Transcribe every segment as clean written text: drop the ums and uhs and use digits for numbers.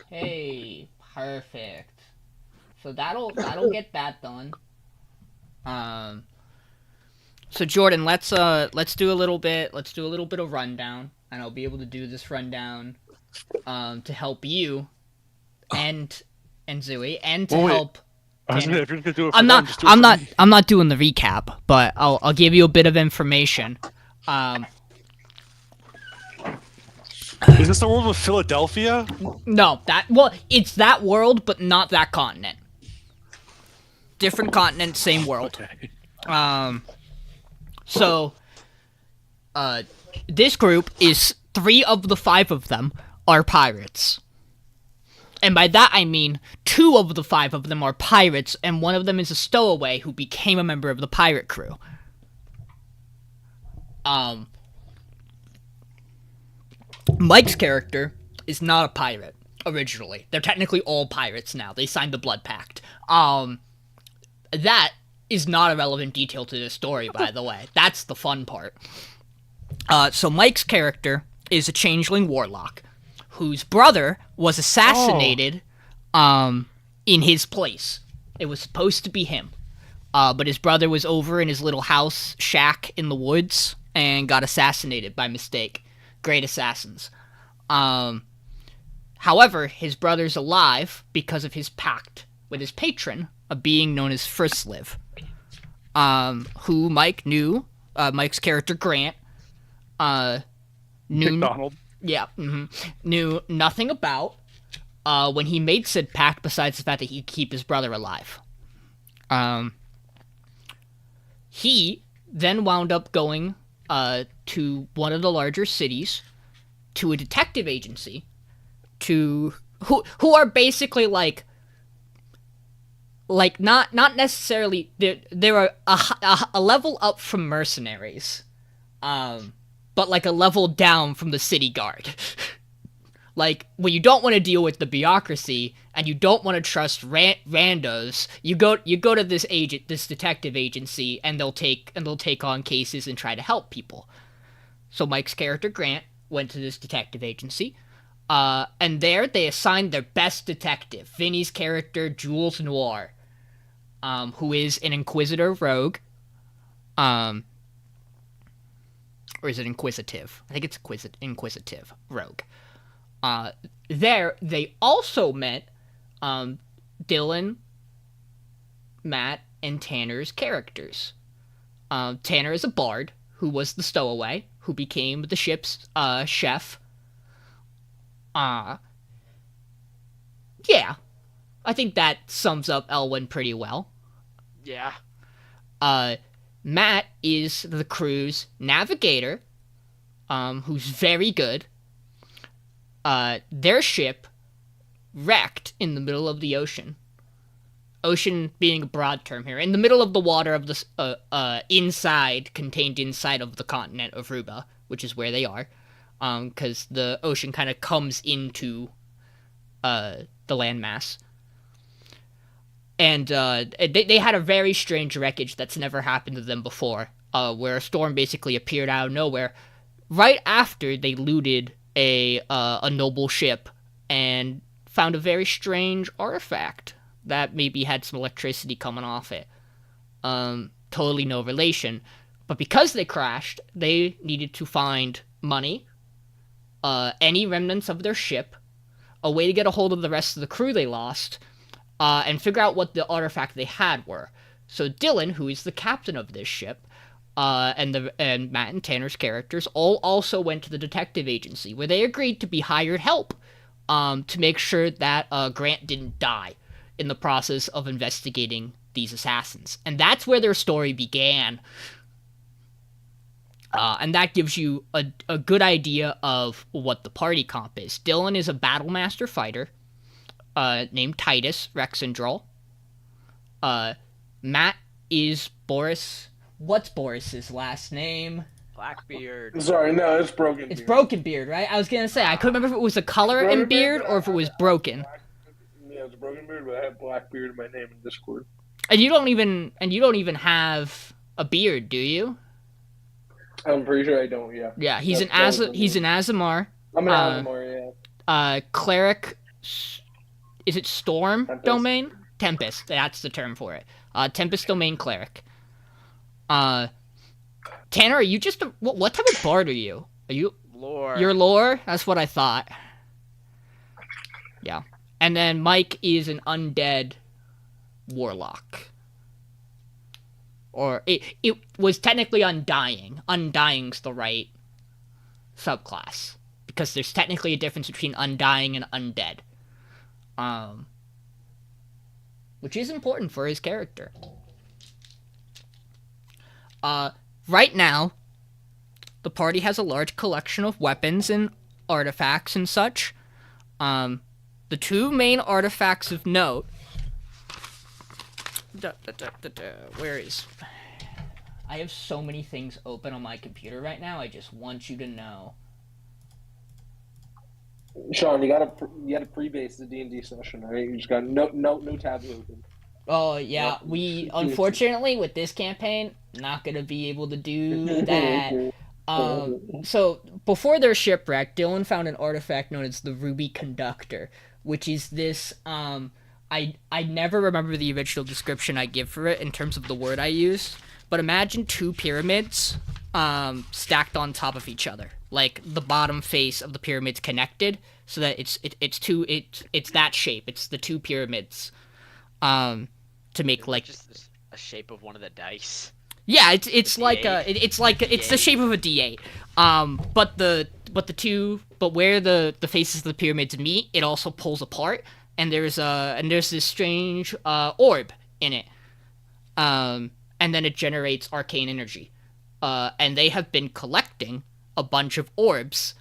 Hey, perfect. So that'll get that done. Um, so Jordan, let's do a little bit. Let's do a little bit of rundown, and I'll be able to do this rundown to help you and Zooey and to Well, wait. help I was Tanner. gonna, if you're gonna do it for I'm them, not just do it I'm for not me. I'm not doing the recap, but I'll give you a bit of information. Um, Is this the world of Philadelphia? no, it's that world, but not that continent. Different continent, same world. Okay. Um, so uh, this group is three of the five of them are pirates. And by that I mean two of the five of them are pirates, and one of them is a stowaway who became a member of the pirate crew. Um, Mike's character is not a pirate originally. They're technically all pirates now. They signed the Blood Pact. That is not a relevant detail to this story, by the way. That's the fun part. So Mike's character is a changeling warlock whose brother was assassinated in his place. It was supposed to be him. But his brother was over in his little house shack in the woods and got assassinated by mistake. Great assassins. However, his brother's alive because of his pact with his patron, a being known as Frisliv, who Mike knew. Mike's character Grant knew. McDonald. Yeah, knew nothing about when he made said pact, besides the fact that he'd keep his brother alive. He then wound up going to one of the larger cities, to a detective agency, who are basically like not necessarily they're a level up from mercenaries, but like a level down from the city guard. Like, when you don't want to deal with the bureaucracy and you don't want to trust randos, you go to this detective agency, and they'll take on cases and try to help people. So Mike's character Grant went to this detective agency, and there they assigned their best detective, Vinny's character Jules Noir, who is an inquisitor rogue, or is it inquisitive? I think it's inquisitive rogue. There, they also met Dylan, Matt, and Tanner's characters. Tanner is a bard who was the stowaway, who became the ship's chef. Yeah, I think that sums up Elwyn pretty well. Yeah. Matt is the crew's navigator, who's very good. Their ship wrecked in the middle of the ocean. Ocean being a broad term here. In the middle of the water of the contained inside of the continent of Ruba, which is where they are. Because the ocean kind of comes into the landmass. And they had a very strange wreckage that's never happened to them before, where a storm basically appeared out of nowhere right after they looted a noble ship and found a very strange artifact that maybe had some electricity coming off it. Totally no relation. But because they crashed, they needed to find money, any remnants of their ship, a way to get a hold of the rest of the crew they lost, and figure out what the artifact they had were. So Dylan, who is the captain of this ship, and Matt and Tanner's characters all also went to the detective agency, where they agreed to be hired help to make sure that Grant didn't die in the process of investigating these assassins. And that's where their story began. And that gives you a good idea of what the party comp is. Dylan is a battlemaster fighter named Titus Rexendrol. Matt is Boris. What's Boris's last name? Blackbeard. Sorry, no, it's Broken Beard. It's Broken Beard, right? I was gonna say, I couldn't remember if it was a color Broken in beard Beard, or if it was broken. Yeah, it's Broken Beard, but I have Blackbeard in my name in Discord. And you don't even have a beard, do you? I'm pretty sure I don't. Yeah. Yeah, he's an That's Azamar. I'm an Azamar, yeah. Cleric is it Storm Tempest. domain? Tempest. That's the term for it. Tempest domain cleric. Tanner, are you just a what type of bard are you? Are you Lore. You're lore? That's what I thought. Yeah. And then Mike is an undead warlock. Or it was technically undying. Undying's the right subclass. Because there's technically a difference between undying and undead. Which is important for his character. Right now, the party has a large collection of weapons and artifacts and such. The two main artifacts of note... Where is... I have so many things open on my computer right now, I just want you to know. Sean, you gotta pre-base the D&D session, right? You just got no tabs open. Oh, yeah, we, unfortunately, with this campaign, not gonna be able to do that. So, before their shipwreck, Dylan found an artifact known as the Ruby Conductor, which is this, I never remember the original description I give for it in terms of the word I used, but imagine two pyramids, stacked on top of each other. Like, the bottom face of the pyramid's connected, so that it's that shape. It's the two pyramids, to make, like... Just a shape of one of the dice. Yeah, it's like D8. it's the shape of a D8. But where the faces of the pyramids meet, it also pulls apart, and there's this strange orb in it. And then it generates arcane energy. And they have been collecting a bunch of orbs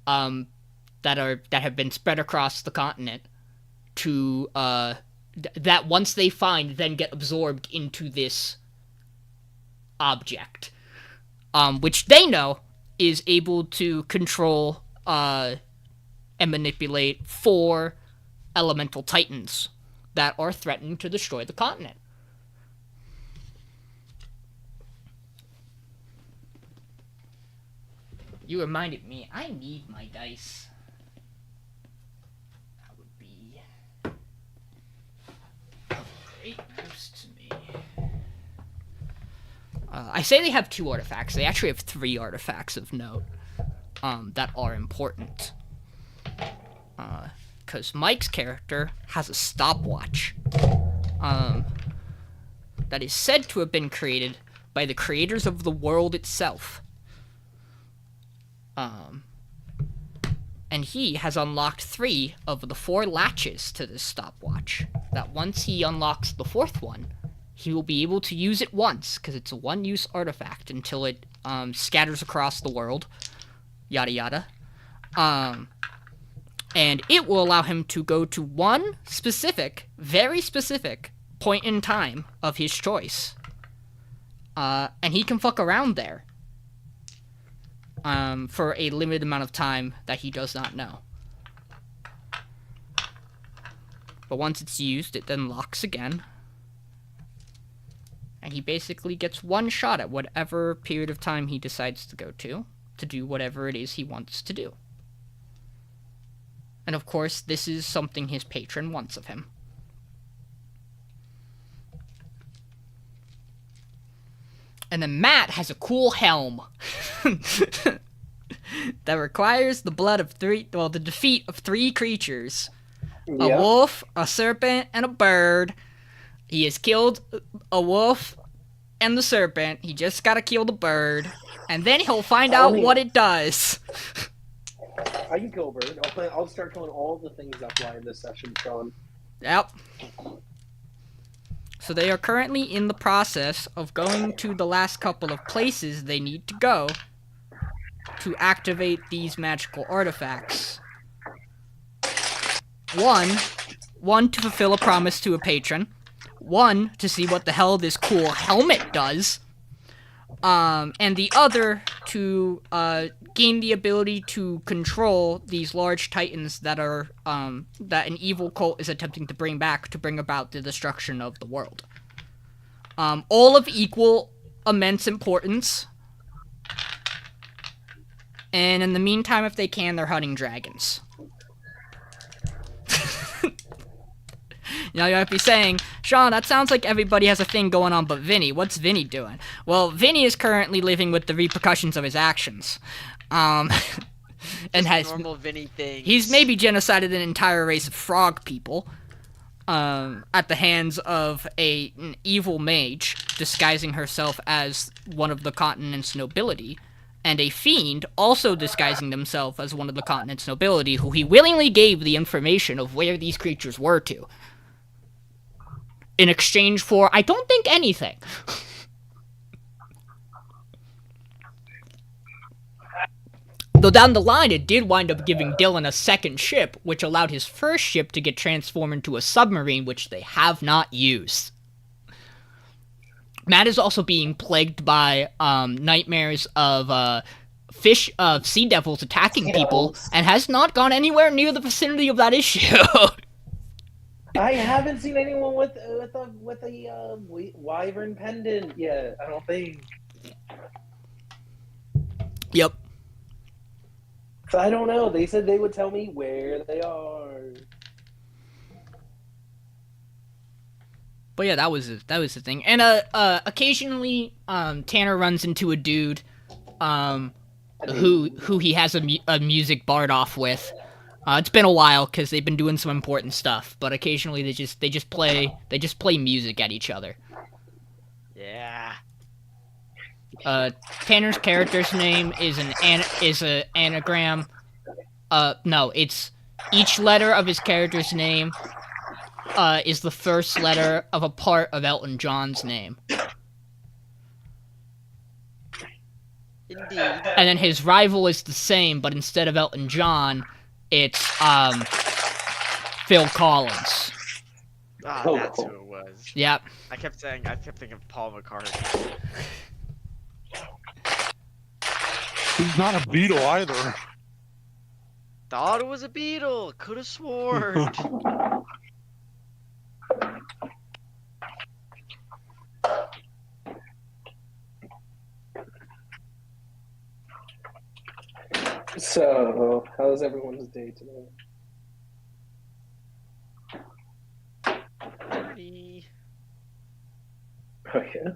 that have been spread across the continent to that once they find then get absorbed into this object, which they know is able to control and manipulate 4 elemental titans that are threatening to destroy the continent. You reminded me, I need my dice. That would be of great use to me. I say they have 2 artifacts. They actually have 3 artifacts of note that are important. Because Mike's character has a stopwatch that is said to have been created by the creators of the world itself. And he has unlocked 3 of the 4 latches to this stopwatch. That once he unlocks the 4th one, he will be able to use it once, because it's a one-use artifact until it scatters across the world. Yada yada. And it will allow him to go to one specific, very specific, point in time of his choice. And he can fuck around there. For a limited amount of time that he does not know. But once it's used, it then locks again. And he basically gets one shot at whatever period of time he decides to go to do whatever it is he wants to do. And of course, this is something his patron wants of him. And then Matt has a cool helm that requires the defeat of 3 creatures. A wolf, a serpent, and a bird. He has killed a wolf and the serpent. He just gotta kill the bird. And then he'll find out what it does. I can kill a bird. I'll start killing all the things that fly in this session, Sean. Yep. So they are currently in the process of going to the last couple of places they need to go to activate these magical artifacts. One to fulfill a promise to a patron. 1 to see what the hell this cool helmet does. And the other to gain the ability to control these large titans that are that an evil cult is attempting to bring back to bring about the destruction of the world. All of equal immense importance. And in the meantime, if they can, they're hunting dragons. You know, you might be saying, Sean, that sounds like everybody has a thing going on but Vinny. What's Vinny doing? Well, Vinny is currently living with the repercussions of his actions. And has normal Vinny things. He's maybe genocided an entire race of frog people. At the hands of an evil mage disguising herself as one of the continent's nobility, and a fiend also disguising themselves as one of the continent's nobility, who he willingly gave the information of where these creatures were to. In exchange for, I don't think, anything. Though down the line, it did wind up giving Dylan a second ship, which allowed his first ship to get transformed into a submarine, which they have not used. Matt is also being plagued by nightmares of sea devils attacking people, and has not gone anywhere near the vicinity of that issue. I haven't seen anyone with a wyvern pendant yet. I don't think. Yep. So I don't know. They said they would tell me where they are. But yeah, that was the thing. And occasionally, Tanner runs into a dude, who he has a music barred off with. It's been a while because they've been doing some important stuff. But occasionally they just play music at each other. Yeah. Tanner's character's name is an anagram. No, it's each letter of his character's name is the first letter of a part of Elton John's name. Indeed. And then his rival is the same, but instead of Elton John, it's Phil Collins. Ah, that's who it was. Yep. I kept thinking of Paul McCartney. He's not a Beatle either. Thought it was a beetle. Could have sworn. So, how's everyone's day today? Party. Oh yeah.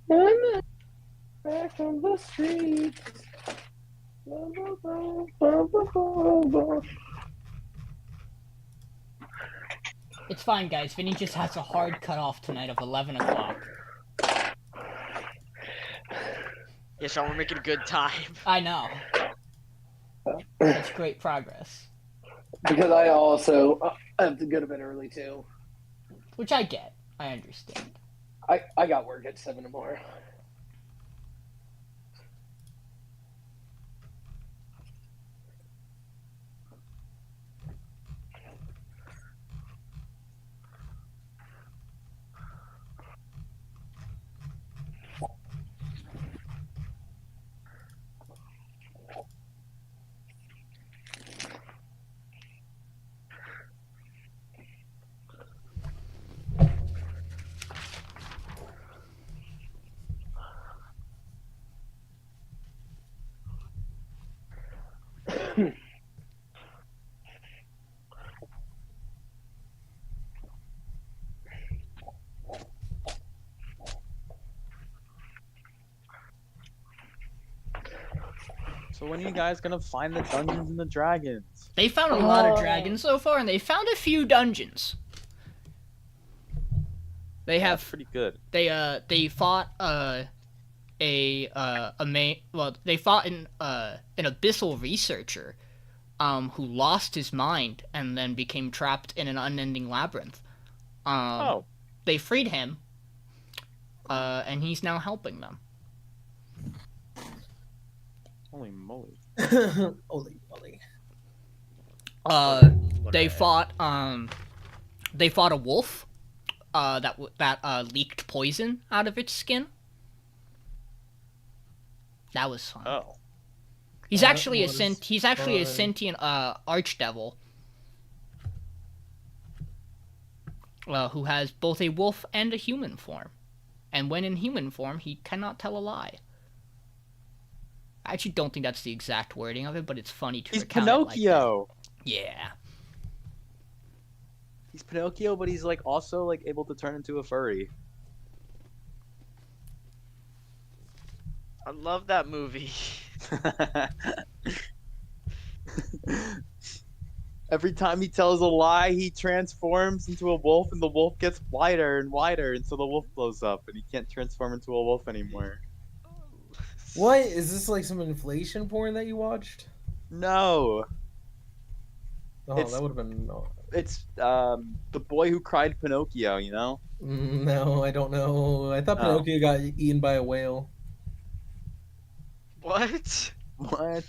I'm back from the streets. It's fine, guys. Vinny just has a hard cutoff tonight of 11 o'clock. Yeah, Sean, we're making good time. I know. That's great progress. Because I also have to go to bed early too. Which I get. I understand. I got work at 7 tomorrow. So when are you guys gonna find the Dungeons and the Dragons? They found a lot of dragons so far, and they found a few dungeons. They have That's pretty good. they fought they fought an abyssal researcher who lost his mind and then became trapped in an unending labyrinth. They freed him, and he's now helping them. Holy moly. Holy moly. They fought a wolf, that leaked poison out of its skin. That was fun. Oh. He's That actually a was sentient fun. archdevil. Who has both a wolf and a human form. And when in human form, he cannot tell a lie. I actually don't think that's the exact wording of it, but it's funny to He's recount it like that. Pinocchio. Yeah. He's Pinocchio, but he's like also like able to turn into a furry. I love that movie. Every time he tells a lie, he transforms into a wolf, and the wolf gets wider and wider until the wolf blows up, and he can't transform into a wolf anymore. What is this, like some inflation porn that you watched? No, Oh, It's- that would have been it's the boy who cried Pinocchio. You know? no. I don't know. I thought Oh. Pinocchio got eaten by a whale. What? What?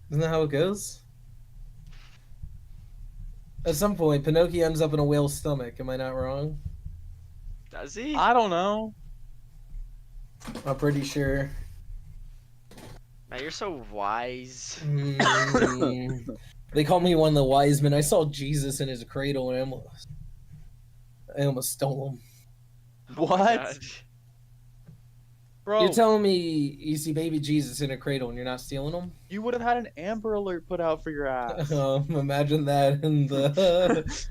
Isn't that how it goes? At some point, Pinocchio ends up in a whale's stomach. Am I not wrong? Does he? I don't know. I'm pretty sure. Man, you're so wise. They call me one of the wise men. I saw Jesus in his cradle, and I almost stole him. Oh my What? God. Bro, You're telling me you see baby Jesus in a cradle and you're not stealing him? you would have had an Amber Alert put out for your ass. Imagine that in the.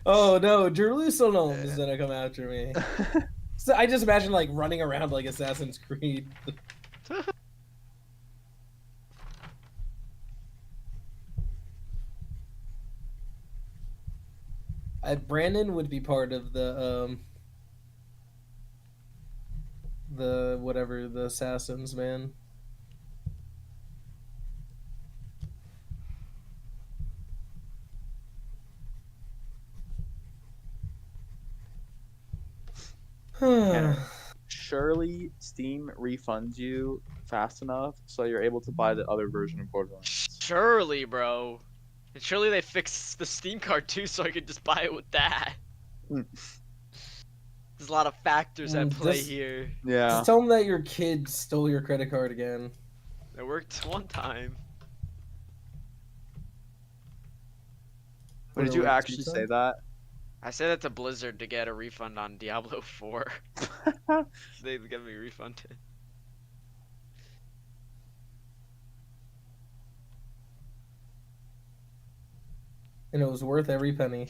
Oh no, Jerusalem is gonna come after me. So I just imagine like running around like Assassin's Creed. Brandon would be part of the whatever, the assassins, man. Surely Steam refunds you fast enough so you're able to buy the other version of Borderlands. Surely, bro. And surely they fixed the Steam card too, so I could just buy it with that. Hmm. There's a lot of factors at play Just- here. Yeah. Just tell them that your kid stole your credit card again. It worked one time. But did you actually say that? I said that to Blizzard to get a refund on Diablo 4. So they get me refunded. And it was worth every penny.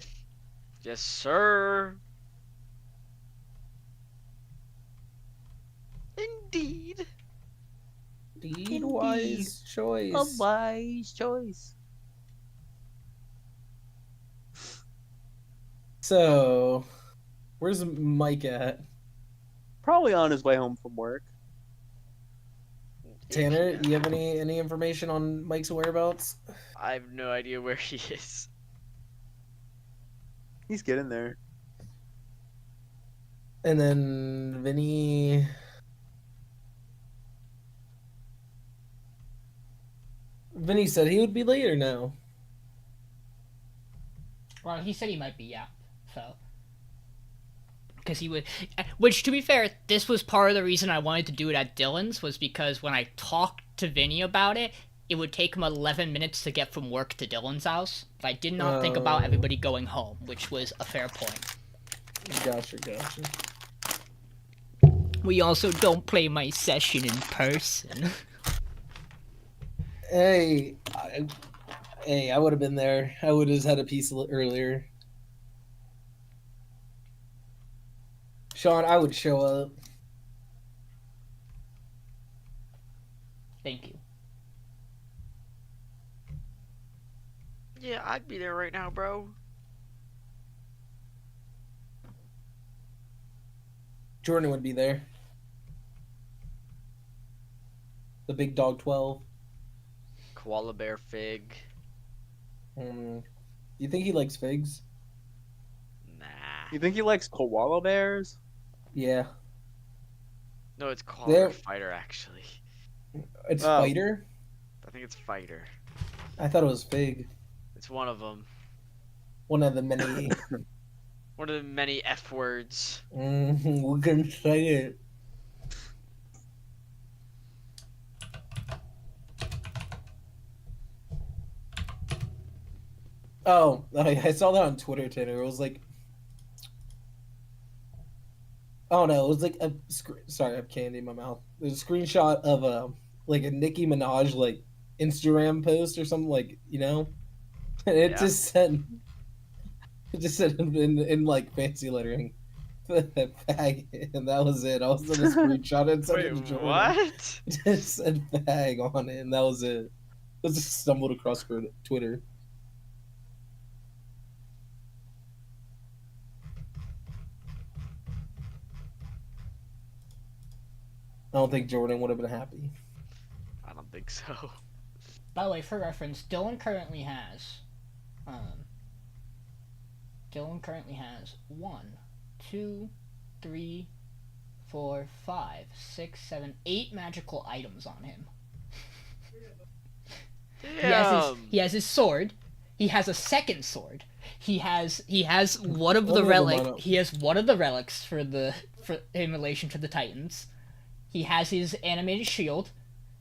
Yes, sir. Indeed. Indeed, wise choice. A wise choice. So, where's Mike at? Probably on his way home from work. Tanner, you have any information on Mike's whereabouts? I have no idea where he is. He's getting there. And then Vinny. Vinny said he would be late or no? Well, he said he might be, yeah. So. Because he would. Which, to be fair, this was part of the reason I wanted to do it at Dylan's, was because when I talked to Vinny about it, it would take him 11 minutes to get from work to Dylan's house. But I did not think about everybody going home, which was a fair point. Gotcha. We also don't play my session in person. Hey, I would have been there. I would have just had a piece earlier. Sean, I would show up. Thank you. Yeah, I'd be there right now, bro. Jordan would be there. The big dog 12. Koala bear fig. Do you think he likes figs? Nah. You think he likes koala bears? Yeah. No, it's koala There- bear fighter actually. It's Oh. fighter? I think it's fighter. I thought it was fig. It's one of them. One of the many. One of the many F words. We can say it. Oh, I saw that on Twitter, Tanner. It was like, oh no, it was like a sorry, I have candy in my mouth. There's a screenshot of like a Nicki Minaj like Instagram post or something, like, you know, and it Yeah. just said in like fancy lettering, fag, and that was it. I was in a screenshot and sent it to Wait, Jordan. what? It just said fag on it, and that was it. I just stumbled across Twitter. I don't think Jordan would have been happy. I don't think so. By the way, for reference, Dylan currently has 1, 2, 3, 4, 5, 6, 7, 8 magical items on him. Damn. He has his sword. He has a second sword. He has one of the One of them relic. on it. He has one of the relics for in relation to the Titans. He has his animated shield.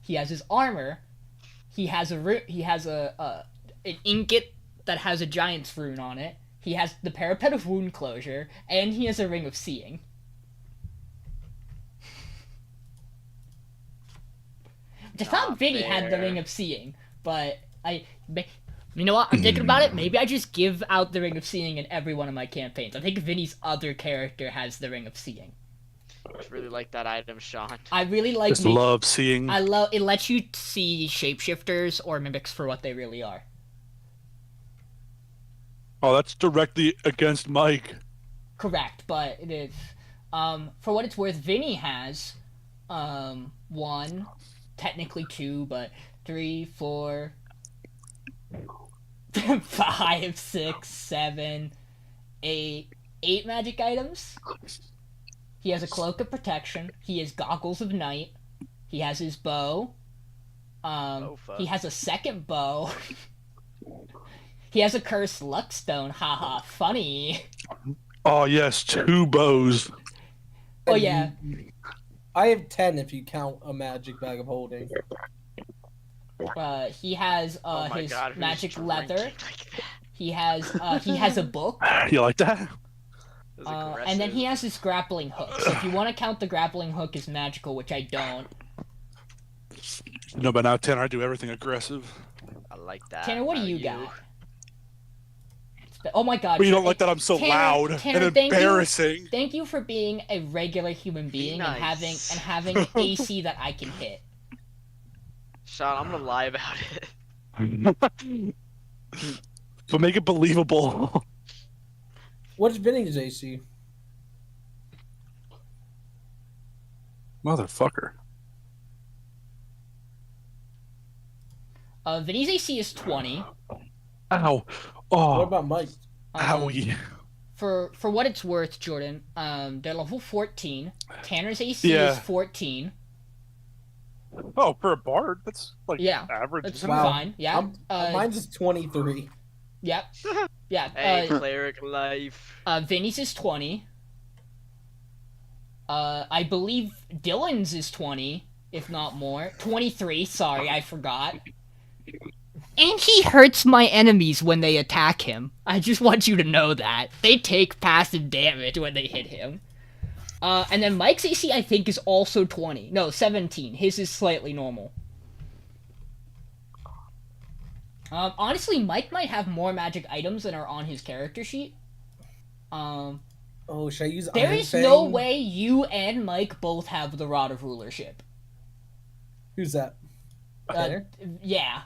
He has his armor. He has an ingot that has a giant's rune on it. He has the parapet of wound closure, and he has a ring of seeing. I thought Vinny had the fair. ring of seeing, but you know what? I'm thinking about it. Maybe I just give out the ring of seeing in every one of my campaigns. I think Vinny's other character has the ring of seeing. I really like that item, Sean. I really like. Just love seeing. I love it. Lets you see shapeshifters or mimics for what they really are. Oh, that's directly against Mike. Correct, but it is. For what it's worth, Vinny has 1, technically 2, but 3, 4, 5, 6, 7, 8 magic items. He has a cloak of protection. He has goggles of night. He has his bow. Fuck. He has a second bow. He has a cursed luckstone. Haha, funny. Oh yes, 2 bows. Oh yeah. I have 10 if you count a magic bag of holding. He has Oh my his God, who's magic drinking leather. like that? He has a book. You like that? That's And then he aggressive. has his grappling hook. So if you want to count the grappling hook as magical, which I don't, No, but now Tanner, I do everything aggressive. I like that. Tanner, what do Now you got? Oh my God! But you don't Tanner- like that I'm so Tanner- loud Tanner, and thank you. embarrassing. Thank you for being a regular human being and nice. having AC that I can hit. Sean, I'm gonna lie about it. But make it believable. What's Vinny's AC? Motherfucker. Vinny's AC is 20. Ow. What Oh, about Mike? owie. For what it's worth, Jordan, they're level 14. Tanner's AC Yeah. is 14. Oh, for a bard, that's like Yeah, average. That's isn't it? Wow. fine. Yeah. Mine's is 23. Yep. Yeah. Hey, cleric life. Vinny's is 20. I believe Dylan's is 20, if not more. 23, sorry, I forgot. And he hurts my enemies when they attack him. I just want you to know that. They take passive damage when they hit him. And then Mike's AC, I think, is also 20. No, 17. His is slightly normal. Honestly, Mike might have more magic items than are on his character sheet. Oh, should I use There Iron is Fang? no way you and Mike both have the Rod of Rulership. Who's that? Tanner? Yeah.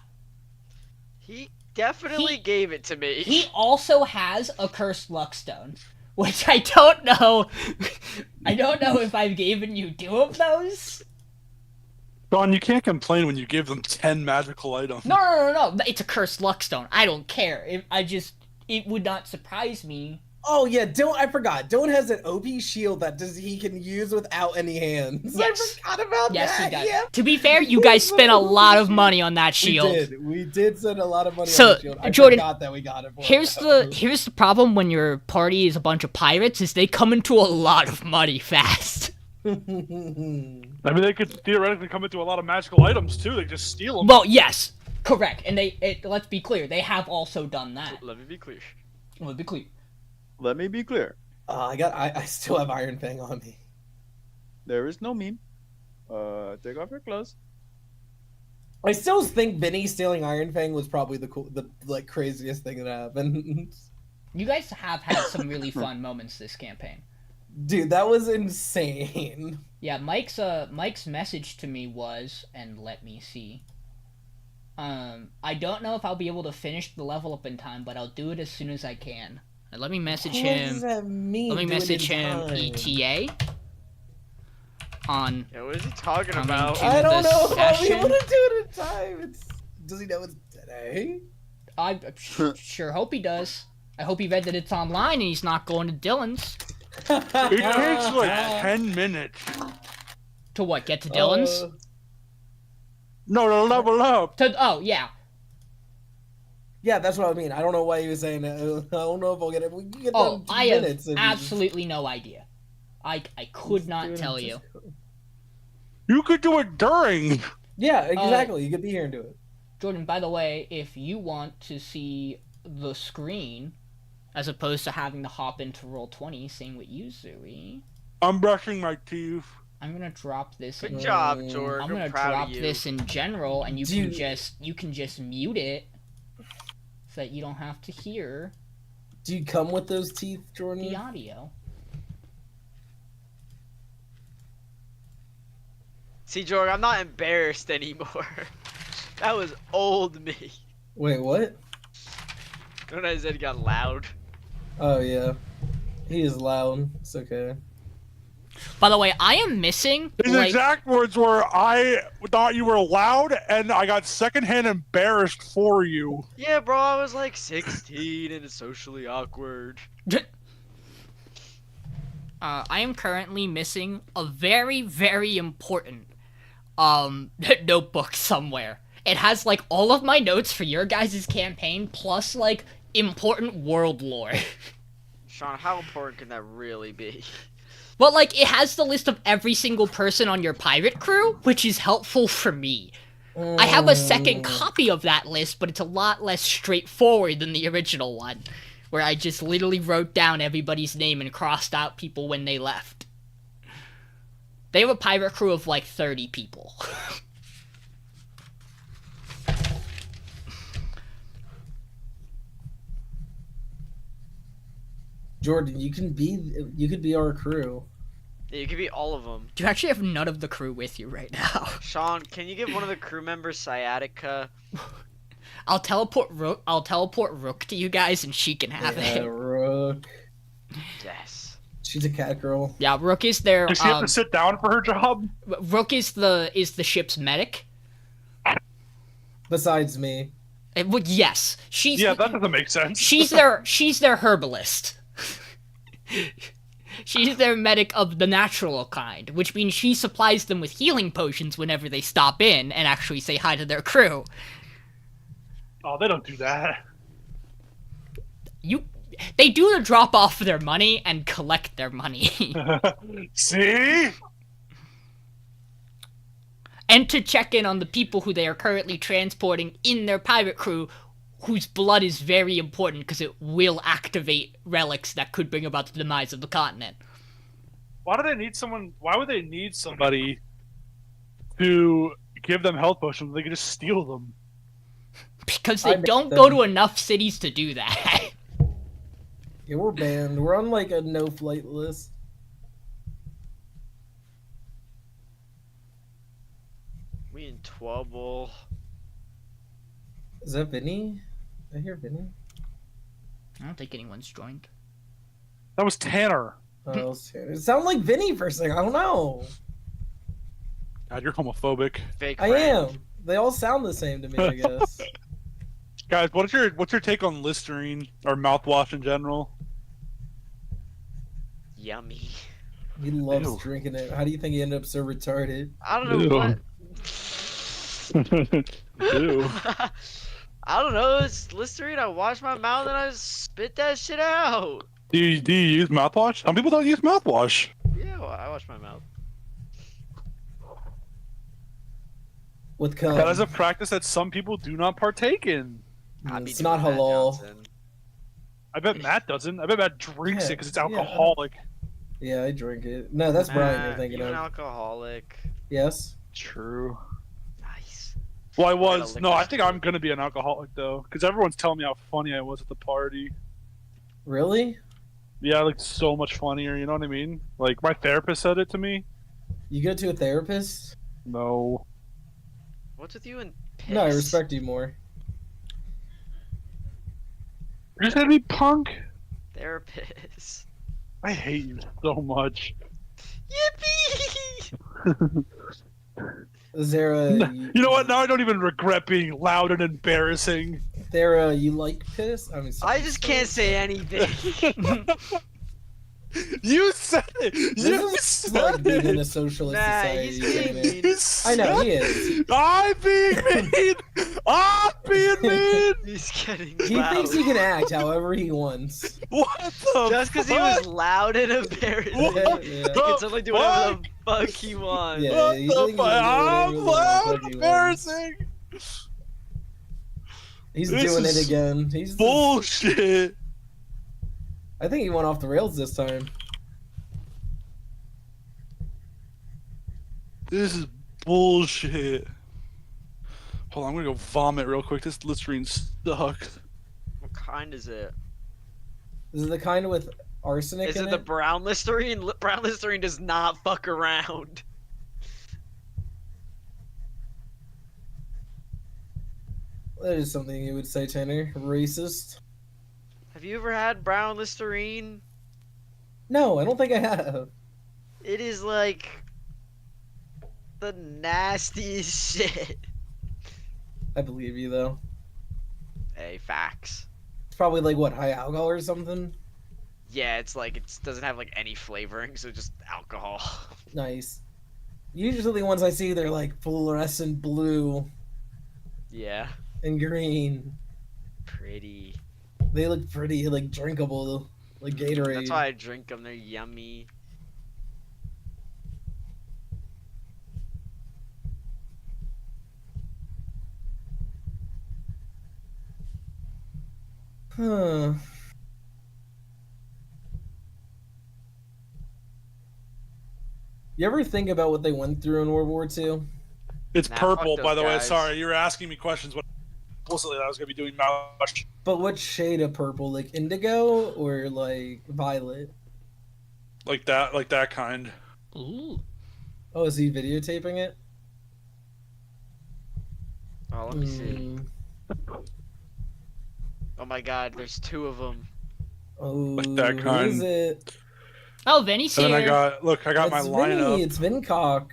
He definitely gave it to me. He also has a Cursed Luckstone, which I don't know. I don't know if I've given you 2 of those. Sean, you can't complain when you give them 10 magical items. No. It's a Cursed Luckstone. I don't care. It would not surprise me Oh yeah, I forgot. Don't has an OP shield that he can use without any hands. Yes. I forgot about Yes, that. he does. Yeah. To be fair, you guys spent a lot of money on that shield. We did spend a lot of money So, on that shield. I Jordan, forgot that we got it. For Here's the problem when your party is a bunch of pirates is they come into a lot of money fast. I mean, they could theoretically come into a lot of magical items too. They just steal them. Well, yes, correct. And let's be clear, they have also done that. Let me be clear. Let's be clear. Let me be clear. I still have Iron Fang on me. There is no meme. Take off your clothes. I still think Vinny stealing Iron Fang was probably the like craziest thing that happened. You guys have had some really fun moments this campaign. Dude, that was insane. Yeah, Mike's message to me was, and let me see. I don't know if I'll be able to finish the level up in time, but I'll do it as soon as I can. Let me message him. What does that mean? Let me message him time? ETA. On. Yeah, what is he talking Coming about? to I don't the know how we session. want to do it in time. Does he know it's today? I sure hope he does. I hope he read that it's online and he's not going to Dylan's. It takes like 10 minutes. To what? Get to Dylan's? No, to level up. Oh yeah. Yeah, that's what I mean. I don't know why he was saying that. I don't know if I'll get it. We can get Oh, done in 2 I have minutes. if you- absolutely no idea. I could not tell you. You could do it during. Yeah, exactly. You could be here and do it. Jordan, by the way, if you want to see the screen, as opposed to having to hop into Roll20, same with you, Zooey, I'm brushing my teeth. I'm gonna drop this. Good in, job, George. I'm I'm gonna proud drop of you. this in general, and you Do can just mute it, so that you don't have to hear Do you come with those teeth, Jordan? the audio. See, George, I'm not embarrassed anymore. That was old me. Wait, what? When I said it got loud. Oh yeah, he is loud. It's okay. By the way, I am missing. His like, exact words were, I thought you were loud, and I got secondhand embarrassed for you. Yeah, bro, I was like 16 and it's socially awkward. I am currently missing a very, very important notebook somewhere. It has like all of my notes for your guys' campaign plus like important world lore. Sean, how important can that really be? Well, like it has the list of every single person on your pirate crew, which is helpful for me. I have a second copy of that list, but it's a lot less straightforward than the original one, where I just literally wrote down everybody's name and crossed out people when they left. They have a pirate crew of like 30 people. Jordan, you could be our crew. Yeah, you could be all of them. You actually have none of the crew with you right now. Sean, can you give one of the crew members sciatica? I'll teleport Rook to you guys and she can have Yeah, it. Rook. Yes. She's a cat girl. Yeah, Rook is their Does she have to sit down for her job? Rook is the ship's medic. Besides me. Well, yes, she's Yeah, that doesn't make sense. she's their herbalist. She's their medic of the natural kind, which means she supplies them with healing potions whenever they stop in and actually say hi to their crew. Oh, they don't do that. They do the drop off their money and collect their money. See? And to check in on the people who they are currently transporting in their pirate crew, whose blood is very important because it will activate relics that could bring about the demise of the continent. Why would they need somebody to give them health potions? They could just steal them. Because they I make don't them. go to enough cities to do that. Yeah, we're banned. We're on like a no-flight list. We in trouble. Is that Vinny? I hear Vinny. I don't think anyone's joined. That was Tanner. Oh, it sounded like Vinny for a second. I don't know. God, you're homophobic. Fake I friend. am. They all sound the same to me, I guess. Guys, what's your take on Listerine or mouthwash in general? Yummy. He loves Ew. drinking it. How do you think he ended up so retarded? I don't know Ew. what. Ew. I don't know. It's Listerine. I wash my mouth and I spit that shit out. Do you use mouthwash? Some people don't use mouthwash. Yeah, well, I wash my mouth. With cum. That is a practice that some people do not partake in. I be It's doing not that, halal. Johnson. I bet Matt doesn't. I bet Matt drinks it Yeah, because it's yeah. alcoholic. Yeah, I drink it. No, that's Brian you're Matt, thinking you an of. alcoholic. Yes. True. Nice. Well, I got a was. No, liquor I think store. I'm gonna be an alcoholic though, because everyone's telling me how funny I was at the party. Really? Yeah, I looked so much funnier. You know what I mean? Like my therapist said it to me. You go to a therapist? No. What's with you and piss? No, I respect you more. You're just gonna be punk. Therapist. I hate you so much. Yippee! Is there a You know what? Now I don't even regret being loud and embarrassing. you like piss? I mean, I just can't say anything. You said it. This You is said like being in it. a socialist Nah, society. he's being isn't it? mean. You I know said he is. I'm being mean. I'm being mean. He's getting He loud. thinks he can act however he wants. What the? Just because he was loud and embarrassed. What? He Yeah. can totally do whatever the fuck he wants. Yeah. What he the thinks he fuck? can do whatever I'm the loud fuck and he embarrassing. He's This doing it is again. He's Bullshit. I think he went off the rails this time. This is bullshit. Hold on, I'm gonna go vomit real quick. This Listerine sucks. What kind is it? Is it the kind with arsenic Is in it the brown Listerine? Brown Listerine does not fuck around. That is something you would say, Tanner. Racist? Have you ever had brown Listerine? No, I don't think I have. It is like the nastiest shit. I believe you though. Hey, facts. It's probably like what, high alcohol or something? Yeah, it's like it doesn't have like any flavoring, so just alcohol. Nice. Usually the ones I see, they're like fluorescent blue Yeah, and green. pretty. They look pretty, like drinkable, like Gatorade. That's why I drink them. They're yummy. Huh. You ever think about what they went through in World War II? It's Nah, purple, fuck by those the way. guys. Sorry, you were asking me questions. What explicitly that I was gonna be doing mouthwash. But what shade of purple? Like indigo or like violet? Like that kind. Ooh. Oh, is he videotaping it? Oh, let me see. Hmm. Oh my god, there's two of them. Oh, Like that who kind. is it? Oh, Vinny's And here. then I got my It's lineup. Vinny. It's Vincock.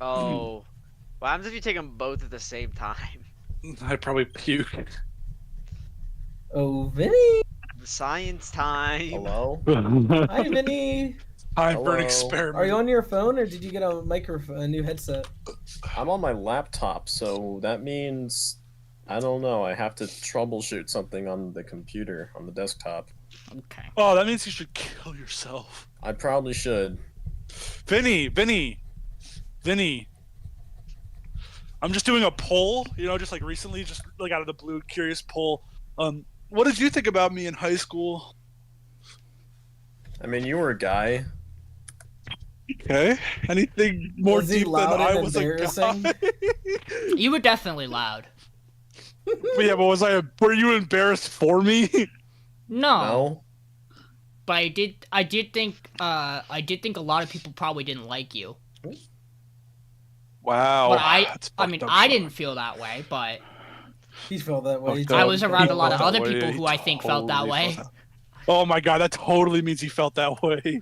Oh. What happens if you take them both at the same time? I'd probably puke. Oh, Vinny. Science time. Hello? Hi, Vinny. Time for Hello. an experiment. Are you on your phone or did you get a microphone, a new headset? I'm on my laptop, so that means I don't know. I have to troubleshoot something on the computer, on the desktop. Okay. Oh, that means you should kill yourself. I probably should. Vinny. I'm just doing a poll, just like recently, just like out of the blue, curious poll. What did you think about me in high school? I mean, you were a guy. Okay. Anything more Was he deep than loud I and was a embarrassing? guy? You were definitely loud. But yeah, but were you embarrassed for me? No. No? But I did think a lot of people probably didn't like you. Wow. But that's I mean, fucked up, I son. didn't feel that way, but He felt that way. Fucked too. I up. was He around a lot felt of that other way. people He who I think felt that totally way. felt Oh my god, that totally means he felt that way.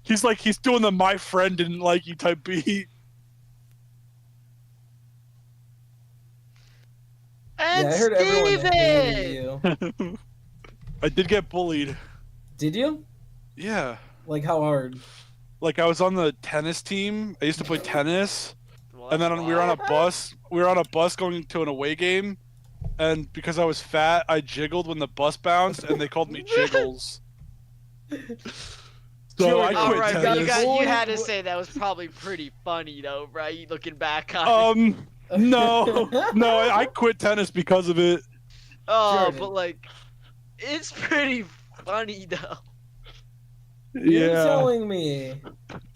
He's doing the my friend didn't like you type beat. And Yeah, I heard everyone Steven! hated you. I did get bullied. Did you? Yeah. Like how hard? Like I was on the tennis team. I used to play tennis, Well, and that's then we were on a wild. bus. We were on a bus going to an away game, and because I was fat, I jiggled when the bus bounced, and they called me Jiggles. So I Jordan, All quit right, but tennis. you had to Boy, say that was probably pretty funny though, right? Looking back on it. No, I quit tennis because of it. Oh, Jordan. but like, it's pretty funny though. You're Yeah. telling me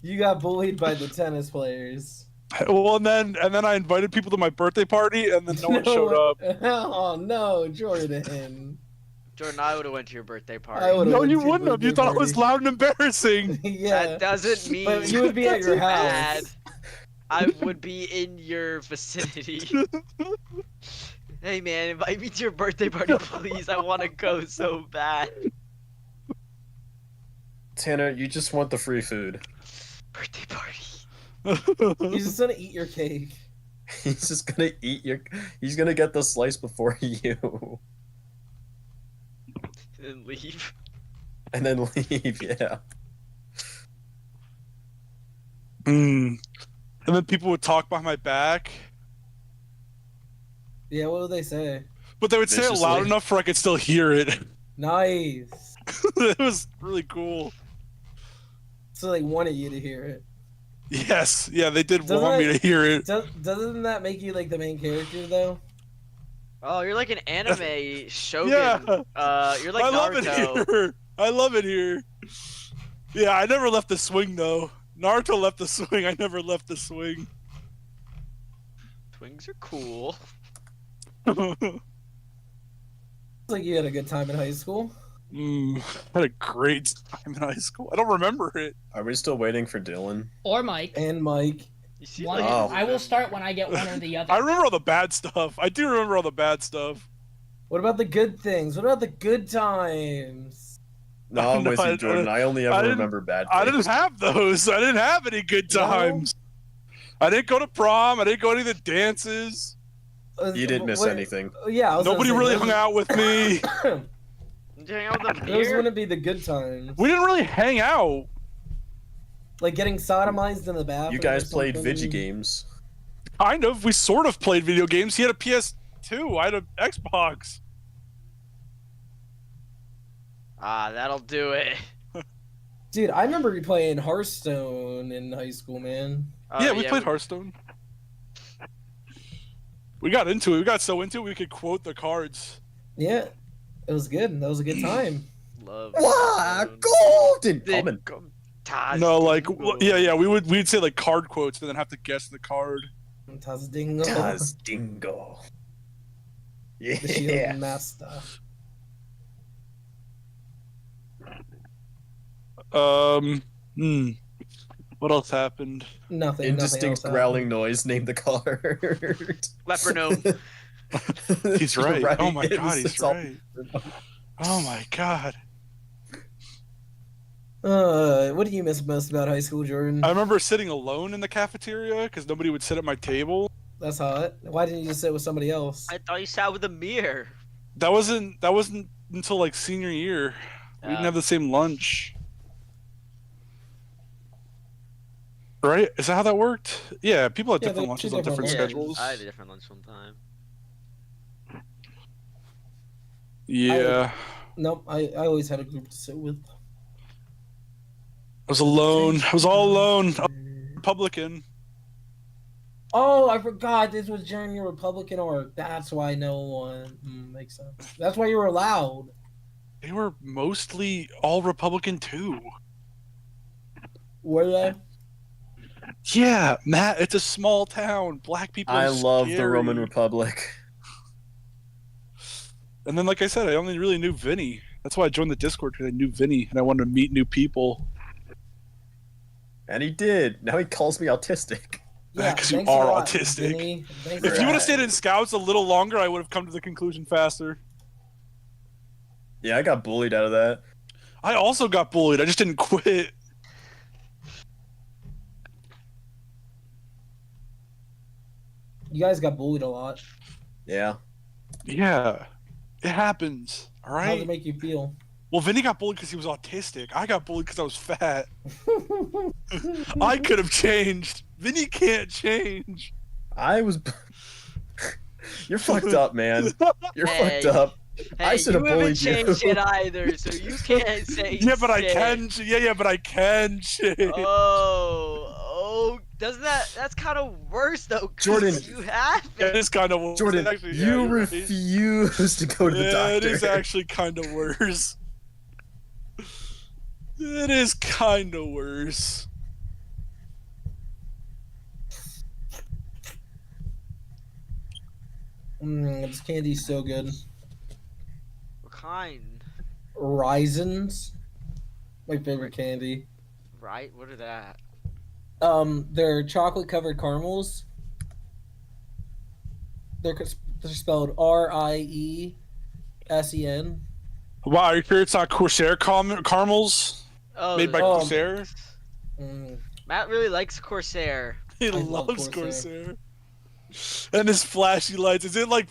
you got bullied by the tennis players. Well, and then I invited people to my birthday party, and then no one showed up. Oh no, Jordan. Jordan, I would have went to your birthday I party. would've No, went you to your wouldn't have. You birthday thought it was party. loud and embarrassing. Yeah. That doesn't mean But you would be at your bad. house. I would be in your vicinity. Hey man, invite me to your birthday party, please. I want to go so bad. Tanner, you just want the free food. Birthday party. He's just gonna eat your cake. He's just gonna eat your. He's gonna get the slice before you, And leave. and then leave. Yeah. And then people would talk behind my back, Yeah, what would they say? but they would say it loud Viciously. enough for I could still hear it. Nice. It was really cool. So they wanted you to hear it. Yes, yeah, they did Doesn't want me it- to hear it. Doesn't that make you like the main character though? Oh, you're like an anime shogun. Yeah. You're like I love it Naruto. here. I love it here. Yeah, I never left the swing though. Naruto left the swing. I never left the swing. Twings are cool. It's like you had a good time in high school. Had a great time in high school. I don't remember it. Are we still waiting for Dylan? Or Mike. And Mike. You see, One, like, Oh. I will start when I get one or the other. I remember all the bad stuff. I do remember all the bad stuff. What about the good things? What about the good times? No, I'm No, with you, Jordan. I only I ever didn't- remember bad I things. didn't have those. I didn't have any good No? times. I didn't go to prom. I didn't go to any of the dances. You didn't miss What- anything. Yeah, I was Nobody gonna say, really those- hung out with me. Did you hang out with them Those here? wouldn't be the good times. We didn't really hang out. Like getting sodomized in the bathroom. You guys or played something. Vigi games. Kind of. We sort of played video games. He had a PS2. I had an Xbox. Ah, that'll do it. Dude, I remember you playing Hearthstone in high school, man. Oh, Yeah, we played Hearthstone. We got into it. We got so into it we could quote the cards. Yeah, it was good. That was a good time. Love. Wow, Hearthstone. golden Did coming. go- Taz No, like Dingle. yeah, we'd say like card quotes and then have to guess the card. Tazdingo, Taz Dingo. the shield Yeah. master. What else happened? Nothing. Indistinct nothing else growling noise. Name the card. Leper gnome. He's right. Oh my It god, was- he's it's all- right. Oh my god. What do you miss most about high school, Jordan? I remember sitting alone in the cafeteria because nobody would sit at my table. That's hot. Why didn't you just sit with somebody else? I thought you sat with a mirror. That wasn't until like senior year. We didn't have the same lunch. Right? Is that how that worked? Yeah, people had Yeah, different they're lunches two on different different lunches. schedules. I had a different lunch one time. Yeah. Nope. I always had a group to sit with. I was alone. I was all alone. I was a Republican. Oh, I forgot. This was during your Republican org. That's why no one makes sense. That's why you were allowed. They were mostly all Republican too. Were they? Yeah, Matt, it's a small town. Black people are I love the scary. Roman Republic. And then, like I said, I only really knew Vinny. That's why I joined the Discord, because I knew Vinny and I wanted to meet new people. And he did. Now he calls me autistic. Yeah, 'Cause you thanks a are lot, autistic. Vinny. Thanks If a you would lot. have stayed in Scouts a little longer, I would have come to the conclusion faster. Yeah, I got bullied out of that. I also got bullied. I just didn't quit. You guys got bullied a lot. Yeah. Yeah, it happens. All How does it right. make you feel? Well, Vinny got bullied because he was autistic. I got bullied because I was fat. I could have changed. Vinny can't change. I was. You're fucked up, man. You're Hey. fucked up. I Hey, should you have haven't bullied you. changed it either, so you can't say Yeah, but I shit. can. Yeah, but I can change. Oh, doesn't that's kind of worse though, 'cause Jordan. you have It it. is kind of Jordan, actually, you you're right. refuse to go to the Yeah, doctor. it is actually kind of worse. It is kind of worse. This candy's so good. What kind? Raisins, my favorite candy. Right? What are that? They're chocolate covered caramels. They're spelled Riesen. Wow, are you sure it's not Corsair caramels Oh, made by Oh. Corsair? Matt really likes Corsair. He love loves Corsair. Corsair. And his flashy lights. Is it like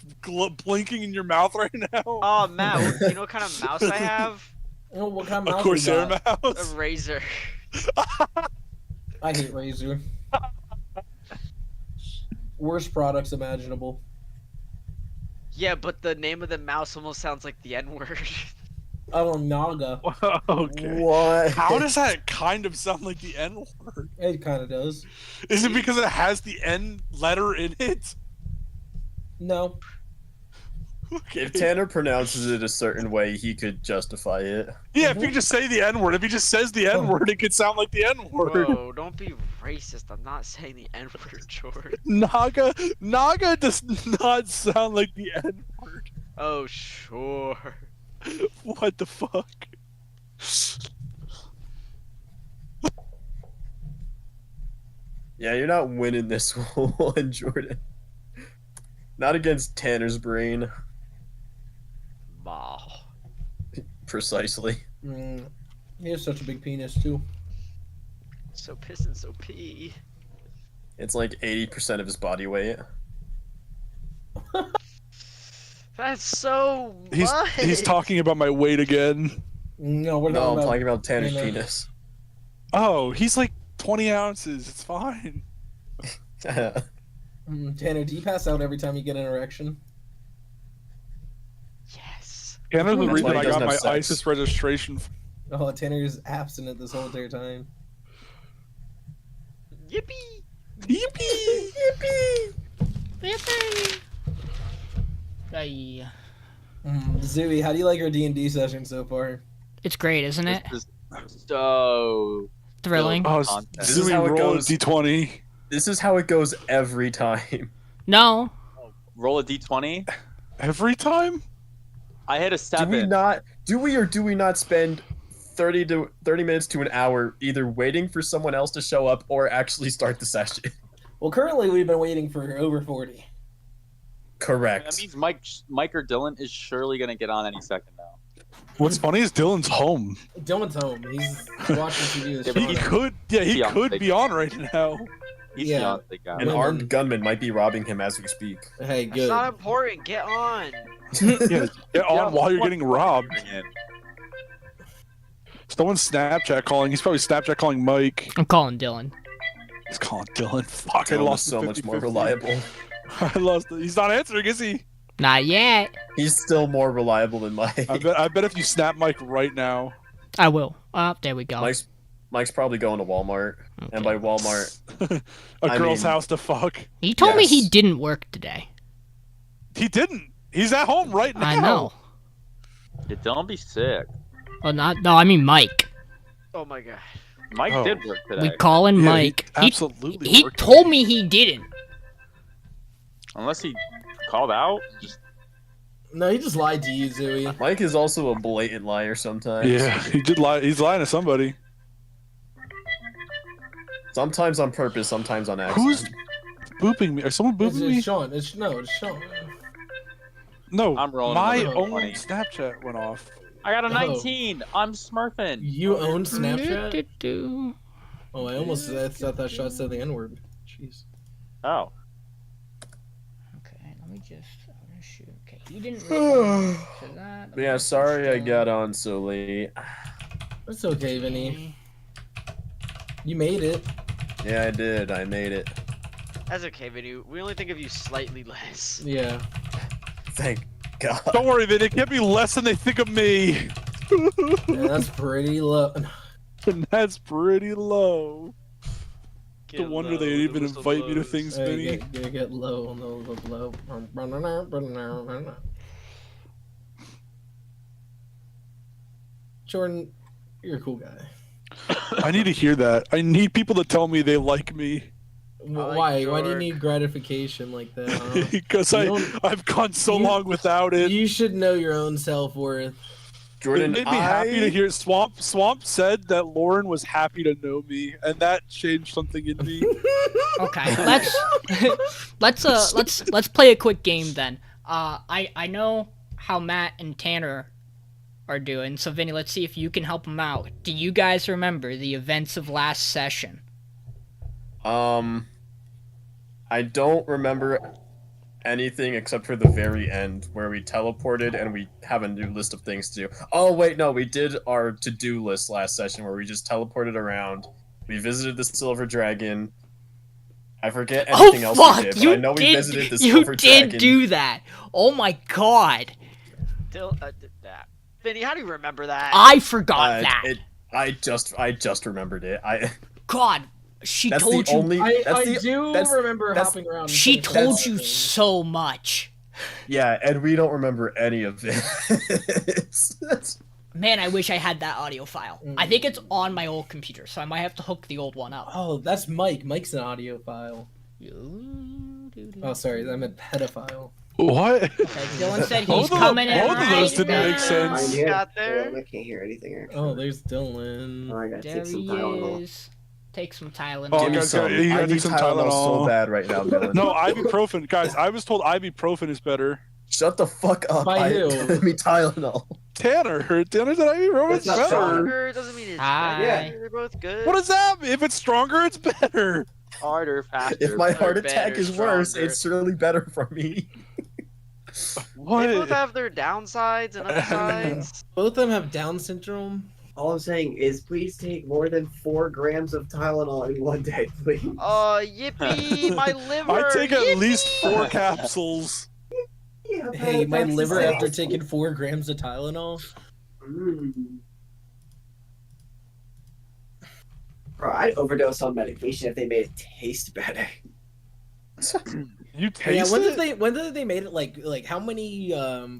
blinking in your mouth right now? Oh, Matt, you know what kind of mouse I have? Oh, what kind of A mouse Corsair you got? A mouse? razor. I hate Razor. Worst products imaginable. Yeah, but the name of the mouse almost sounds like the N-word. Oh, Naga. Okay. What? How does that kind of sound like the N word? It kind of does. Is it because it has the N letter in it? No. Okay. If Tanner pronounces it a certain way, he could justify it. Yeah, if you just say the N word, if he just says the N word, it could sound like the N word. Whoa, don't be racist. I'm not saying the N-word, George. Naga does not sound like the N word. Oh, sure. What the fuck? Yeah, you're not winning this one, Jordan. Not against Tanner's brain, Bah. precisely. He has such a big penis, too. So piss and so pee. It's like 80% of his body weight. That's so He's much. talking about my weight again. No, we're No, I'm not talking about Tanner's Tanner. penis. Oh, he's like 20 ounces. It's fine. Tanner, do you pass out every time you get an erection? Yes. Tanner's the That's reason why he I doesn't got my have sex. ISIS registration. Oh, Tanner is abstinent this whole entire time. Yippee. Yippee! Yippee! Ay. Zooey, how do you like our D&D session so far? It's great, isn't it? This is so Thrilling. Oh, Content. This is Zooey, how it roll a goes. d20. This is how it goes every time. No. roll a d20. Every time? I hit a Do we 7. not? Do we or do we not spend 30 minutes to an hour either waiting for someone else to show up or actually start the session? Well, currently we've been waiting for over 40. Correct. That means Mike or Dylan is surely gonna get on any second now. What's funny is Dylan's home. Dylan's home. He's watching TV this Yeah, but He morning. could, yeah, he Beyonce. could be on right now. He's Yeah. Beyonce guy. An Women. armed gunman might be robbing him as we speak. Hey, It's good. not important. Get on. Yeah, get on while you're getting robbed. Bring in. Someone's Snapchat calling. He's probably Snapchat calling Mike. I'm calling Dylan. He's calling Dylan. Fuck, I Dylan is lost so the much more 50-50. reliable. I lost it. He's not answering, is he? Not yet. He's still more reliable than Mike. I bet if you snap Mike right now. I will. There we go. Mike's probably going to Walmart, and by Walmart, A I girl's mean- house to fuck. He told me he Yes. didn't work today. He didn't. He's at home right now. I know. Yeah, don't be sick. Well, I mean Mike. Oh my god. Mike Oh. did work today. We calling Yeah, Mike. he absolutely He worked told me he didn't. Unless he called out. Just No, he just lied to you, Zooey. Mike is also a blatant liar sometimes. Yeah, he did lie. He's lying to somebody. Sometimes on purpose, sometimes on Who's accident. booping me? Are someone It's, booping me? it's Sean. It's Sean. No, I'm rolling my another own 20. Snapchat went off. I got a Oh. 19. I'm smurfing. You own Snapchat? Do-do-do. Oh, I almost thought that shot said the N-word. Jeez. Oh. Okay, let me just. I'm gonna shoot. Okay, You didn't respond to that. Yeah, sorry I got on so late. It's okay, Vinny. You made it. Yeah, I did. I made it. That's okay, Vinny. We only think of you slightly less. Yeah. Thank God. Don't worry, Vin. It can't be less than they think of me. Yeah, that's pretty low. And that's pretty low. Get No wonder low, they the even whistle invite me to blows. things, Vinny. Get low on the blow. Jordan, you're a cool guy. I need to hear that. I need people to tell me they like me. like Why? Why do you Jorg. need gratification like that? Huh? Because You don't- I've gone so you- long without it. You should know your own self-worth. Jordan, It made me happy to hear Swamp. Swamp said that Lauren was happy to know me, and that changed something in me. Okay, let's play a quick game then. I know how Matt and Tanner are doing, so Vinny, let's see if you can help them out. Do you guys remember the events of last session? I don't remember anything except for the very end where we teleported and we have a new list of things to do. Oh wait, no, we did our to-do list last session where we just teleported around. We visited the Silver Dragon. I forget anything else fuck! we did, but You I know we visited the you Silver did Dragon. do that. Oh my god, That. Vinny, how do you remember that? I forgot that. I just remembered it. God, she That's told the you. only. that's the, remember that's- hopping around. and She finishing told all you the things. so much. Yeah, and we don't remember any of it. That's- Man, I wish I had that audio file. I think it's on my old computer, so I might have to hook the old one up. Oh, that's Mike. Mike's an audio file. Oh, sorry, I meant pedophile. What? Okay, Dylan said Both he's of coming in both of those right didn't make now. sense. You got there? I can't hear anything. Actually. Oh, there's Dylan. Oh, I gotta There take some he Tylenol. is. Take some Tylenol. Oh, Give me guys, some. you gotta I take need some Tylenol so Tylenol. bad right now, Dylan. No, ibuprofen, guys. I was told ibuprofen is better. Shut the fuck up. By who? Give me Tylenol. Tanner said ibuprofen is That's not better. Stronger doesn't mean it's Hi. better. They're both good. What does that mean? If it's stronger, it's better. Harder, faster. If my heart better, attack is worse, stronger. it's surely better for me. What? They both have their downsides and upsides. Both of them have Down syndrome. All I'm saying is, please take more than 4 grams of Tylenol in one day, please. Yippee! My liver. I take at yippee! least 4 capsules. Yeah, Hey, my that's liver insane. after taking 4 grams of Tylenol. Mm. Bro, I'd overdose on medication if they made it taste better. You Yeah, taste it? when did they made it like how many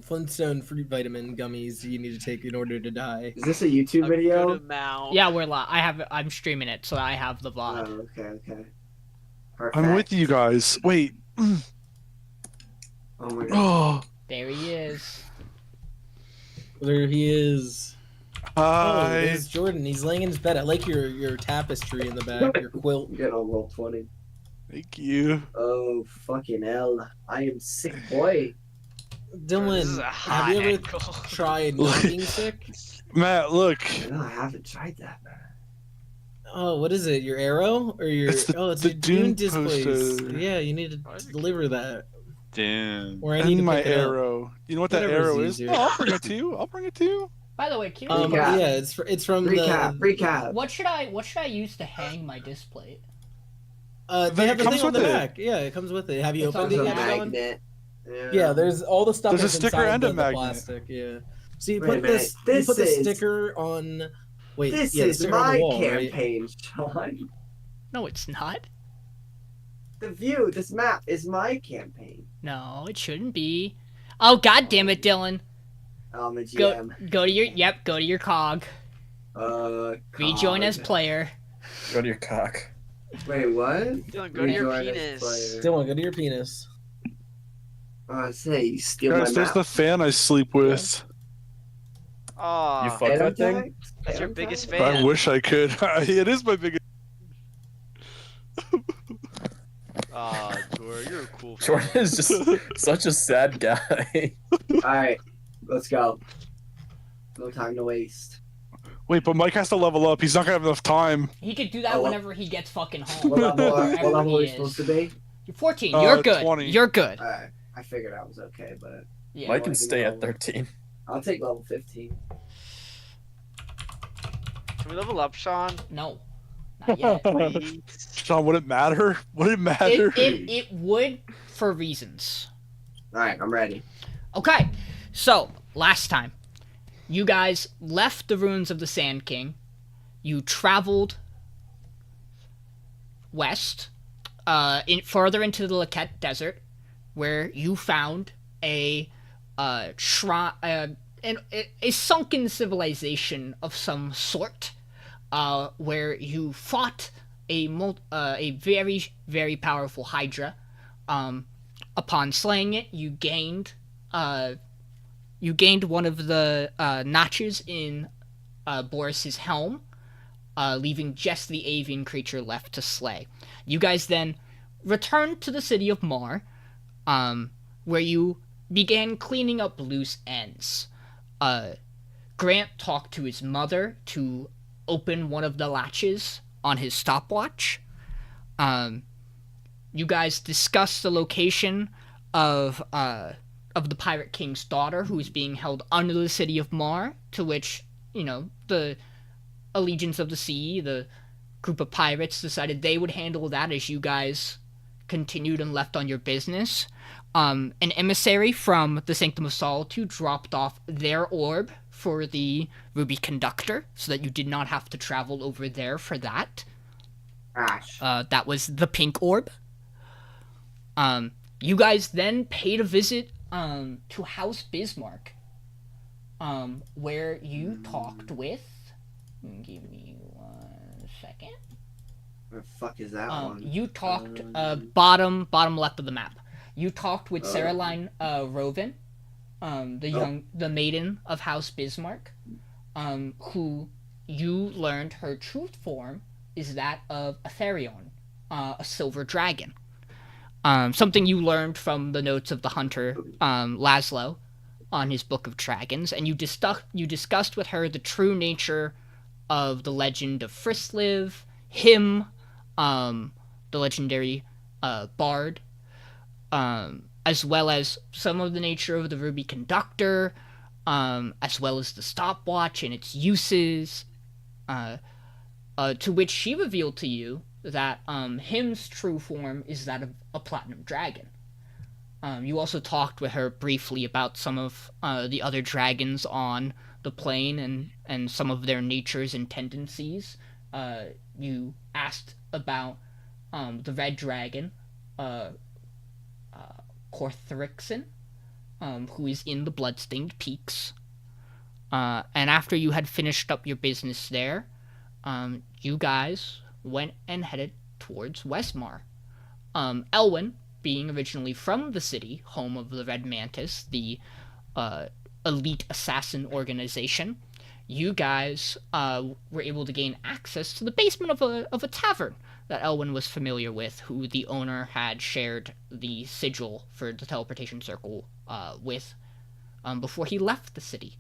Flintstone fruit vitamin gummies do you need to take in order to die? Is this a YouTube A video? good amount. Yeah, we're live. I'm streaming it, so I have the Oh, VOD. okay. Perfect. I'm with you guys. Wait. Oh my god. Oh, There he is. There he is. Oh, hi. there's Jordan. He's laying in his bed. I like your tapestry in the back, your quilt. I'm getting on roll 20. Thank you. Oh, fucking hell. I am sick boy. Dylan, This is a have hot you ever angle. tried not being sick? Matt, look. No, I haven't tried that, man. Oh, what is it? Your arrow or your? It's the- oh, it's the your Dune Dune displays. poster. Yeah, you need to deliver that. Damn. Or I need And to my pick it up. arrow. You know what that Whatever's arrow is? easier. Oh, I'll bring it to you. I'll bring it to you. By the way, can you Recap. Yeah, it's from Recap, the. recap. what should I use to hang my display? They have It the comes thing on the with it. back. Yeah, it comes with it. Have you It's opened There's it a on yet, Dylan? magnet. Yeah, there's all the stuff There's a is sticker inside and a the magnet. plastic. Yeah. So you Wait a put minute, this. this you put the is- sticker on. Wait, This yeah, the is sticker on my the wall, right? campaign, Sean. No, it's not. The view, this map is my campaign. No, it shouldn't be. Oh, god damn it, Dylan. I'm a Go GM. go to your cog. Rejoin as COG. player. Go to your cock. Wait, what? Dylan, go to your Rejoin as penis. player. Dylan, go to your penis. I say, you steal Guys, my there's map. the fan I sleep with. You Aw, fuck that Phantom thing? tag? that's your Phantom biggest tag? fan. I wish I could. It is my biggest. Aw, Jorg, you're a cool fan. Jordan is just such a sad guy. Alright, let's go. No time to waste. Wait, but Mike has to level up. He's not gonna have enough time. He could do that Oh, well. whenever he gets fucking home. What level, Wherever what level are he we is. supposed to be? You're 14. Uh, You're good. 20. You're good. Alright, I figured I was okay, but Yeah. Mike I can give stay me at level- 13. I'll take level 15. Can we level up, Sean? No, not yet. Please. Sean, would it matter? Would it it, matter? it would for reasons. Alright, I'm ready. Okay, so last time, you guys left the ruins of the Sand King. You traveled west, further into the Laquette Desert, where you found a shrine, a sunken civilization of some sort, where you fought a very, very powerful Hydra. Upon slaying it, you gained one of the notches in Boris's helm, leaving just the avian creature left to slay. You guys then returned to the city of Mar, where you began cleaning up loose ends. Grant talked to his mother to open one of the latches on his stopwatch. You guys discussed the location of the Pirate King's daughter, who is being held under the city of Mar, to which, the Allegiance of the Sea, the group of pirates, decided they would handle that as you guys continued and left on your business. An emissary from the Sanctum of Solitude dropped off their orb for the Ruby Conductor, so that you did not have to travel over there for that. Ash. That was the pink orb. You guys then paid a visit to House Bismarck, where you talked with... Give me 1 second. Where the fuck is that one? You talked bottom left of the map. You talked with Saraline Roven, the maiden of House Bismarck, who you learned her truth form is that of Aetherion, a silver dragon. Something you learned from the notes of the hunter Laszlo on his Book of Dragons, and you discussed with her the true nature of the legend of Frisliv, him, the legendary bard, as well as some of the nature of the Ruby Conductor, as well as the stopwatch and its uses, to which she revealed to you that him's true form is that of a platinum dragon. You also talked with her briefly about some of the other dragons on the plane and some of their natures and tendencies. You asked about the red dragon, Korthrixen, who is in the Bloodstained Peaks. And after you had finished up your business there, you guys went and headed towards Westmar. Elwyn, being originally from the city, home of the Red Mantis, the elite assassin organization, you guys were able to gain access to the basement of a tavern that Elwyn was familiar with, who the owner had shared the sigil for the teleportation circle with before he left the city.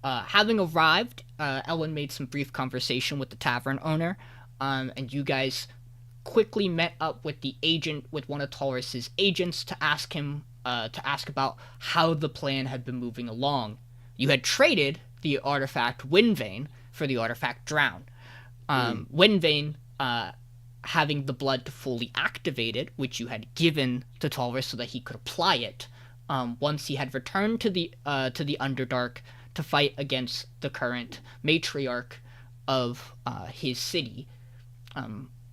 Having arrived, Elwyn made some brief conversation with the tavern owner, and you guys quickly met up with with one of Taurus's agents to ask about how the plan had been moving along. You had traded the artifact Windvane for the artifact Drown. Windvane, having the blood to fully activate it, which you had given to Taurus so that he could apply it, once he had returned to the Underdark to fight against the current matriarch of his city,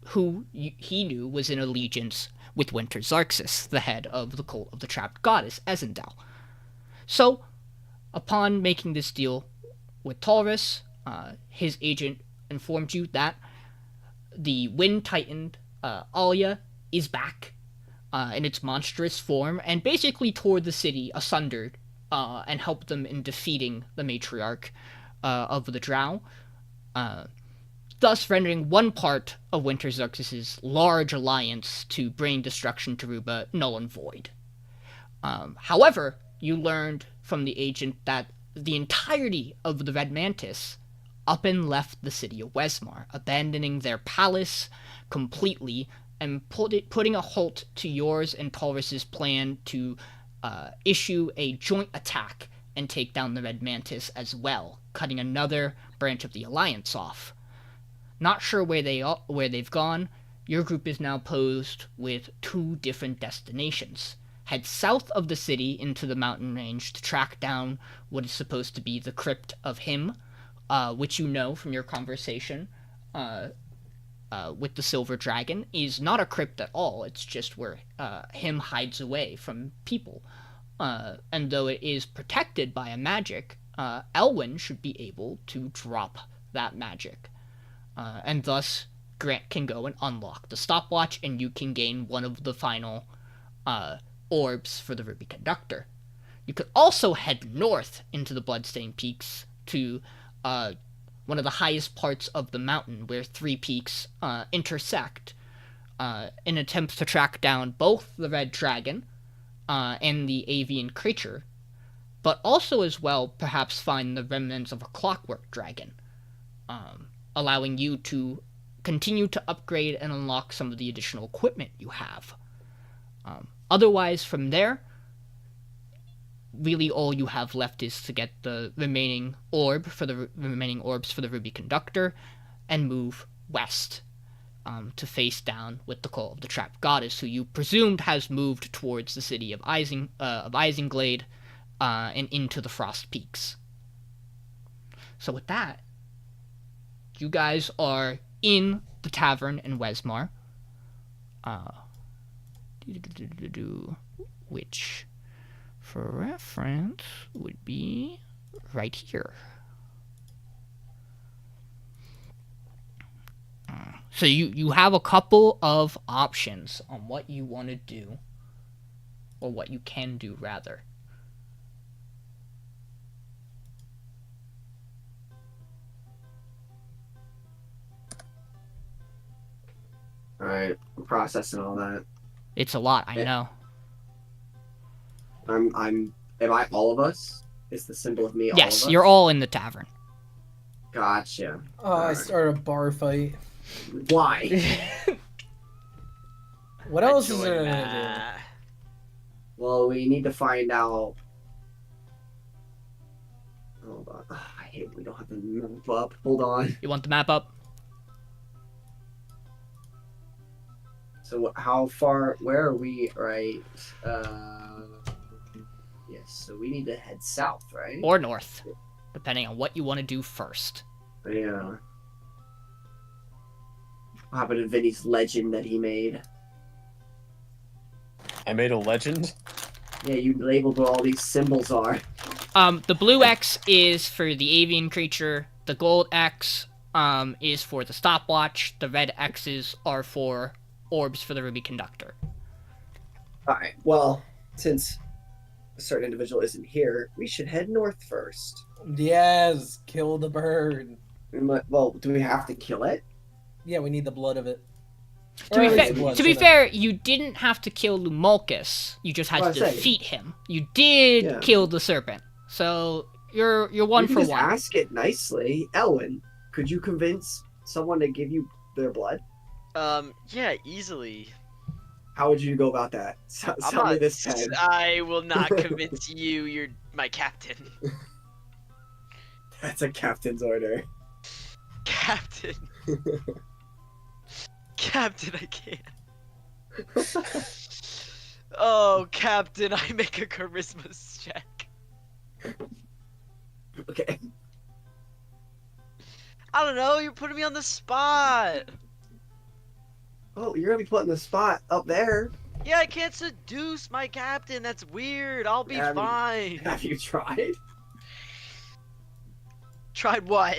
who he knew was in allegiance with Winter Xarxis, the head of the cult of the trapped goddess Ezendal. So, upon making this deal with Taurus, his agent informed you that the Wind Titan Alia is back in its monstrous form and basically tore the city asunder and helped them in defeating the matriarch of the Drow, thus rendering one part of Winter Xarxis' large alliance to bring destruction to Ruba null and void. However, you learned from the agent that the entirety of the Red Mantis up and left the city of Westmar, abandoning their palace completely and putting a halt to yours and Taurus's plan to issue a joint attack and take down the Red Mantis as well, cutting another branch of the Alliance off. Not sure where they've gone. Your group is now posed with 2 different destinations. Head south of the city into the mountain range to track down what is supposed to be the crypt of him, which you know from your conversation with the Silver Dragon is not a crypt at all. It's just where him hides away from people. And though it is protected by a magic, Elwyn should be able to drop that magic. And thus, Grant can go and unlock the stopwatch, and you can gain one of the final orbs for the Ruby Conductor. You could also head north into the Bloodstained Peaks to one of the highest parts of the mountain, where 3 peaks intersect, in attempts to track down both the Red Dragon and the avian creature, but also as well perhaps find the remnants of a clockwork dragon, allowing you to continue to upgrade and unlock some of the additional equipment you have. Otherwise, from there, really all you have left is to get the remaining orbs for the Ruby Conductor and move west to face down with the Call of the Trapped Goddess, who you presumed has moved towards the city of Isenglade and into the Frost Peaks. So with that, you guys are in the tavern in Wesmar, which, for reference, would be right here. So you have a couple of options on what you want to do, or what you can do, rather. Alright, I'm processing all that. It's a lot, I know. Am I all of us? Is the symbol of me all Yes, of us? you're all in the tavern. Gotcha. Oh, I started a bar fight. Why? What else is there gonna Well, we need to find out. Hold on. I hate we don't have the map up. Hold on. You want the map up? So how far? Where are we? Right. Yes. So we need to head south, right? Or north, depending on what you want to do first. Yeah. What happened to Vinny's legend that he made? I made a legend. Yeah, you labeled what all these symbols are. The blue X is for the avian creature. The gold X is for the stopwatch. The red X's are for orbs for the Ruby Conductor. Alright, well, since a certain individual isn't here, we should head north first. do? Yes, kill the bird. Well, do we have to kill it? Yeah, we need the blood of it. To Or be, at least fa- blood, to be shut up. fair, you didn't have to kill Lumulcus. You just had Well, to I say- defeat him. You did Yeah. kill the serpent. So you're one you can for just one. ask it nicely. Elwyn, could you convince someone to give you their blood? Yeah, easily. How would you go about that? Tell me this time. I will not convince you. You're my captain. That's a captain's order. Captain. Captain, I can't. Oh, Captain, I make a charisma check. Okay. I don't know, you're putting me on the spot. Oh, you're gonna be put in the spot up there. Yeah, I can't seduce my captain. That's weird. I'll be Yeah, I mean- fine. Have you tried? Tried what?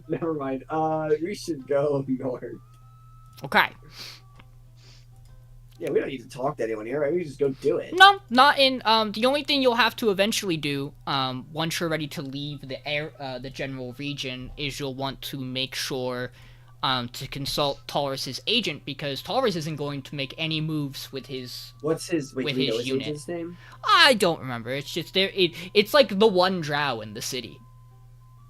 Never mind. We should go north. Okay. Yeah, we don't need to talk to anyone here, right? We just go do it. No, not in. The only thing you'll have to eventually do, once you're ready to leave the general region, is you'll want to make sure, to consult Taurus's agent, because Taurus isn't going to make any moves with his. What's his? Wait, With do we know his his unit. agent's name? I don't remember. It's just there. It's like the one drow in the city,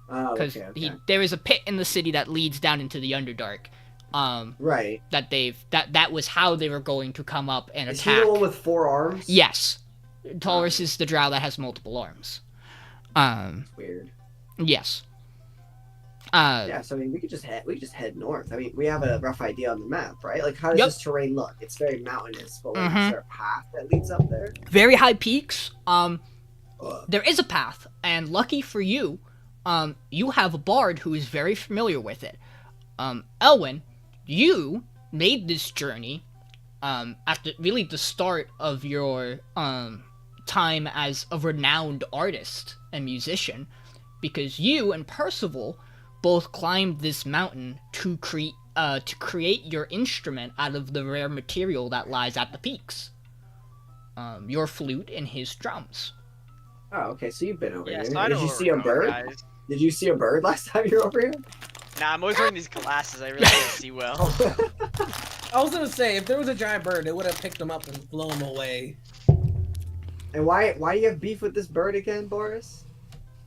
Oh, because okay. there is a pit in the city that leads down into the Underdark. Right. That was how they were going to come up and Is he attack. the one with 4 arms? Yes. Taurus is the drow that has multiple arms. Weird. Yes. Yeah, so I mean, we could just head north. I mean, we have a rough idea on the map, right? Like, how does Yep. this terrain look? It's very mountainous, but like, Mhm. is there a path that leads up there? Very high peaks. There is a path, and lucky for you, you have a bard who is very familiar with it. Elwyn, you made this journey at the start of your time as a renowned artist and musician, because you and Percival both climbed this mountain to create your instrument out of the rare material that lies at the peaks. Your flute and his drums. Oh, okay. So you've been over Yeah, here. so I Did know you where see we're a going, bird? guys. Did you see a bird last time you were over here? Nah, I'm always wearing these glasses. I really can't see well. I was gonna say, if there was a giant bird, it would have picked him up and flown him away. And why do you have beef with this bird again, Boris?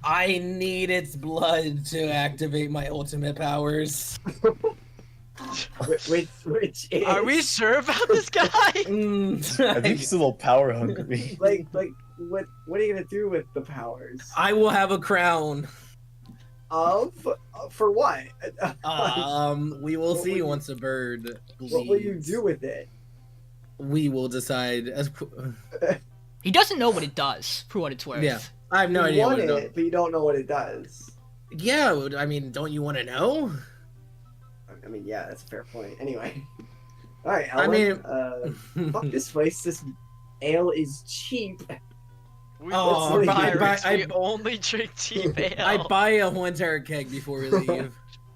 I need its blood to activate my ultimate powers. Which is Are we sure about this guy? I think he's a little power hungry. like what are you gonna do with the powers? I will have a crown. For what? We will What see will you- once a bird bleeds. What will you do with it? We will decide. He doesn't know what it does, for what it's worth. Yeah, I have no You idea want what it it, does. but you don't know what it does. Yeah, I mean, don't you want to know? I mean, yeah, that's a fair point. Anyway, all right. I Ellen, mean, fuck this place. This ale is cheap. We Oh, we're I pirates. buy- We only drink cheap ale. I buy a whole entire keg before we leave.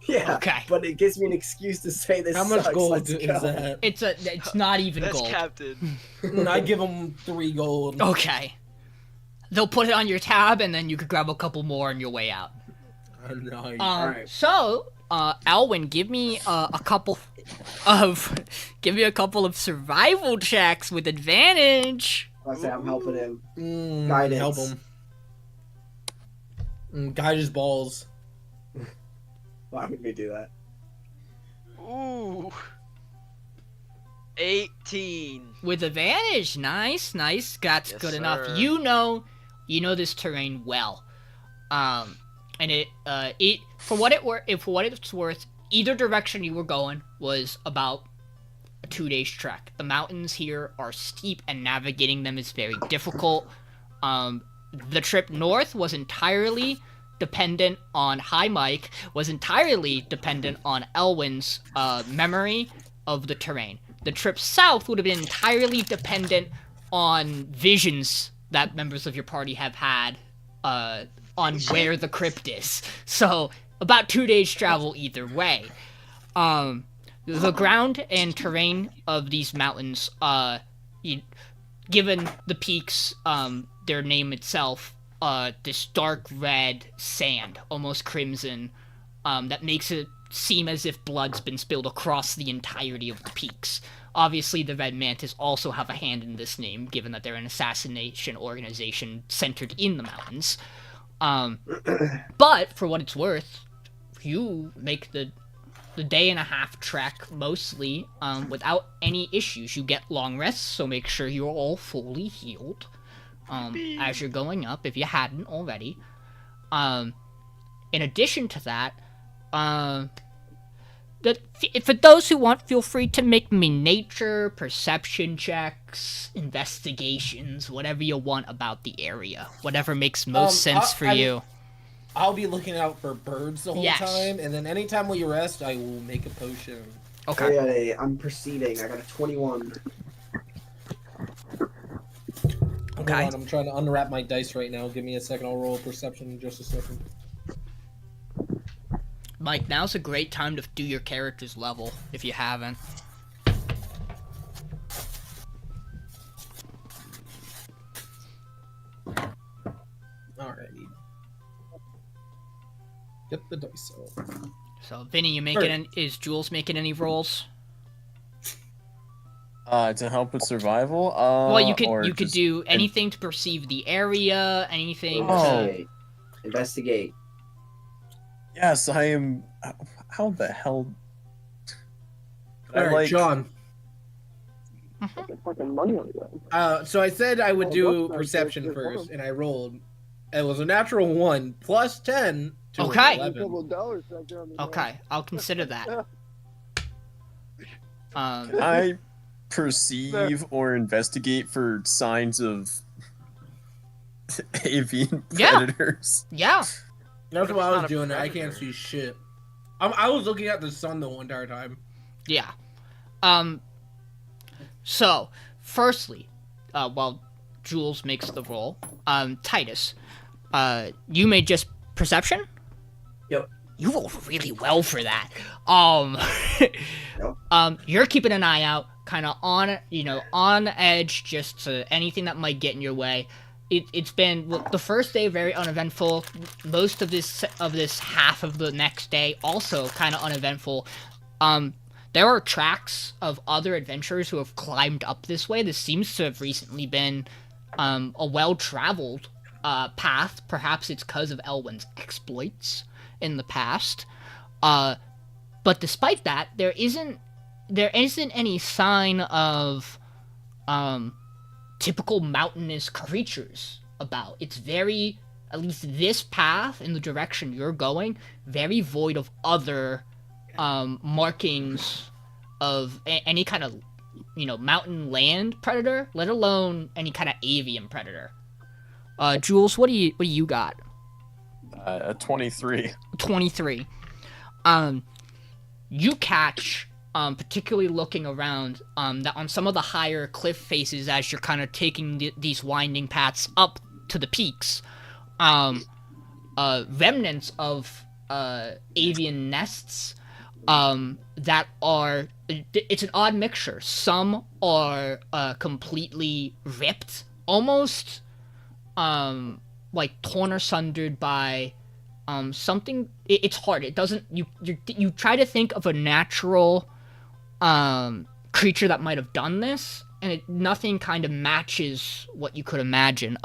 Yeah, Okay. but it gives me an excuse to say this. How much sucks. gold Let's is go. that? It's not even That's gold. Captain. I give them 3 gold. Okay. They'll put it on your tab, and then you could grab a couple more on your way out. Nice. Alright. So, Alwyn, give me a couple of survival checks with advantage. I say I'm helping him. Guidance. Guidance. Help him. Guide his balls. Why would we do that? Ooh. 18. With advantage, nice. That's Yes, good enough. sir. You know this terrain well, and it for what it's worth, either direction you were going was about a 2 days trek. The mountains here are steep, and navigating them is very difficult. The trip north was entirely dependent on Elwyn's memory of the terrain. The trip south would have been entirely dependent on visions that members of your party have had on where the crypt is. So, about 2 days travel either way. The ground and terrain of these mountains, given the peaks, their name itself, this dark red sand, almost crimson, that makes it seem as if blood's been spilled across the entirety of the peaks. Obviously, the Red Mantis also have a hand in this name, given that they're an assassination organization centered in the mountains. But, for what it's worth, you make the day and a half trek mostly without any issues. You get long rests, so make sure you're all fully healed as you're going up, if you hadn't already. In addition to that, for those who want, feel free to make me nature, perception checks, investigations, whatever you want about the area. Whatever makes most sense for you. I'll be looking out for birds the whole Yes. time, and then anytime we rest, I will make a potion. Okay. I'm proceeding. I got a 21. Okay. Hold on, I'm trying to unwrap my dice right now. Give me a second. I'll roll a perception in just a second. Mike, now's a great time to do your character's level, if you haven't. Alrighty. Get the dice out. So, Vinny, you making is Jules making any rolls? To help with survival. Well, you or could just- do anything to perceive the area, anything Oh. to... Investigate. Yes, I am. How the hell? I Alright, like. John. So I said I would do perception first, and I rolled. It was a natural 1 plus 10 to Okay. 11. Okay, I'll consider that. I perceive or investigate for signs of avian Yeah. predators. Yeah. That's if what I it's was not a doing. I can't predator? see shit. I was looking at the sun the whole entire time. Yeah. So, firstly, while Jules makes the roll, Titus, you made just perception? Yep. You rolled really well for that. Yep. You're keeping an eye out, kind of on edge, just to anything that might get in your way. It's been the first day very uneventful. Most of this half of the next day also kind of uneventful. There are tracks of other adventurers who have climbed up this way. This seems to have recently been a well-traveled path. Perhaps it's because of Elwyn's exploits in the past. But despite that, there isn't any sign of typical mountainous creatures about. It's very, at least this path in the direction you're going, very void of other markings of any kind of, mountain land predator, let alone any kind of avian predator. Jules, what do you got? 23. 23. You catch, particularly looking around, that on some of the higher cliff faces as you're kind of taking these winding paths up to the peaks, remnants of avian nests that are, it's an odd mixture. Some are completely ripped, almost like torn or sundered by something. It's hard. It doesn't. You try to think of a natural creature that might have done this, and nothing kind of matches what you could imagine.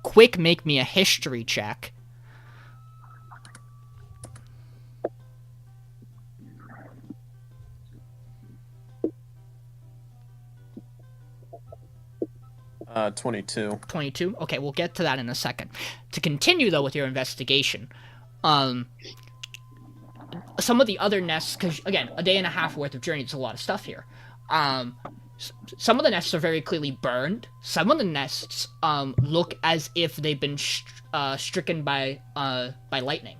Quick, make me a history check. Uh, 22. 22? Okay, we'll get to that in a second. To continue, though, with your investigation, some of the other nests, because, again, a day and a half worth of journey is a lot of stuff here. Some of the nests are very clearly burned. Some of the nests look as if they've been stricken by lightning.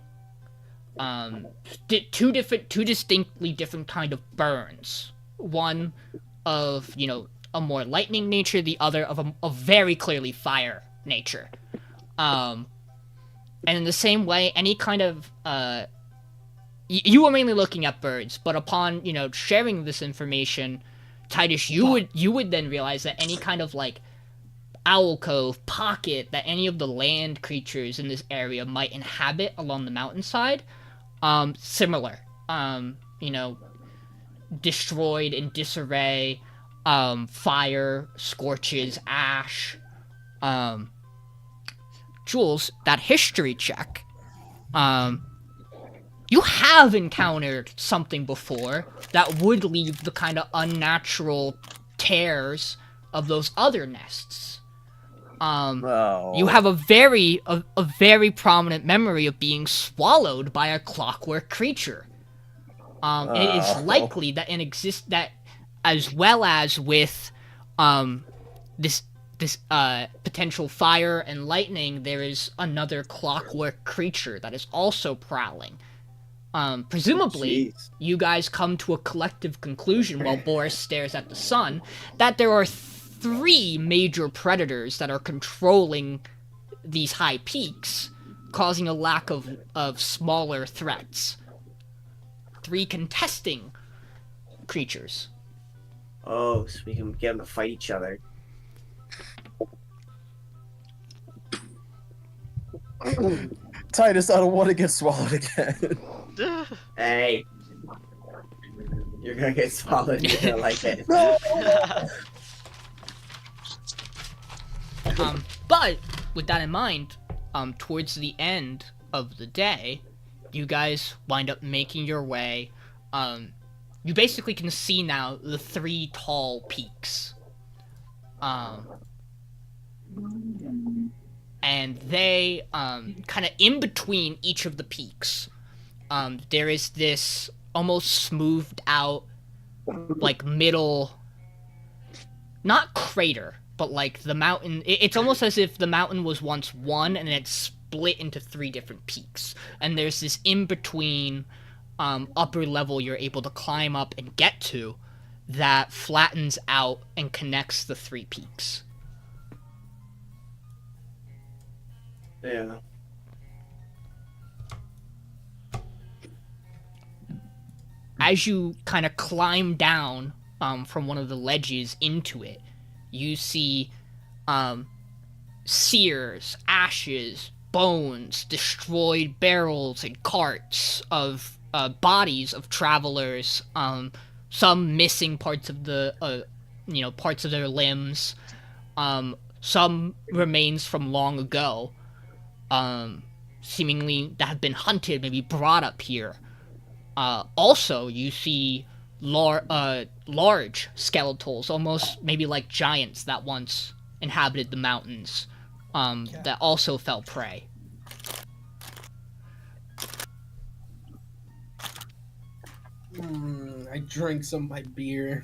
Two distinctly different kind of burns. One of, a more lightning nature, the other of a very clearly fire nature. And in the same way, any kind of, you were mainly looking at birds, but upon, sharing this information, Titus, you would then realize that any kind of, like, owl cove, pocket that any of the land creatures in this area might inhabit along the mountainside, similar. Destroyed in disarray, fire, scorches, ash. Jules, that history check, you have encountered something before that would leave the kind of unnatural tears of those other nests. You have a very prominent memory of being swallowed by a clockwork creature. It is likely that as well as with this potential fire and lightning, there is another clockwork creature that is also prowling. Presumably, you guys come to a collective conclusion while Boris stares at the sun that there are 3 major predators that are controlling these high peaks, causing a lack of smaller threats. 3 contesting creatures. Oh, so we can get them to fight each other. Titus, I don't want to get swallowed again. Hey. You're gonna get swallowed. You're gonna like it. But with that in mind, towards the end of the day, you guys wind up making your way. You basically can see now the 3 tall peaks Um, and they kind of in between each of the peaks, there is this almost smoothed out like middle, not crater, but like the mountain. It's almost as if the mountain was once one and it's split into 3 different peaks, and there's this in between upper level you're able to climb up and get to that flattens out and connects the 3 peaks. Yeah. As you kind of climb down from one of the ledges into it, you see sears, ashes, bones, destroyed barrels and carts of bodies of travelers, some missing parts of the parts of their limbs, some remains from long ago, seemingly that have been hunted, maybe brought up here. Also, you see large skeletals, almost maybe like giants that once inhabited the mountains, that also fell prey. I drank some of my beer.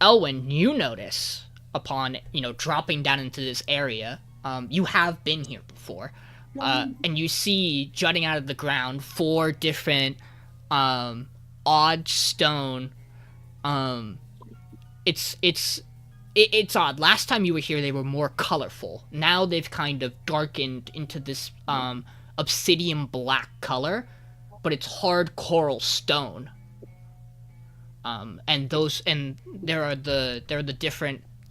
Elwyn, you notice upon dropping down into this area, you have been here before, and you see jutting out of the ground 4 different odd stone. It's odd. Last time you were here, they were more colorful. Now they've kind of darkened into this obsidian black color, but it's hard coral stone. And there are the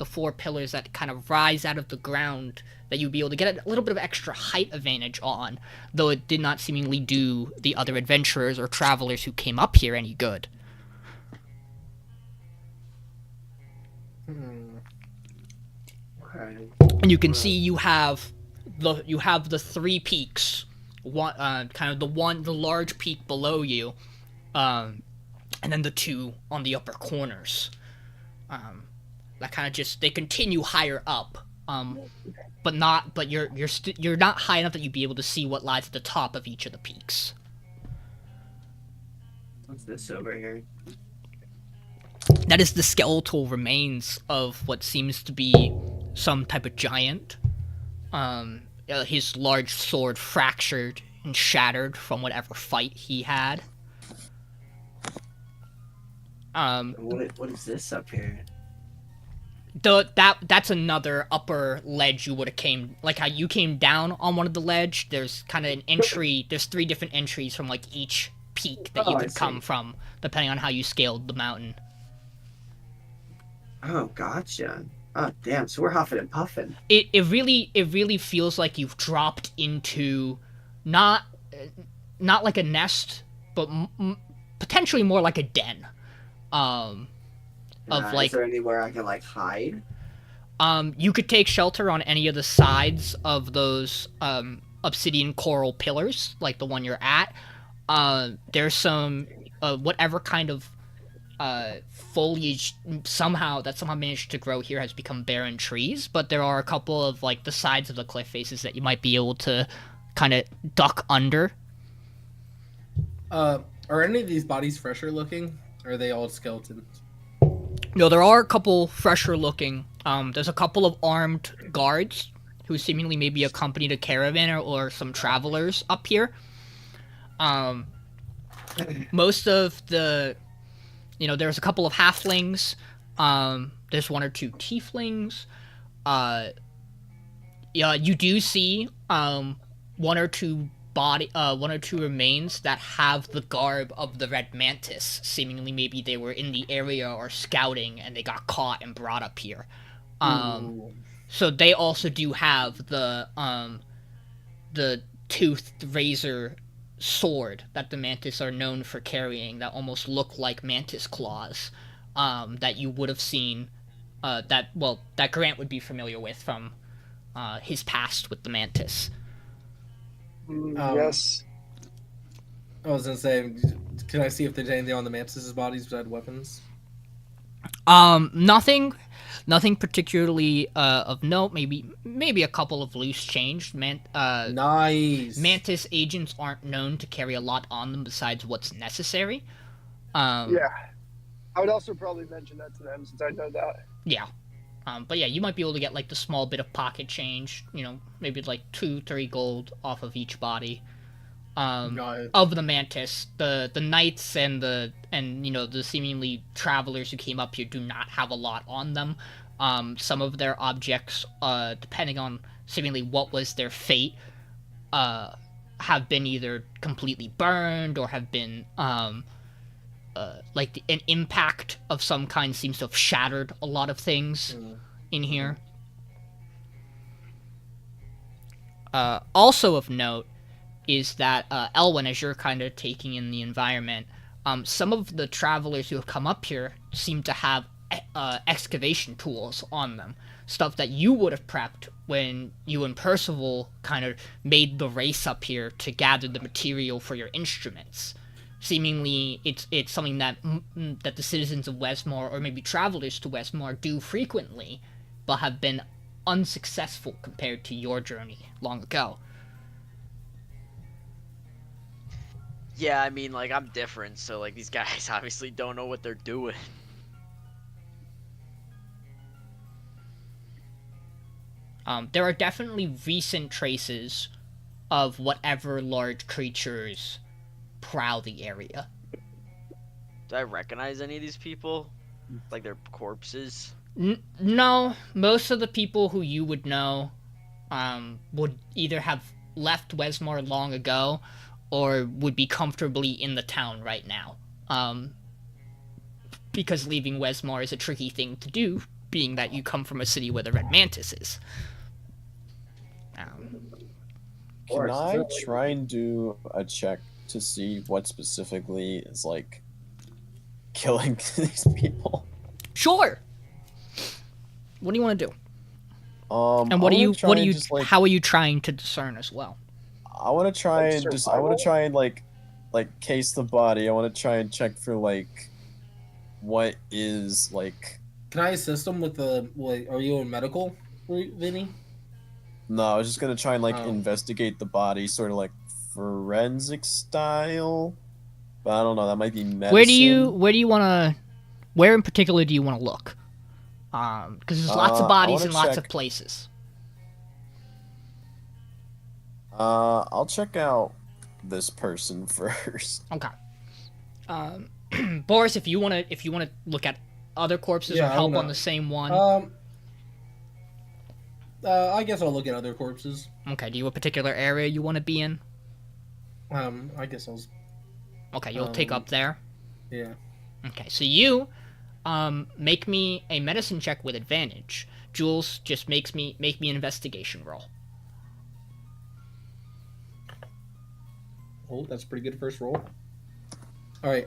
4 pillars that kind of rise out of the ground that you'd be able to get a little bit of extra height advantage on, though it did not seemingly do the other adventurers or travelers who came up here any good. Okay. And you can see you have the 3 peaks, one kind of the large peak below you, and then the 2 on the upper corners. That kind of just they continue higher up, but you're not high enough that you'd be able to see what lies at the top of each of the peaks. What's this over here? That is the skeletal remains of what seems to be some type of giant. His large sword fractured and shattered from whatever fight he had. What is this up here? That's another upper ledge you would have came, like how you came down on one of the ledge. There's kind of an entry. There's 3 different entries from like each peak that you could come from, depending on how you scaled the mountain. Oh, gotcha. Oh, damn. So we're huffing and puffing. It really feels like you've dropped into not like a nest, but potentially more like a den. Is there anywhere I can like hide? You could take shelter on any of the sides of those obsidian coral pillars, like the one you're at. There's some whatever kind of foliage somehow managed to grow here has become barren trees, but there are a couple of like the sides of the cliff faces that you might be able to kind of duck under. Are any of these bodies fresher looking? Or are they all skeletons? No, there are a couple fresher looking. There's a couple of armed guards who seemingly maybe accompanied a caravan or some travelers up here. Most of the, there's a couple of halflings. There's 1 or 2 tieflings. You do see 1 or 2 remains that have the garb of the red mantis. Seemingly, maybe they were in the area or scouting, and they got caught and brought up here. So they also do have the toothed razor sword that the mantis are known for carrying, that almost look like mantis claws, that you would have seen, that Grant would be familiar with from his past with the mantis. Yes. I was gonna say, can I see if there's anything on the mantis' bodies besides weapons? Nothing particularly of note. Maybe a couple of loose change. Nice. Mantis agents aren't known to carry a lot on them besides what's necessary. Yeah. I would also probably mention that to them since I know that. Yeah. But yeah, you might be able to get like the small bit of pocket change. Maybe like 2-3 gold off of each body. Nice. Of the Mantis, the knights and the seemingly travelers who came up here do not have a lot on them. Some of their objects, depending on seemingly what was their fate, have been either completely burned or have been like an impact of some kind seems to have shattered a lot of things in here. Also of note is that, Elwyn, as you're kind of taking in the environment, some of the travelers who have come up here seem to have excavation tools on them. Stuff that you would have prepped when you and Percival kind of made the race up here to gather the material for your instruments. Seemingly, it's something that the citizens of Westmore, or maybe travelers to Westmore, do frequently, but have been unsuccessful compared to your journey long ago. Yeah, I mean, like, I'm different, so, like, these guys obviously don't know what they're doing. There are definitely recent traces of whatever large creatures prowl the area. Do I recognize any of these people? Like, their corpses? No, most of the people who you would know would either have left Westmore long ago or would be comfortably in the town right now. Because leaving Westmore is a tricky thing to do, being that you come from a city where the Red Mantis is. Can I try and do a check to see what specifically is, like, killing these people? Sure! What do you want to do? And how are you trying to discern as well? I want to try and like case the body. I want to try and check for like what is like. Can I assist him with the? Wait, are you in medical, Vinny? No, I was just gonna try and like Oh. investigate the body, sort of like forensic style. But I don't know. That might be medicine. Where in particular do you want to look? Because there's lots of bodies in lots of places. I'll check out this person first. Okay. Boris, if you wanna look at other corpses or help on the same one. I guess I'll look at other corpses. Okay. Do you have a particular area you want to be in? I guess I'll. Okay, you'll take up there. Yeah. Okay, so you make me a medicine check with advantage. Jules just make me an investigation roll. Oh, that's a pretty good first roll. All right.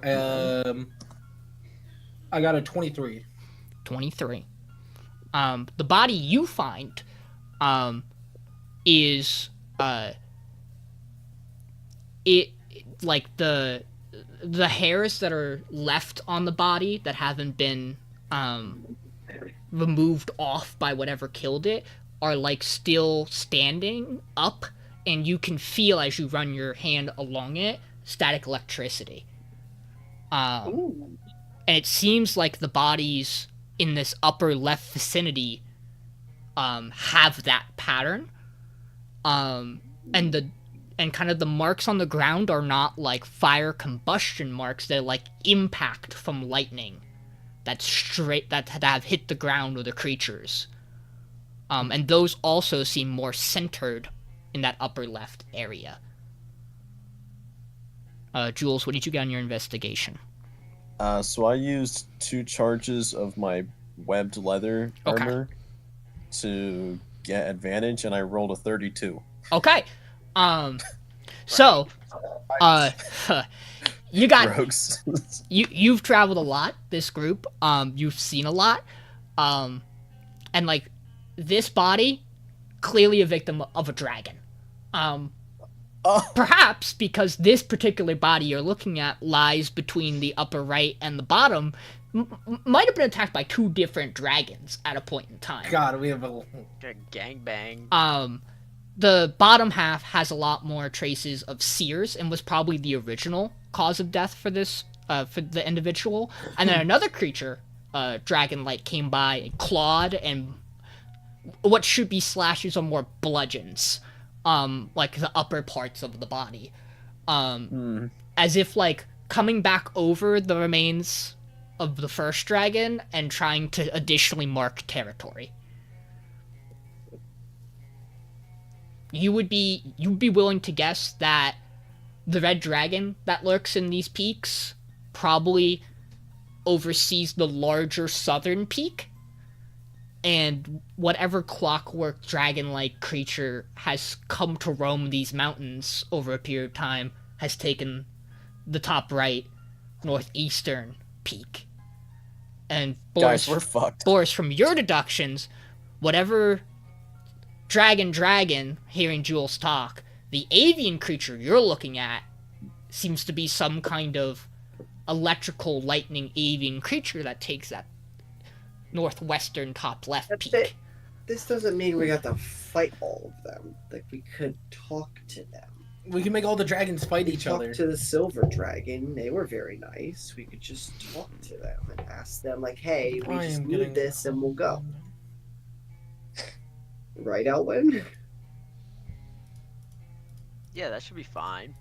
I got a 23. 23. The body you find is it like the hairs that are left on the body that haven't been removed off by whatever killed it are like still standing up, and you can feel as you run your hand along it static electricity. And it seems like the bodies in this upper left vicinity have that pattern. And kind of the marks on the ground are not like fire combustion marks, they're like impact from lightning that have hit the ground or the creatures. And those also seem more centered in that upper left area. Jules, what did you get on your investigation? So I used 2 charges of my webbed leather armor to get advantage, and I rolled a 32. Okay. So, you got Rogues. you've traveled a lot, this group. You've seen a lot. And like this body, clearly a victim of a dragon. Perhaps because this particular body you're looking at lies between the upper right and the bottom, might have been attacked by 2 different dragons at a point in time. God, we have a. Gangbang. The bottom half has a lot more traces of sears and was probably the original cause of death for this, for the individual. And then another creature, dragon-like, came by and clawed, and what should be slashes are more bludgeons, like the upper parts of the body. As if, like, coming back over the remains of the first dragon and trying to additionally mark territory. You'd be willing to guess that the red dragon that lurks in these peaks probably oversees the larger southern peak, and whatever clockwork dragon-like creature has come to roam these mountains over a period of time has taken the top right northeastern peak. And Boris, Guys, we're fucked. Boris, from your deductions, whatever dragon, hearing Jules talk, the avian creature you're looking at seems to be some kind of electrical lightning avian creature that takes that northwestern top left peak. This doesn't mean we got to fight all of them. Like, we could talk to them. We can make all the dragons fight each other. Talk to the silver dragon. They were very nice. We could just talk to them and ask them, like, hey, we just need this and we'll go. Right, Elwin? Yeah, that should be fine.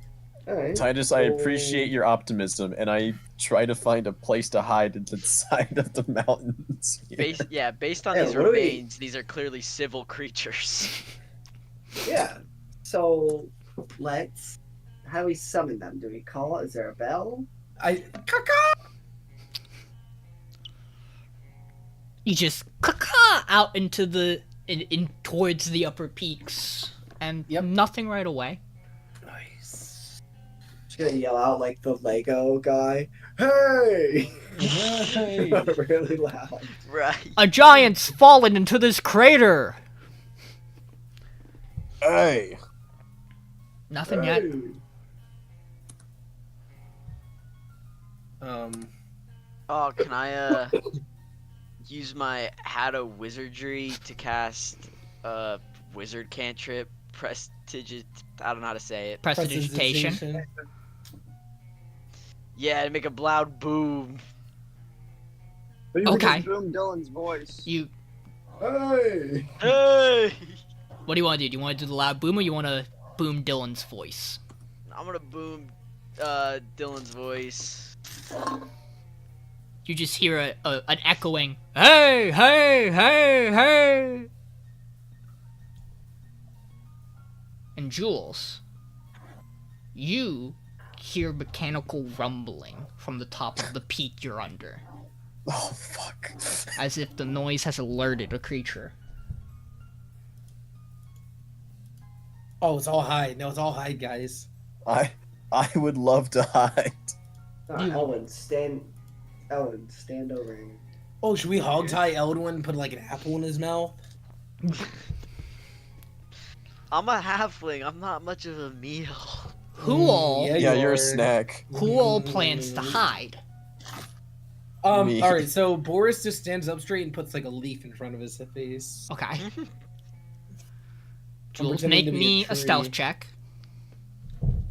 Alright. Titus, I appreciate your optimism, and I try to find a place to hide at the side of the mountains. Based on Yeah, these what do we- remains, these are clearly civil creatures. Yeah. So, how do we summon them? Do we call? Is there a bell? You just out into the in towards the upper peaks, and nothing right away. Nice. Just gonna yell out like the Lego guy. Hey! Hey! Really loud. Right. A giant's fallen into this crater. Hey! Nothing yet. Oh, can I use my Hat of Wizardry to cast wizard cantrip prestigit? I don't know how to say it. Prestidigitation. Yeah, to make a loud boom. But you Okay. can boom Dylan's voice. You. Hey! Hey! What do you want to do? Do you want to do the loud boom, or you want to boom Dylan's voice? I'm gonna boom Dylan's voice. You just hear an echoing, hey, hey, hey, hey. And Jules, you hear mechanical rumbling from the top of the peak you're under, Oh, fuck. as if the noise has alerted a creature. Oh, it's all hide. No, it's all hide, guys. I would love to hide. Elwin, stand over him. Oh, should we hog tie Eldwin and put like an apple in his mouth? I'm a halfling. I'm not much of a meal. Who all? Yeah, you're a snack. Who all plans to hide? Me. All right. So Boris just stands up straight and puts like a leaf in front of his face. Okay. I'm Jules, pretending make to be me a a stealth tree. check.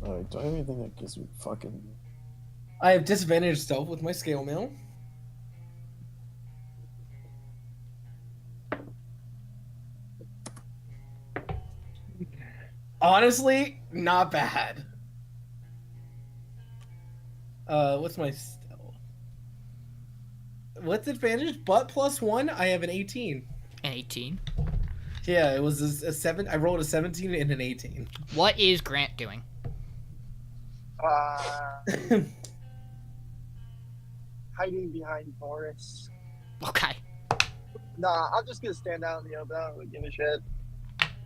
Alright, do I have anything that gives me fucking... I have disadvantage stealth with my scale mail. Honestly, not bad. What's my stealth? What's advantage? But +1, I have an 18. An 18. Yeah, it was a 7. I rolled a 17 and an 18. What is Grant doing? Hiding behind Boris. Okay. Nah, I'm just gonna stand out in the open. I don't really give a shit.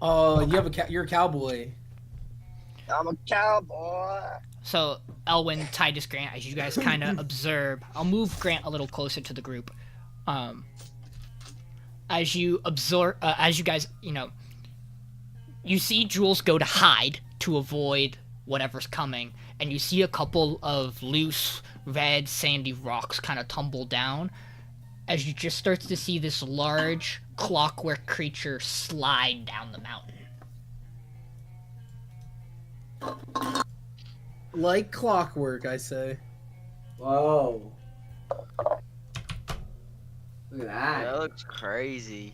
Oh, you have you're a cowboy. I'm a cowboy. So, Elwin, Titus, Grant, as you guys kind of observe, I'll move Grant a little closer to the group. As you observe, as you guys, you see Jules go to hide to avoid whatever's coming, and you see a couple of loose, red, sandy rocks kind of tumble down as you just start to see this large, clockwork creature slide down the mountain. Like clockwork, I say. Whoa. Look at that. That looks crazy.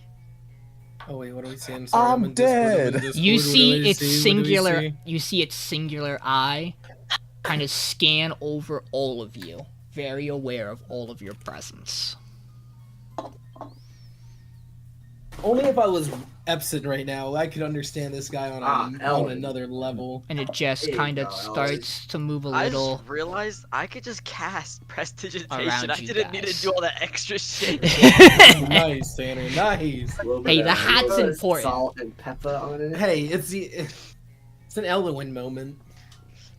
Oh wait, what are we seeing? I'm in Discord, dead. I'm in Discord. You What do see I its see? What do we singular. see? You see its singular eye, kind of scan over all of you, very aware of all of your presence. Only if I was Epson right now, I could understand this guy on Ellen. another level. And it just There you kind of go, starts to move a I little. just realized I could just cast prestidigitation. Around I you didn't need to guys. do all that extra shit. Nice, Tanner. Nice. A little Hey, bit the of- hat's a little bit of important. Salt and pepper on it. Hey, it's an Elwyn moment.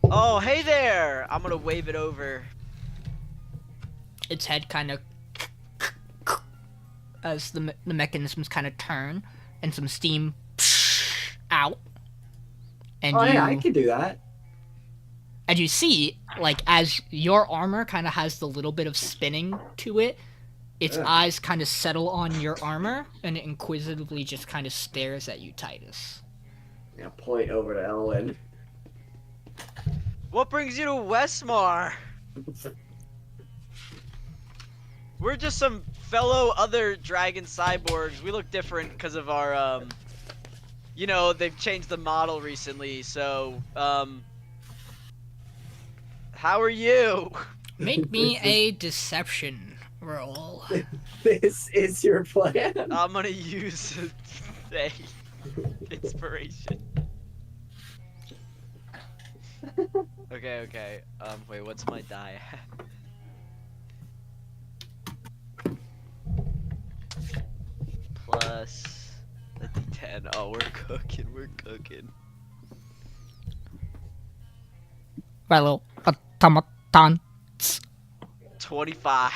Oh, hey there! I'm gonna wave it over. Its head kind of as the mechanisms kind of turn and some steam out, and Oh you yeah, I can do that. and you see, like, as your armor kind of has the little bit of spinning to it, its Ugh. eyes kind of settle on your armor, and it inquisitively just kind of stares at you, Titus. Yeah, point over to Elwyn. What brings you to Westmar? We're just some fellow other dragon cyborgs. We look different because of our, you know, they've changed the model recently, so, how are you? Make me a deception roll. This is your plan. I'm gonna use a inspiration. Okay. Wait, what's my die? Plus a d10. Oh, we're cooking. Fellow automaton. 25.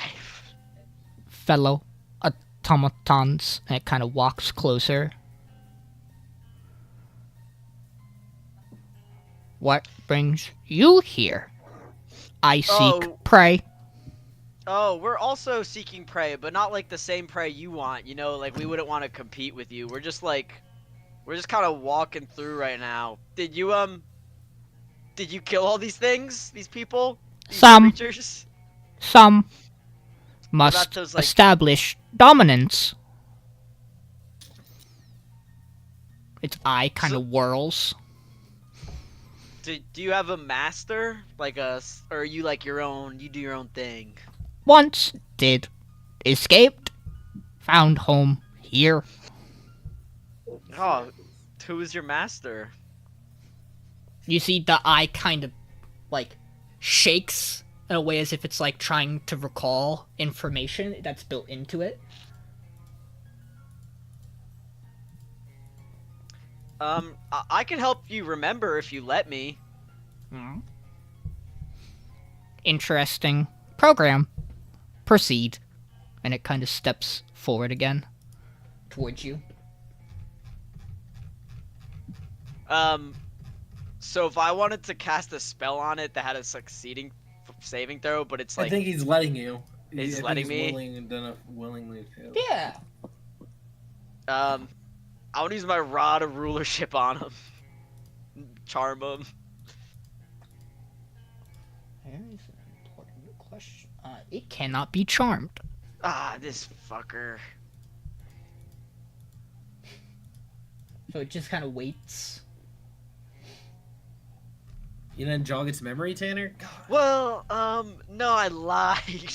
Fellow automatons. And it kind of walks closer. What brings you here? I seek Oh. prey. Oh, we're also seeking prey, but not like the same prey you want, you know, like we wouldn't want to compete with you. We're just kind of walking through right now. Did you kill all these things? These people? These Some. creatures? Some about must those, like- establish dominance. Its eye kind of whirls. Do you have a master? Like or are you like you do your own thing? Once did. Escaped. Found home here. Oh, who is your master? You see the eye kind of, like, shakes in a way as if it's, like, trying to recall information that's built into it. I can help you remember if you let me. Interesting program. Proceed. And it kind of steps forward again. Towards you. So if I wanted to cast a spell on it that had a succeeding saving throw, but it's I like think he's letting you. He's I think letting me? Willing and done it willingly too. Yeah. I want to use my rod of rulership on him. Charm him. There is an important question. It cannot be charmed. Ah, this fucker. So it just kind of waits. You didn't jog its memory, Tanner? God. Well, no, I lied.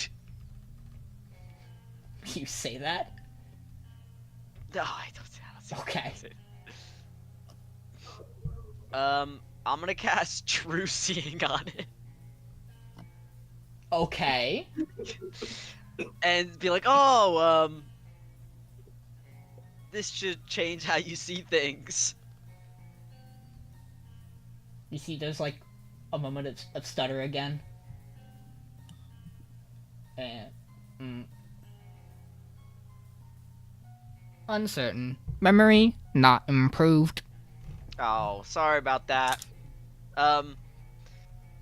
You say that? No, I don't say Okay. I'm gonna cast True Seeing on it. Okay. And be like, oh, this should change how you see things. You see there's like a moment of stutter again. And uncertain. Memory not improved. Oh, sorry about that.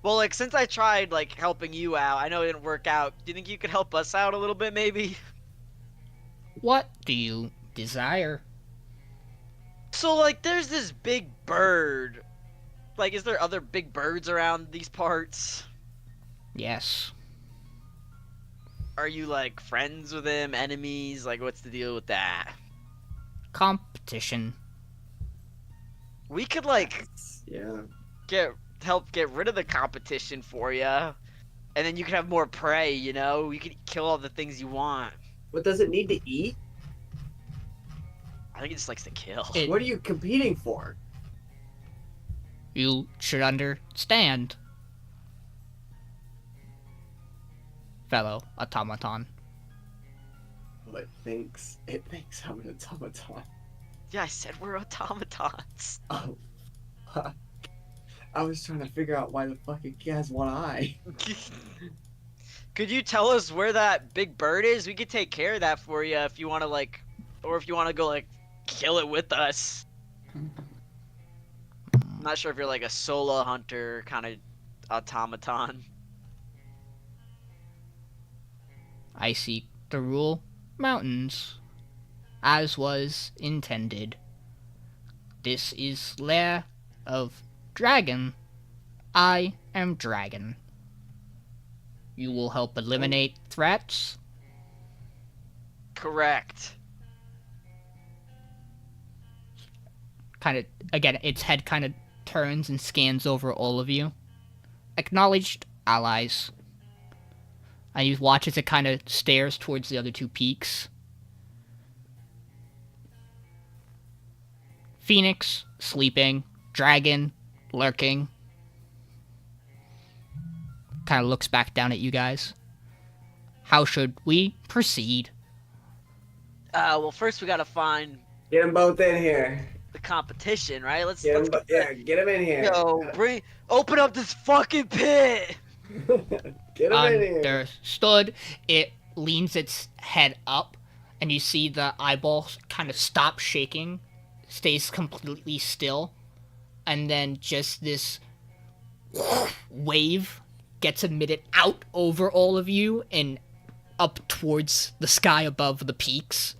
Well, like, since I tried, like, helping you out, I know it didn't work out. Do you think you could help us out a little bit, maybe? What do you desire? So, like, there's this big bird. Like, is there other big birds around these parts? Yes. Are you, like, friends with him, enemies? Like, what's the deal with that? Competition. We could, like, Yeah. help get rid of the competition for you. And then you could have more prey, you know? You could kill all the things you want. What does it need to eat? I think it just likes to kill. What are you competing for? You should understand, fellow automaton. Oh, it thinks I'm an automaton. Yeah, I said we're automatons. Oh. I was trying to figure out why the fuck it has one eye. Could you tell us where that big bird is? We could take care of that for you if you want to, like, or if you want to go, like, kill it with us. I'm not sure if you're like a solo hunter kind of automaton. I seek the rule mountains, as was intended. This is lair of dragon. I am dragon. You will help eliminate threats. Correct. Kind of, again, its head kind of turns and scans over all of you. Acknowledged allies. And you watch as it kind of stares towards the other two peaks. Phoenix, sleeping. Dragon, lurking. Kind of looks back down at you guys. How should we proceed? Well, first we gotta find Get them both in here. the competition, right? Let's Get get them in here. Yo, open up this fucking pit. Get them in here. Understood. It leans its head up, and you see the eyeball kind of stop shaking, stays completely still, and then just this wave gets emitted out over all of you and up towards the sky above the peaks.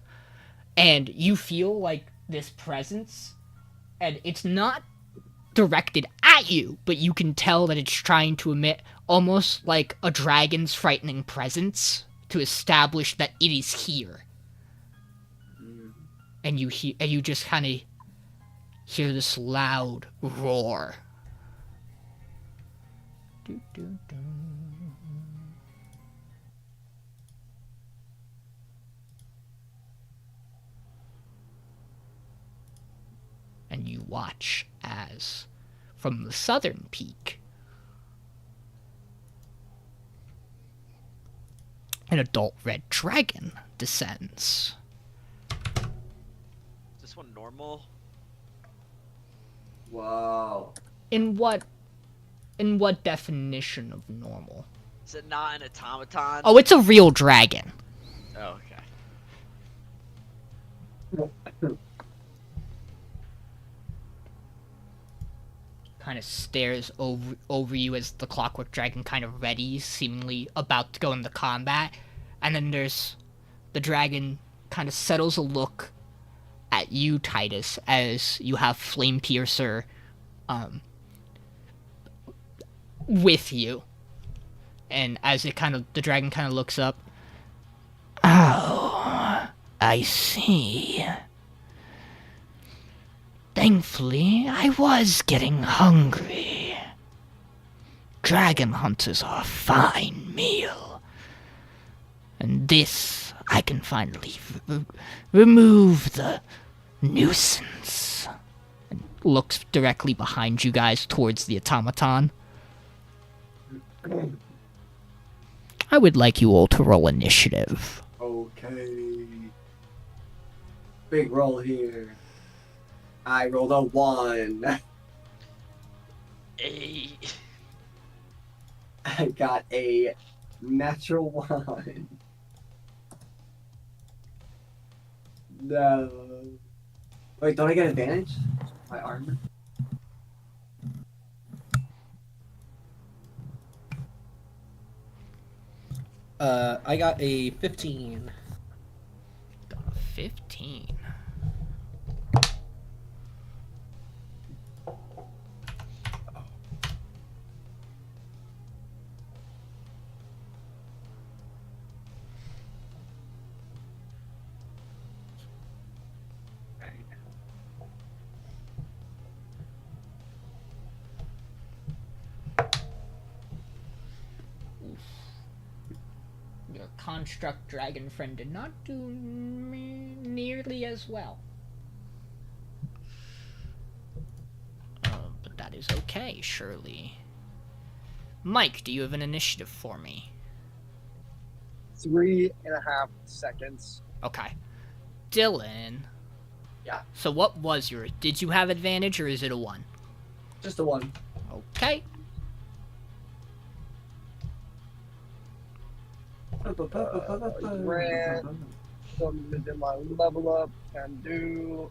And you feel like this presence, and it's not directed at you, but you can tell that it's trying to emit almost like a dragon's frightening presence to establish that it is here. And you just kind of hear this loud roar. And you watch as, from the southern peak, an adult red dragon descends. Is this one normal? Wow. In what definition of normal? Is it not an automaton? Oh, it's a real dragon. Oh, okay. Kind of stares over you as the clockwork dragon kind of readies, seemingly about to go into combat. And then there's the dragon kind of settles a look at you, Titus, as you have Flame Piercer with you. And as the dragon kind of looks up, oh, I see. Thankfully, I was getting hungry. Dragon hunters are a fine meal. And this, I can finally remove the nuisance. And looks directly behind you guys towards the automaton. I would like you all to roll initiative. Okay. Big roll here. I rolled a 1. 8. I got a natural 1. No. Wait, don't I get advantage? My armor? I got a 15. Got a 15. Your construct dragon friend did not do nearly as well. But that is okay, surely. Mike, do you have an initiative for me? 3.5 seconds. Okay. Dylan. Yeah. So what was your... Did you have advantage, or is it a 1? Just a 1. Okay. Grant. So I'm gonna do my level up and do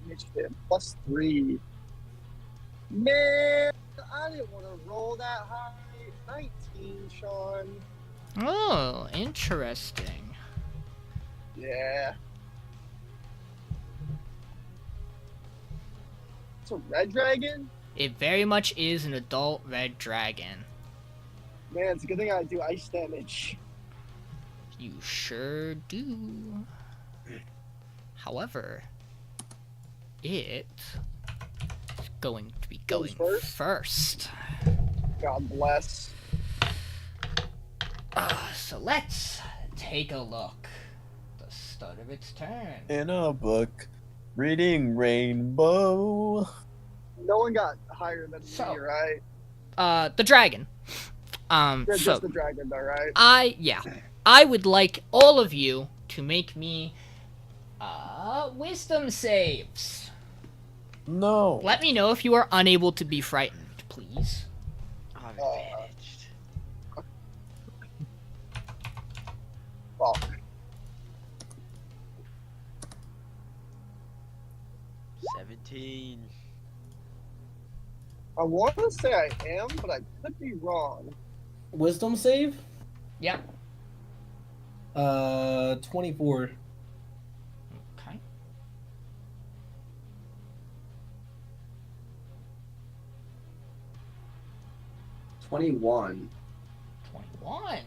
initiative +3. Man, I didn't want to roll that high. 19, Sean. Oh, interesting. Yeah. It's a red dragon? It very much is an adult red dragon. Man, it's a good thing I do ice damage. You sure do. However, it is going to be Goes going first? first. God bless. So let's take a look. The start of its turn. In a book, reading Rainbow. No one got higher than So- me, right? The dragon. You're So just the dragon, though, right? I would like all of you to make me wisdom saves. No. Let me know if you are unable to be frightened, please. I'm advantaged. Fuck. 17. I want to say I am, but I could be wrong. Wisdom save? Yep. 24. Okay. 21. 21.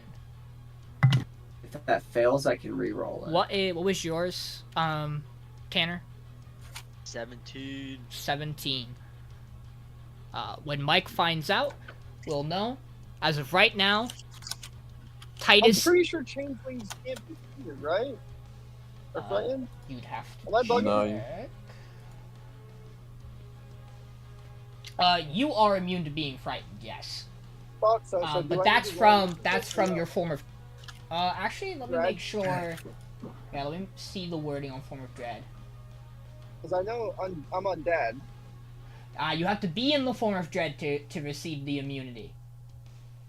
If that fails, I can re-roll it. What was yours, Tanner? 17. 17. When Mike finds out, we'll know. As of right now, I'm Titus, pretty sure changelings can't be feared, right? Or frightened? you'd have Am I to bugging? No, you- check. You are immune to being frightened, yes. Fuck, so do I But need that's to roll from your form of. Actually, let me Dread? make sure. Yeah, let me see the wording on form of dread. Because I know I'm undead. You have to be in the form of dread to receive the immunity.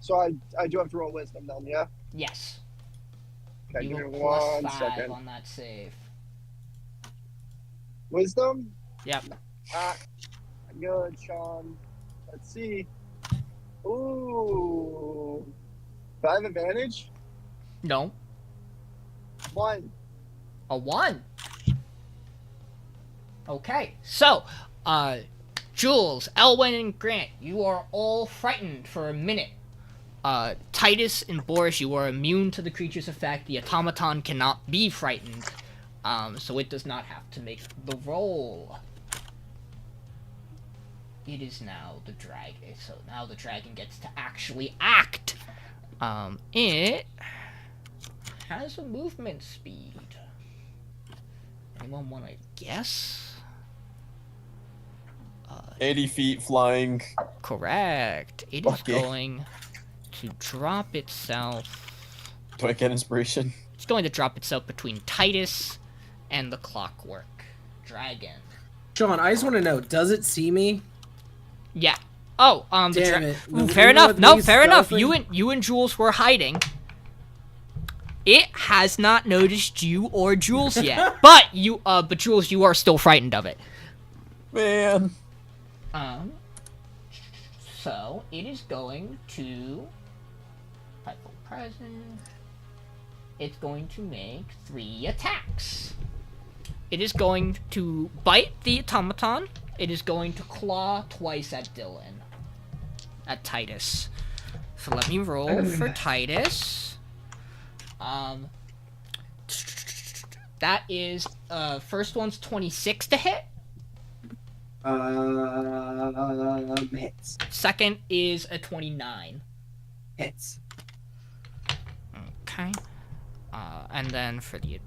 So I do have to roll wisdom then, yeah? Yes. Okay, You give have me plus 1 5 second. on that save. Wisdom? Yep. Good, Sean. Let's see. Ooh. Do I have advantage? No. 1. A 1. Okay, so, Jules, Elwyn, and Grant, you are all frightened for a minute. Titus and Boris, you are immune to the creature's effect. The automaton cannot be frightened, so it does not have to make the roll. It is now the dragon, so now the dragon gets to actually act. It has a movement speed. Anyone want to guess? 80 feet flying. Correct. It is Okay. going to drop itself. Do I get inspiration? It's going to drop itself between Titus and the Clockwork Dragon. Sean, I just want to know, does it see me? Yeah. Oh, the Damn it. Ooh, fair You know enough. what No, means fair enough. stealthing? You and Jules were hiding. It has not noticed you or Jules yet, but Jules, you are still frightened of it. Man. So it is going to Prideful present. It's going to make 3 attacks. It is going to bite the automaton. It is going to claw twice at Dylan. At Titus. So let me roll for Titus. That is, first one's 26 to hit. Hits. Second is a 29. Hits. Okay. And then for the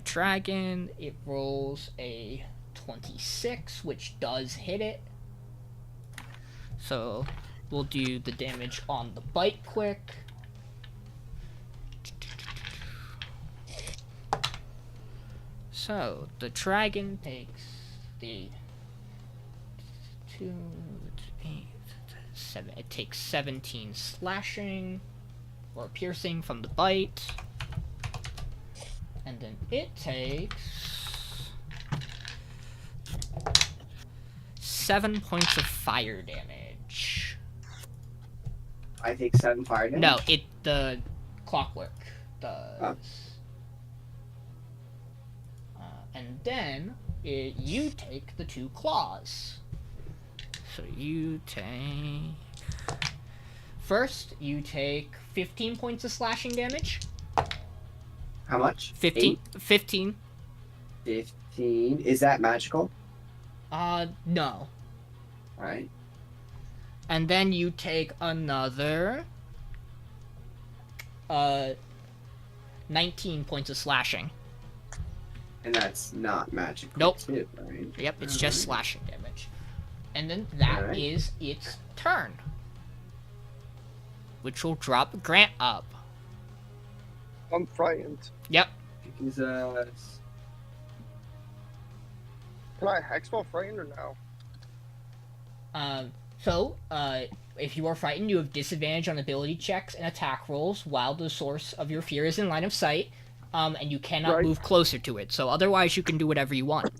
dragon, it rolls a 26, which does hit it. So we'll do the damage on the bite quick. So the dragon takes the 2, 8, 7. It takes 17 slashing or piercing from the bite. And then it takes 7 points of fire damage. I take 7 fire damage? No, the clockwork does. Oh. And then you take the 2 claws. So you take... First, you take 15 points of slashing damage. How much? 15. 8? 15. 15. Is that magical? No. Alright. And then you take another 19 points of slashing. And that's not magical. Nope. Too, right? Yep, it's just slashing damage. And then that is its turn. Which will drop Grant up. I'm frightened. Yep. Jesus. Can I hex while frightened or no? So, if you are frightened, you have disadvantage on ability checks and attack rolls while the source of your fear is in line of sight, and you cannot move closer to it. So otherwise, you can do whatever you want.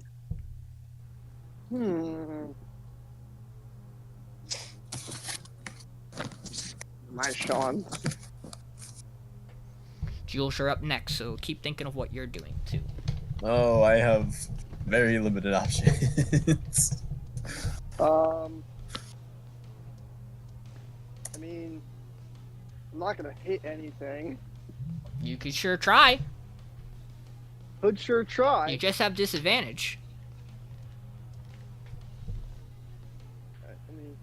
Nice, Sean. Jules, you're up next, so keep thinking of what you're doing, too. Oh, I have very limited options. I mean, I'm not gonna hit anything. You could sure try. Could sure try. You just have disadvantage. I mean,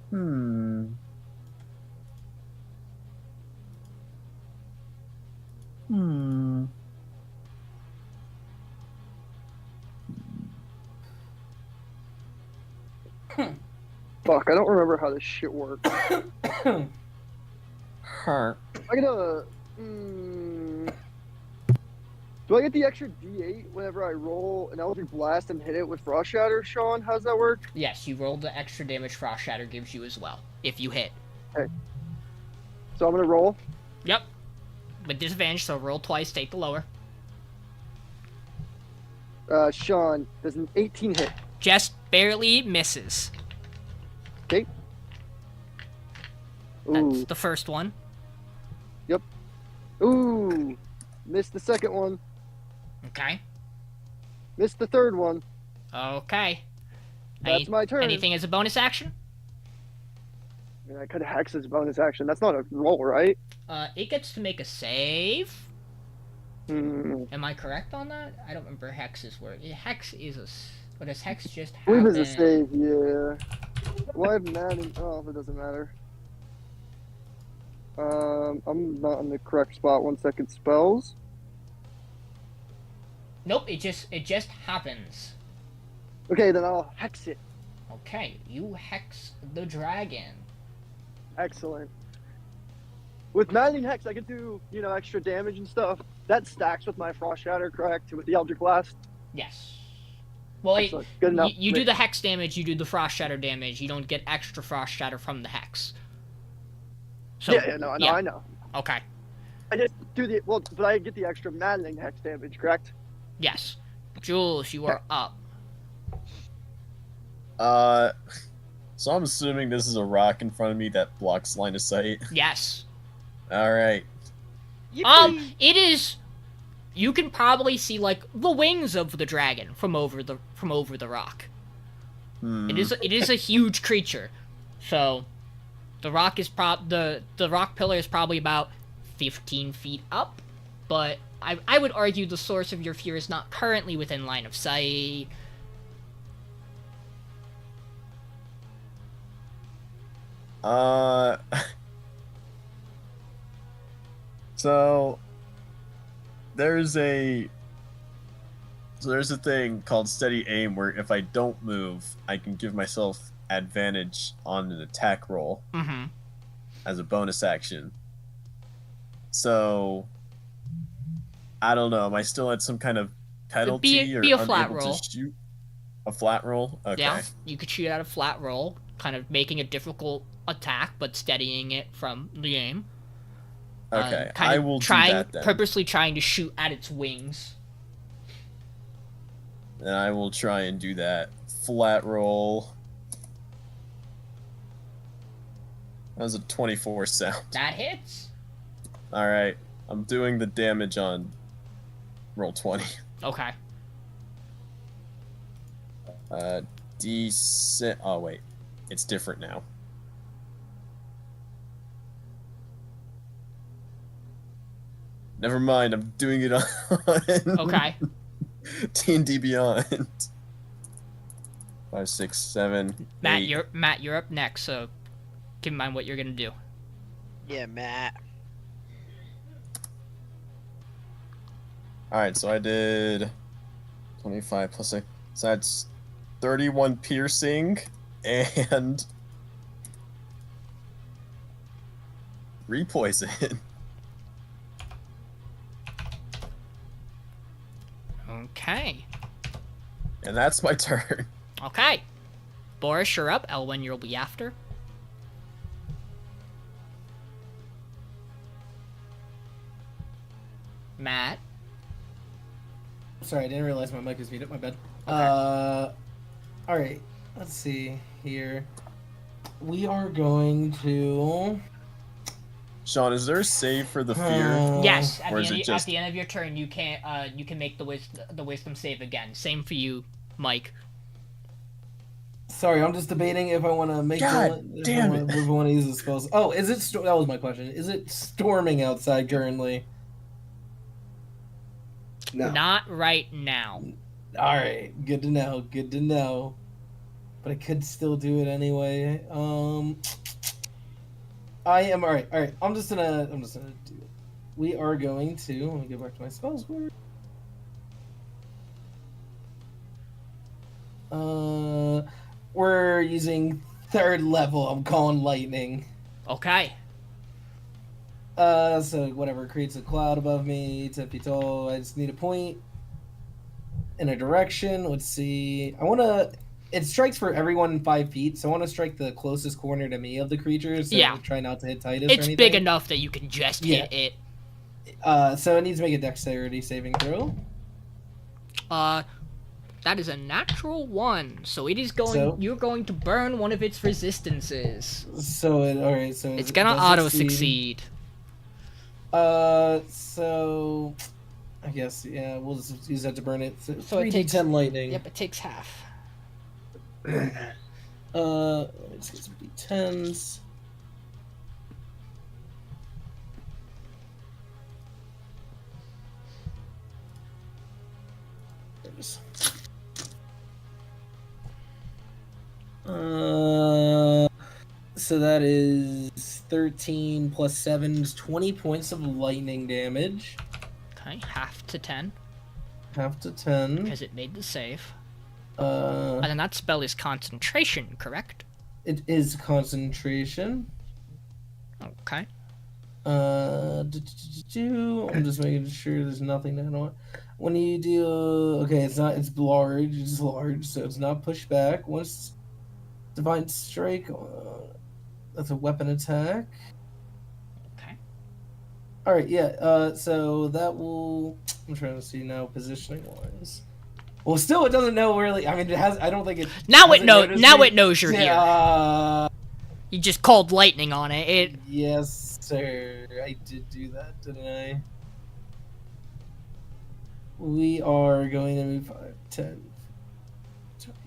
Hmm. Hmm. fuck, I don't remember how this shit works. Her. I get a. Do I get the extra D8 whenever I roll an Eldritch Blast and hit it with Frost Shatter, Sean? How does that work? Yes, you roll the extra damage Frost Shatter gives you as well, if you hit. Okay. So I'm gonna roll. Yep. With disadvantage, so roll twice, take the lower. Sean, does an 18 hit? Just barely misses. Okay. That's Ooh. the first one. Ooh. Missed the second one. Okay. Missed the third one. Okay. That's my turn. Anything as a bonus action? I mean, I could hex as a bonus action. That's not a roll, right? It gets to make a save. Hmm. Am I correct on that? I don't remember Hex's word. Hex is a... But does Hex just I believe happen? it's a save, yeah. Why have Madden? Oh, that doesn't matter. I'm not in the correct spot. 1 second. Spells. Nope, it just happens. Okay, then I'll hex it. Okay, you hex the dragon. Excellent. With Maddening Hex, I can do, extra damage and stuff. That stacks with my Frost Shatter, correct? With the Eldritch Blast? Yes. Well, Excellent. Good enough. you do the Hex damage, you do the Frost Shatter damage. You don't get extra Frost Shatter from the Hex. So, I know. Okay. I just do the well, but I get the extra maddening hex damage, correct? Yes. Jules, you are up. So I'm assuming this is a rock in front of me that blocks line of sight. Yes. All right. Yippee! It is. You can probably see like the wings of the dragon from over the rock. It is a huge creature, so the rock is the rock pillar is probably about 15 feet up, but I would argue the source of your fear is not currently within line of sight. So there's a thing called steady aim where if I don't move, I can give myself advantage on an attack roll as a bonus action. So I don't know. Am I still at some kind of penalty Be or a flat unable roll. to shoot? A flat roll? Okay. Yeah, you could shoot at a flat roll, kind of making a difficult attack, but steadying it from the aim. Okay, Kind I of will do that then. purposely trying to shoot at its wings. Then I will try and do that. Flat roll. That was a 24 sound. That hits. Alright, I'm doing the damage on roll 20. Okay. D6. Oh, wait. It's different now. Never mind, I'm doing it on Okay. D&D Beyond. 5, 6, 7, Matt, 8. you're up next, so keep in mind what you're gonna do. Yeah, Matt. Alright, so I did 25 plus 6. So that's 31 piercing and repoison. Okay. And that's my turn. Okay. Boris, you're up. Elwyn, you'll be after. Matt. Sorry, I didn't realize my mic was muted. My bad. Okay. All right. Let's see here. We are going to. Sean, is there a save for the fear? Yes, at Or the, is end, it just- at the end of your turn, you can make the wisdom save again. Same for you, Mike. Sorry, I'm just debating if I want to make. God damn it. If I want to use the spells. Oh, is it? That was my question. Is it storming outside currently? No. Not right now. All right, good to know. Good to know. But I could still do it anyway. I am all right. All right, I'm just gonna do it. We are going to. Let me go back to my spells board. We're using 3rd level. I'm calling lightning. Okay. So whatever creates a cloud above me, 10 feet tall. I just need a point in a direction. Let's see. I want to. It strikes for everyone 5 feet, so I want to strike the closest corner to me of the creatures. So Yeah. try not to hit Titus. Or It's anything. big enough that you can just hit it. So it needs to make a dexterity saving throw. That is a natural 1, so it is going. So? You're going to burn one of its resistances. So all right. So It's it gonna does auto succeed. So I guess we'll just use that to burn it. So it 3d10 takes- lightning. Yep, it takes half. Let me just get some d10s. There it is. So that is 13 plus 7 is 20 points of lightning damage. Okay, half to 10 Half to 10. because it made the save. Uh, And then that spell is concentration, correct? it is concentration. Okay. I'm just making sure there's nothing that I don't want. When you do, okay, it's large, so it's not pushed back. Once Divine Strike, that's a weapon attack. Okay. All right, yeah. So that will. I'm trying to see now positioning wise. Well, still, it doesn't know really. I mean, it has. I don't think it. Now it hasn't knows. noticed Now me. it knows you're here. You just called lightning on it. Yes, sir. I did do that, didn't I? We are going to move 5, 10, 20,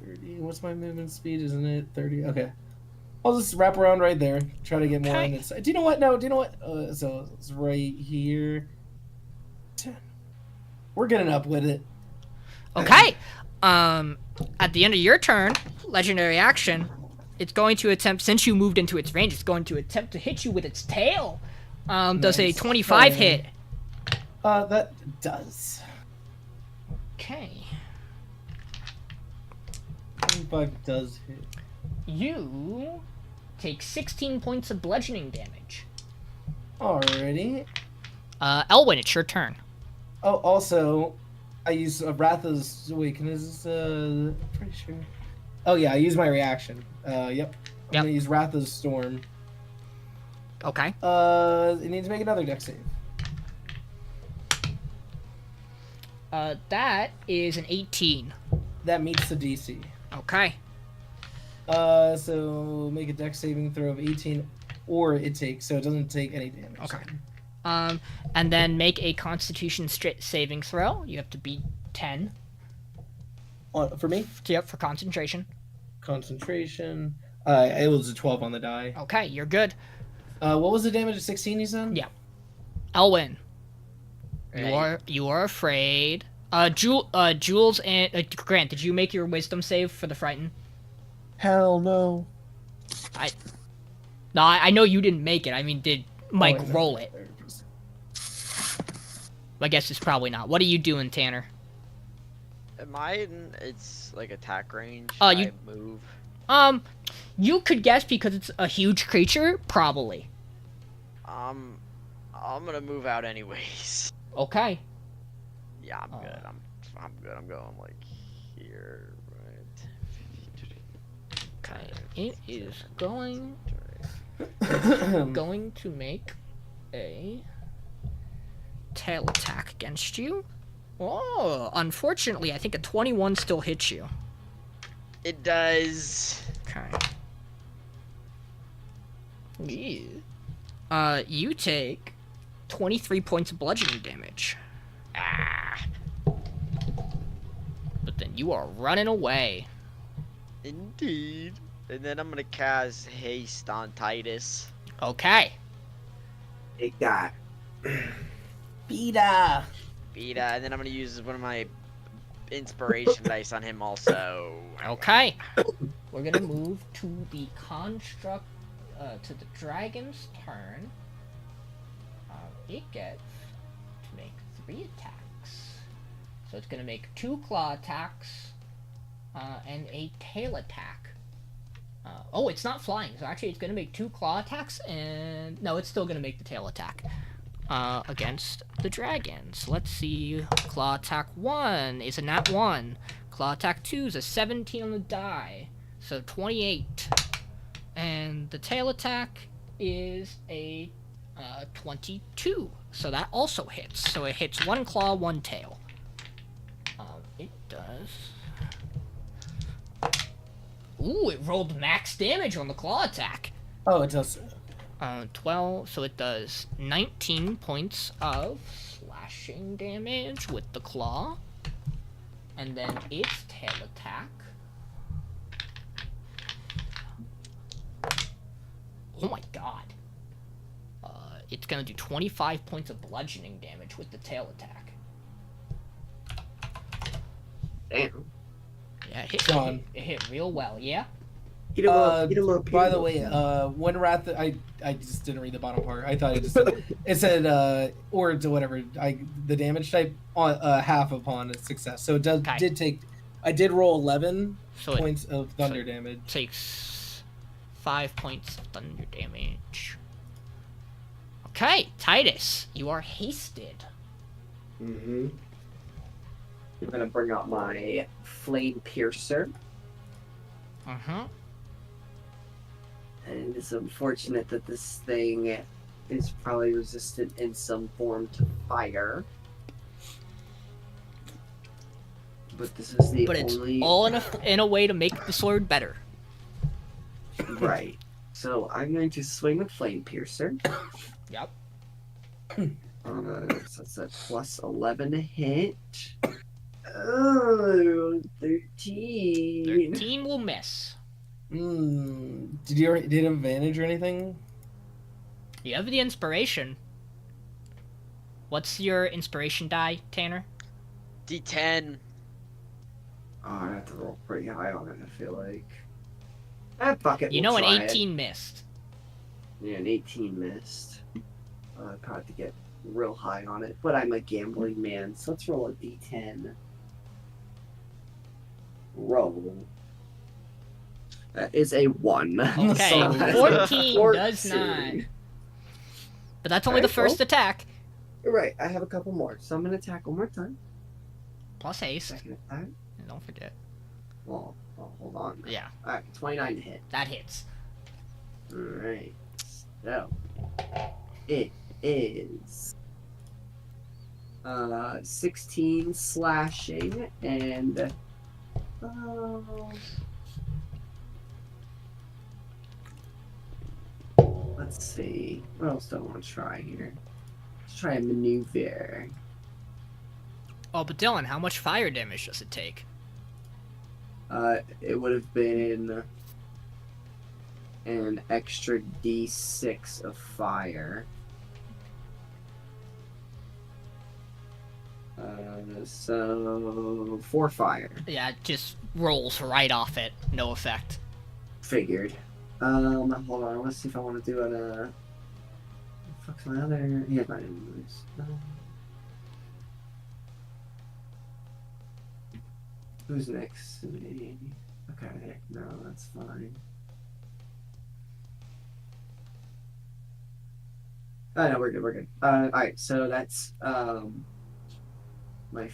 30. What's my movement speed? Isn't it 30? Okay. I'll just wrap around right there. Try to get more on its side. Do you know what? No, do you know what? So it's right here. 10. We're getting up with it. Okay. At the end of your turn, legendary action, it's going to attempt, since you moved into its range, it's going to attempt to hit you with its tail. Does a 25 hit? That does. Okay. 25 does hit. You take 16 points of bludgeoning damage. Alrighty. Elwyn, it's your turn. Oh, also, I use Ratha's Awakeness. Pretty sure. Oh yeah, I use my reaction. Yep. I'm gonna use Ratha's Storm. Okay. It needs to make another dex save. That is an 18. That meets the DC. Okay. So make a dex saving throw of 18, or it takes, so it doesn't take any damage. Okay. And then make a Constitution saving throw. You have to beat 10. For me? Yep, for concentration. Concentration. It was a 12 on the die. Okay, you're good. What was the damage? 16, you said? Yeah. Elwyn. Right. You are afraid. Jules and Grant, did you make your wisdom save for the frighten? Hell no. I know you didn't make it. I mean, did Mike roll it? I guess it's probably not. What are you doing, Tanner? Am I in? It's like attack range. You I move. You could guess because it's a huge creature, probably. I'm gonna move out anyways. Okay. Yeah, I'm good. I'm good. I'm going like here, right? Okay. It is going to make a tail attack against you. Oh, unfortunately, I think a 21 still hits you. It does. Okay. You take 23 points of bludgeoning damage. But then you are running away. Indeed. And then I'm gonna cast haste on Titus. Okay. Take that. Beta. And then I'm gonna use one of my inspiration dice on him also. Okay. We're gonna move to the construct, to the dragon's turn. It gets to make 3 attacks. So it's gonna make 2 claw attacks, and a tail attack. Oh, it's not flying, so actually it's gonna make 2 claw attacks, and no, it's still gonna make the tail attack. Against the dragons. Let's see. Claw attack 1 is a nat 1. Claw attack 2 is a 17 on the die. So 28. And the tail attack is a 22. So that also hits. So it hits 1 claw, 1 tail. It does. Ooh, it rolled max damage on the claw attack. Oh, it does. 12, so it does 19 points of slashing damage with the claw. And then its tail attack. Oh my god. It's gonna do 25 points of bludgeoning damage with the tail attack. Damn. Yeah, it hit real well, yeah? Eat him up. By the way, when Wrath, I just didn't read the bottom part. I thought it just said, it said or to whatever. The damage type on half upon its success. So it did take. I did roll 11 points of thunder damage. Takes 5 points of thunder damage. Okay, Titus, you are hasted. Mm-hmm. I'm gonna bring out my Flame Piercer. Uh-huh. And it's unfortunate that this thing is probably resistant in some form to fire. But this is the But it's only... all in a way to make the sword better. Right. So I'm going to swing with Flame Piercer. Yep. So that's a plus 11 to hit. Oh, 13. 13 will miss. Did you have advantage or anything? You have the inspiration. What's your inspiration die, Tanner? D10. Oh, I have to roll pretty high on it, I feel like. Fuck it. You we'll know an try 18 missed. It. Yeah, an 18 missed. I probably have to get real high on it, but I'm a gambling man, so let's roll a d10. Roll. That is a 1. Okay, So that's a 14 does not. But that's only the Alright, first attack. You're right, I have a couple more, so I'm going to attack one more time. Plus haste. Second attack. And don't forget. Well, hold on. Yeah, Alright, 29 to hit. that hits. Alright, so it is 16 slashing and let's see, what else do I want to try here? Let's try a maneuver. Oh, but Dylan, how much fire damage does it take? It would have been an extra d6 of fire. So 4 fire. Yeah, it just rolls right off it. No effect. Figured. Hold on. Let's see if I want to do it. Fuck's my other? Yeah, my enemies. Who's next to me? Okay, no, that's fine. Oh, no, we're good, we're good. Alright, so that's, my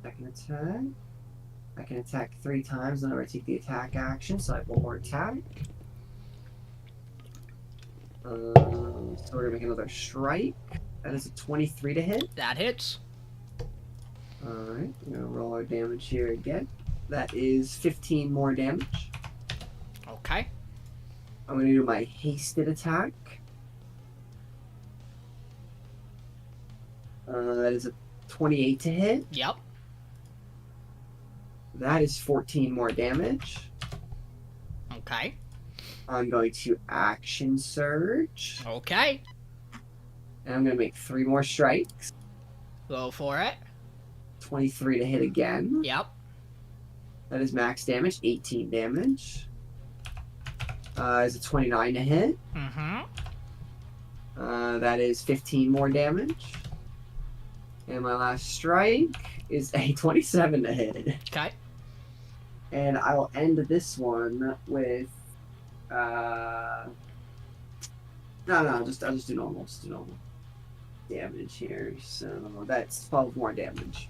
second attack. I can attack 3 times whenever I take the attack action, so I have 1 more attack. So we're gonna make another strike. That is a 23 to hit. That hits. Alright, we're gonna roll our damage here again. That is 15 more damage. Okay. I'm gonna do my hasted attack. That is a 28 to hit. Yep. That is 14 more damage. Okay. I'm going to action surge. Okay. And I'm gonna make 3 more strikes. Go for it. 23 to hit again. Yep. That is max damage, 18 damage. Is a 29 to hit. Mm-hmm. That is 15 more damage. And my last strike is a 27 to hit. Okay. And I will end this one with no, I'll just do normal. Just do normal damage here. So that's 12 more damage.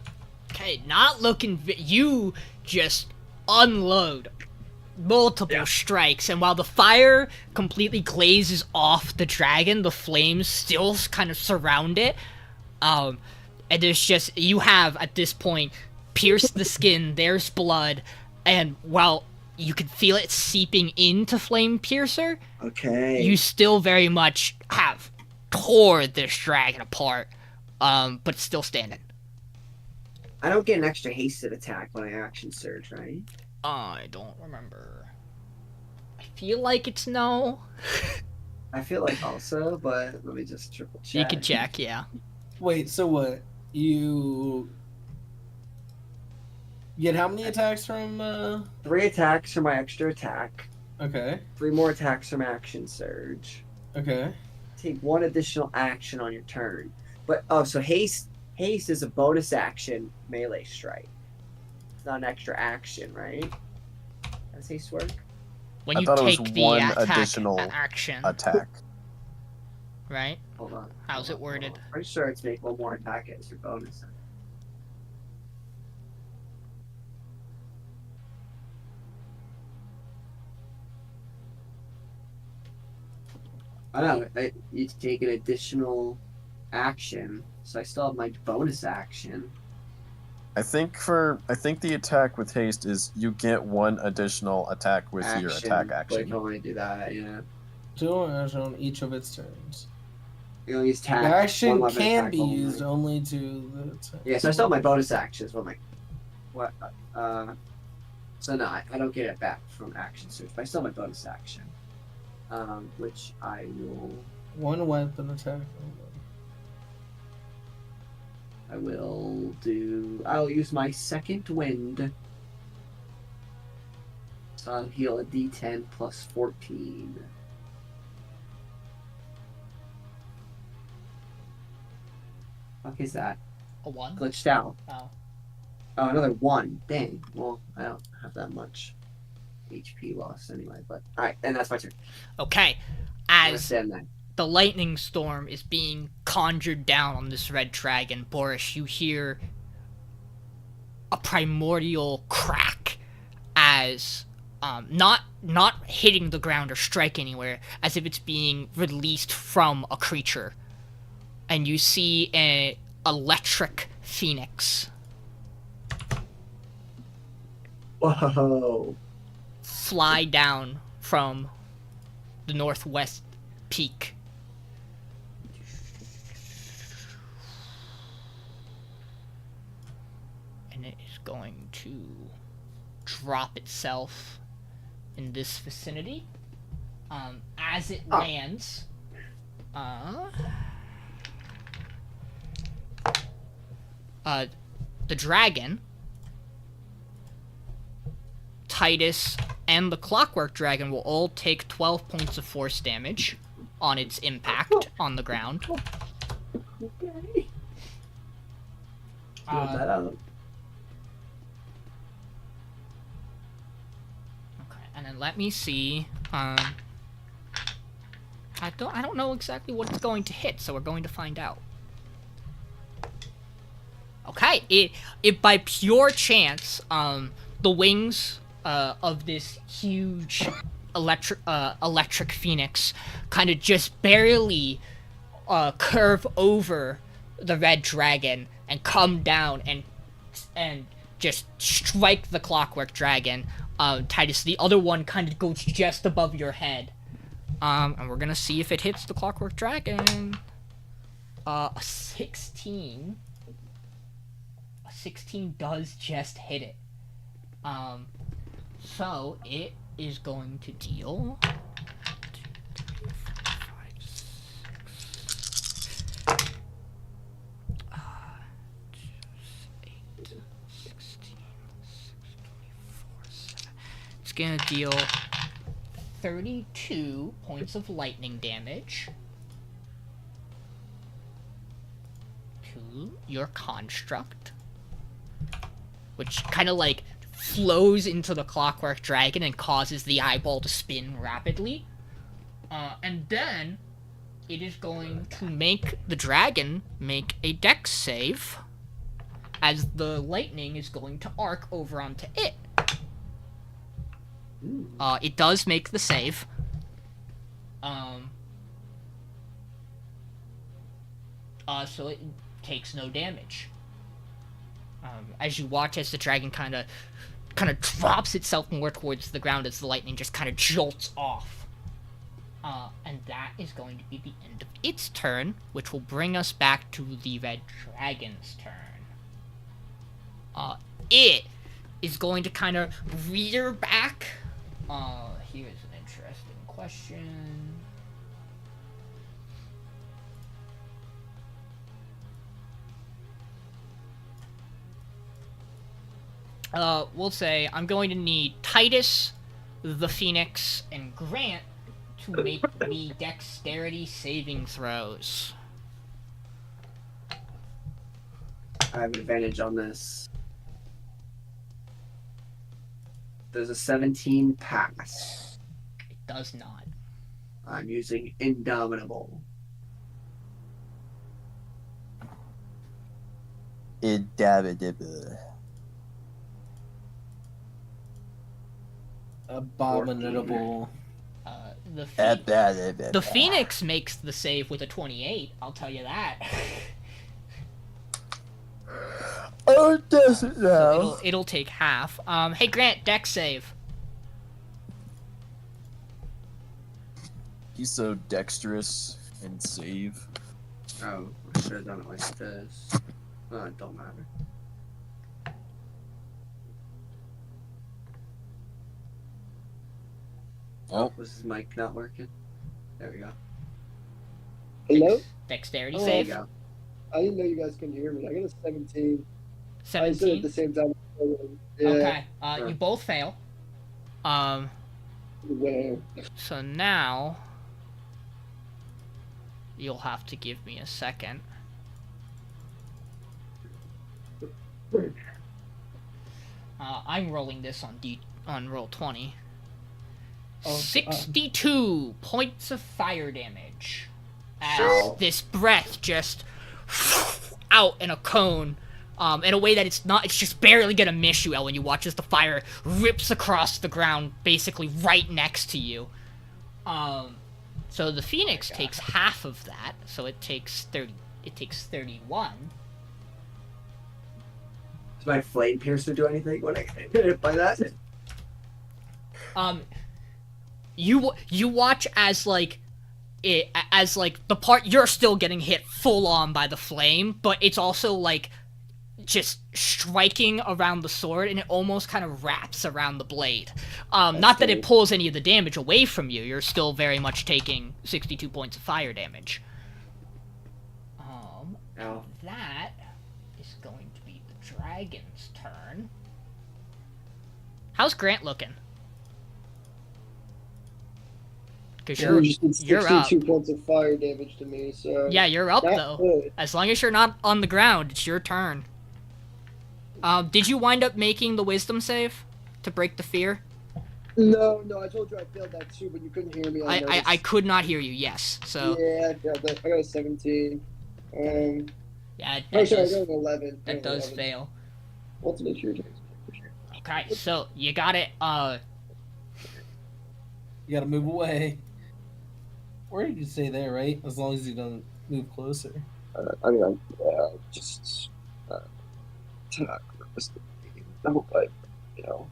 Okay, not looking. You just unload multiple strikes, and while the fire completely glazes off the dragon, the flames still kind of surround it. And there's just, you have at this point pierced the skin. There's blood, and while you can feel it seeping into Flame Piercer, Okay. you still very much have tore this dragon apart, but it's still standing. I don't get an extra hasted attack when I action surge, right? I don't remember. I feel like it's no. I feel like also, but let me just triple check. You can check, yeah. Wait, so what? You get how many attacks from? 3 attacks for my extra attack. Okay. 3 more attacks from action surge. Okay. Take 1 additional action on your turn. But so haste is a bonus action melee strike. It's not an extra action, right? How does haste work? When I you thought it was take the one attack additional action, attack. right? Hold on. How's it hold on, worded? hold on. Pretty sure it's make 1 more attack as your bonus. I know. You take an additional action, so I still have my bonus action. I think the attack with haste is you get one additional attack with your attack But I action. can only do that. Yeah. 2 actions on each of its turns. You only use The attack. action one weapon can attack be only. used only to the attack. Yeah, so I still have my bonus actions. What? So no, I don't get it back from action search, but I still have my bonus action. Which I will. 1 weapon attack only. I'll use my second wind. So I'll heal a D10 plus 14. Fuck is that? A 1? Glitched out. Oh. Oh, another 1. Dang. Well, I don't have that much HP loss anyway, but alright, and that's my turn. Okay. I As understand that. the lightning storm is being conjured down on this red dragon, Boris, you hear a primordial crack as not hitting the ground or strike anywhere, as if it's being released from a creature. And you see an electric phoenix Whoa. fly down from the northwest peak. And it is going to drop itself in this vicinity. As it lands, the dragon, Titus, and the clockwork dragon will all take 12 points of force damage on its impact on the ground. Okay. Build that up. Okay, and then let me see. I don't know exactly what it's going to hit, so we're going to find out. Okay, it by pure chance, the wings of this huge electric phoenix kind of just barely curve over the red dragon and come down and just strike the clockwork dragon. Titus, the other one kind of goes just above your head. And we're gonna see if it hits the clockwork dragon. A 16. A 16 does just hit it. So it is going to deal 2, 3, 4, 5, 6. 8, 16, 6, 24, 7. It's gonna deal 32 points of lightning damage to your construct, which kind of like flows into the clockwork dragon and causes the eyeball to spin rapidly. And then it is going to make the dragon make a dex save, as the lightning is going to arc over onto it. It does make the save. So it takes no damage. As you watch as the dragon kind of drops itself more towards the ground as the lightning just kind of jolts off. And that is going to be the end of its turn, which will bring us back to the red dragon's turn. It is going to kind of rear back. Here's an interesting question. We'll say I'm going to need Titus, the Phoenix, and Grant to make me dexterity saving throws. I have advantage on this. There's a 17 pass. It does not. I'm using Indomitable. Indomitable. Abominable. The Phoenix makes the save with a 28. I'll tell you that. Oh, does it now? So it'll take half. Hey Grant, dex save. He's so dexterous and save. Oh, I should have done it like this. Oh, it don't matter. Oh, Was his mic not working? There we go. Hello? Dexterity Oh, save. There I didn't know you guys couldn't hear me. I got a 17. I said it at 17. the same time. Yeah. Okay. You both fail. Wow. So now you'll have to give me a second. I'm rolling this on roll 20. Oh, 62 points of fire damage as Ow. this breath just out in a cone, in a way that it's just barely gonna miss you, Ellen. You watch as the fire rips across the ground, basically right next to you. So the Phoenix takes half of that, so it takes 30. It takes 31. Does my flame piercer do anything when I get hit by that? You watch as the part you're still getting hit full on by the flame, but it's also like just striking around the sword, and it almost kind of wraps around the blade. Not that it pulls any of the damage away from you. You're still very much taking 62 points of fire damage. Ow. That is going to be the dragon's turn. How's Grant looking? Because you're up. 62 points of fire damage to me, so... Yeah, you're up not though. good. As long as you're not on the ground, it's your turn. Did you wind up making the wisdom save to break the fear? No, I told you I failed that too, but you couldn't hear me. I could not hear you. Yes, so Yeah, I failed that. I got a 17. yeah, Oh, sorry, I got an 11. that does fail. What's an issue? Okay, so you got it. You gotta move away. Or you can stay there, right? As long as you don't move closer. I mean, I'm just no, but you know.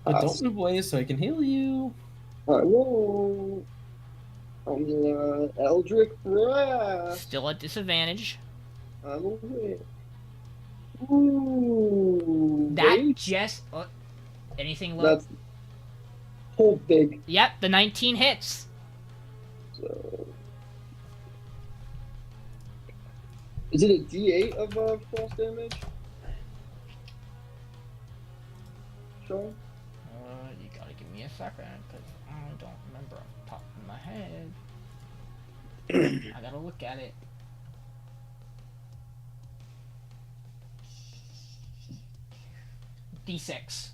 But don't move away so I can heal you. I won't. I'm the Eldritch Blast. Still at disadvantage. I'm away. Ooh. That wait. just anything low? That's whole big. Yep, the 19 hits. So. Is it a D8 of frost damage? Sean? You gotta give me a second, because I don't remember off the top of my head. I gotta look at it. D6.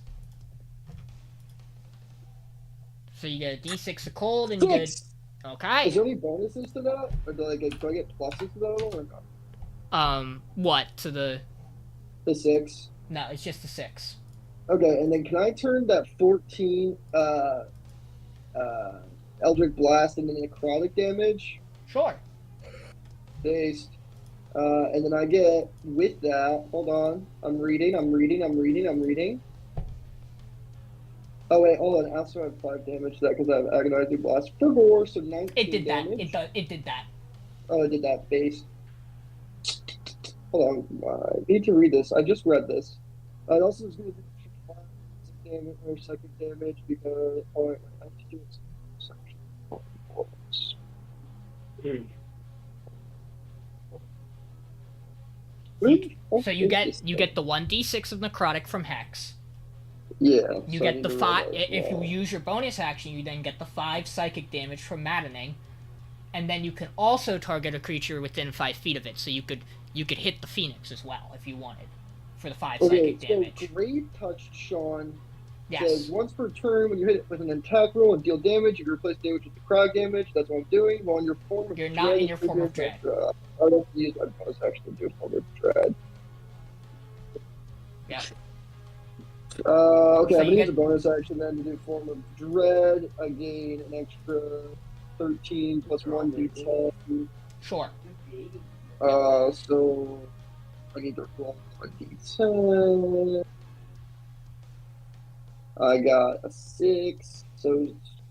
So you get a D6 of cold, and you get... Six! Okay. Is there any bonuses to that? Or do I get pluses to that at all or not? What? To the... The 6. No, it's just a 6. Okay, and then can I turn that 14 Eldritch Blast into necrotic damage? Sure. Based. And then I get, with that, hold on, I'm reading. Oh wait, hold on, I also have 5 damage to that because I have Agonizing Blast for 4, so 19 It did that. damage. It did that. Oh, it did that, based. Hold on, I need to read this. I just read this. It also is going to do damage or psychic damage because... Oh wait, I have to do it. So you get the 1d6 of necrotic from Hex. Yeah. You so I get need the to roll 5. that as If you well. use your bonus action, you then get the 5 psychic damage from maddening, and then you can also target a creature within 5 feet of it. So you could hit the Phoenix as well if you wanted for the 5 psychic damage. So Grave Touch, Sean, Yes. says once per turn when you hit it with an attack roll and deal damage, you can replace damage with the crowd damage. That's what I'm doing. While in your form of You're dread, not in your form of dread. I don't have to use my bonus action to do a form of dread. Yeah. Okay, So I'm you gonna use get- a bonus action then to do Form of Dread. I gain an extra 13 plus 1d10. Sure. So I need to roll a d10. I got a 6, so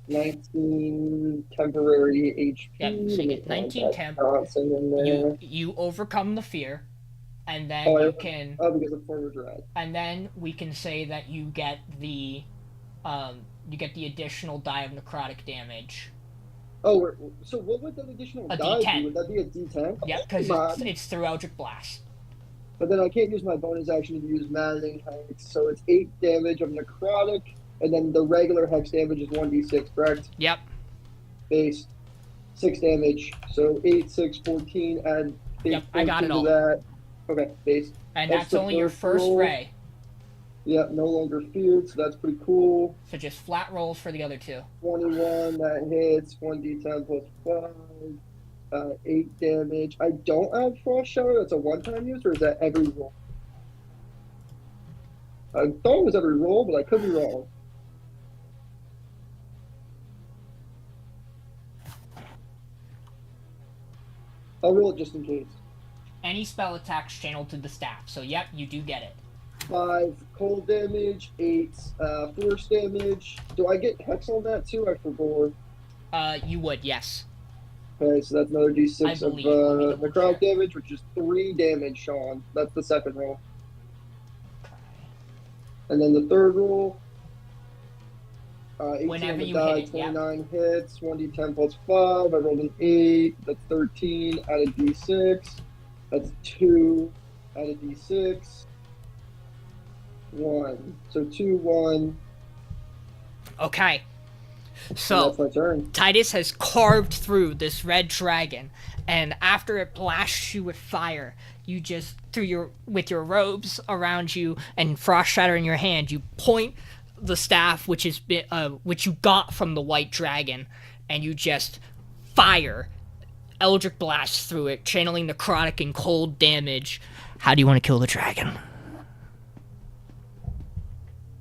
19 temporary HP. Yep, so you get 19 temp. Constant in there. You overcome the fear, and then Oh, you can, because of Form of Dread. and then we can say that you get the additional die of necrotic damage. Oh, so what would that additional A die D10. be? Would that be a d10? Yep, because it's through Eldritch Blast. But then I can't use my bonus action to use Maddening Hex, so it's 8 damage of necrotic, and then the regular hex damage is 1d6, correct? Yep. Base. 6 damage, so 8, 6, 14, add base Yep, I got it 14 all. to that. Okay, base. And That's that's the only your first first roll. ray. Yep, no longer feared, so that's pretty cool. So just flat rolls for the other two. 21, that hits, 1d10 plus 5, 8 damage. I don't add Frost Shower, that's a one-time use, or is that every roll? I thought it was every roll, but I could be wrong. I'll roll it just in case. Any spell attacks channeled to the staff. So yep, you do get it. 5 cold damage, 8 force damage. Do I get hex on that too? I forgot. You would, yes. Okay, so that's another I d6 believe. Let me of double necrotic check. damage, which is 3 damage, Sean. That's the second roll. And then the third roll. 18 Whenever on the you die, hit it, yep. 29 hits, 1d10 plus 5. I rolled an 8, that's 13. Add a d6. That's 2. Add a d6. 1. So 2, 1. Okay. And So that's my turn. Titus has carved through this red dragon, and after it blasts you with fire, you just with your robes around you and frost shatter in your hand, you point the staff which you got from the white dragon, and you just fire eldritch blast through it, channeling necrotic and cold damage. How do you want to kill the dragon?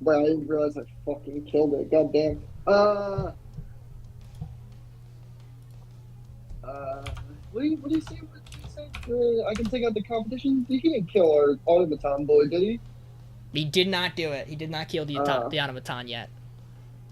But I didn't realize I fucking killed it. Goddamn. What do you say? I can take out the competition. He didn't kill our automaton boy, did he? He did not do it. He did not kill the automaton yet.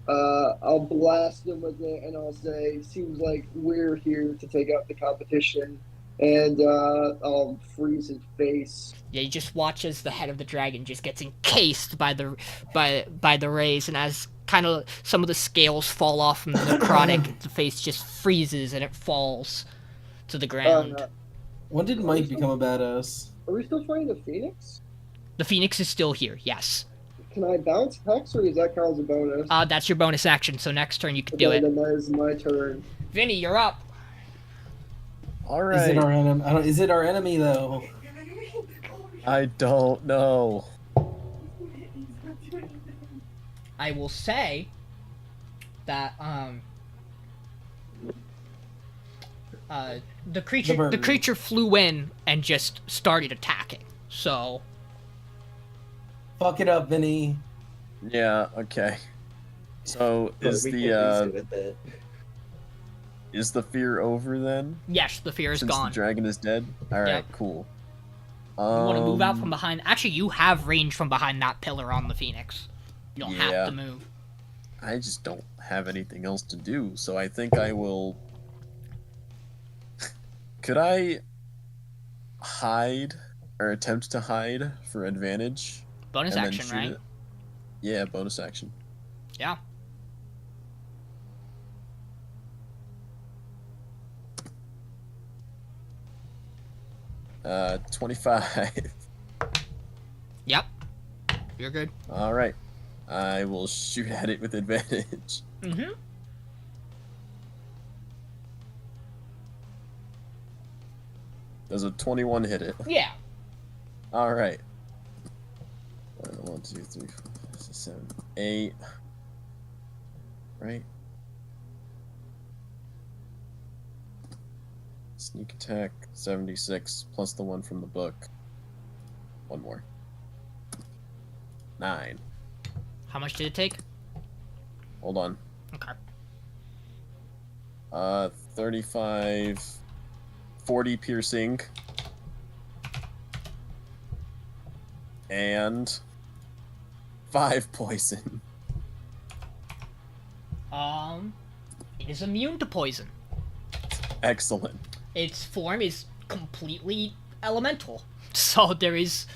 I'll blast him with it, and I'll say, "Seems like we're here to take out the competition," and I'll freeze his face. Yeah, you just watch as the head of the dragon just gets encased by the rays, and as kind of some of the scales fall off from the necrotic, the face just freezes and it falls to the ground. When did Mike become a badass? Are we still fighting the Phoenix? The Phoenix is still here, yes. Can I bounce Hex, or does that count as a bonus? That's your bonus action, so next turn you can do Okay, it. then that is my turn. Vinny, you're up. All right. Is it our enemy? Is it our enemy though? I don't know. I will say that the creature flew in and just started attacking. So Fuck it up, Vinny. Yeah. Okay. So is the fear over then? yes, the fear is Since gone. the dragon is dead. All right. Yep. Cool. You want to move out from behind? Actually, you have range from behind that pillar on the Phoenix. You don't have to move. I just don't have anything else to do, so I think I will. Could I hide or attempt to hide for advantage? Bonus and then action, shoot right? it? Yeah, bonus action. Yeah. Uh, 25. Yep. You're good. All right. I will shoot at it with advantage. Mm-hmm. Does a 21 hit it? Yeah. All right. 1, 2, 3, 4, 5, 6, 7, 8. Right. Sneak attack 76 plus the one from the book. One more. 9. How much did it take? Hold on. Okay. 35, 40 piercing, and 5 poison. It is immune to poison. Excellent. Its form is completely elemental, so there is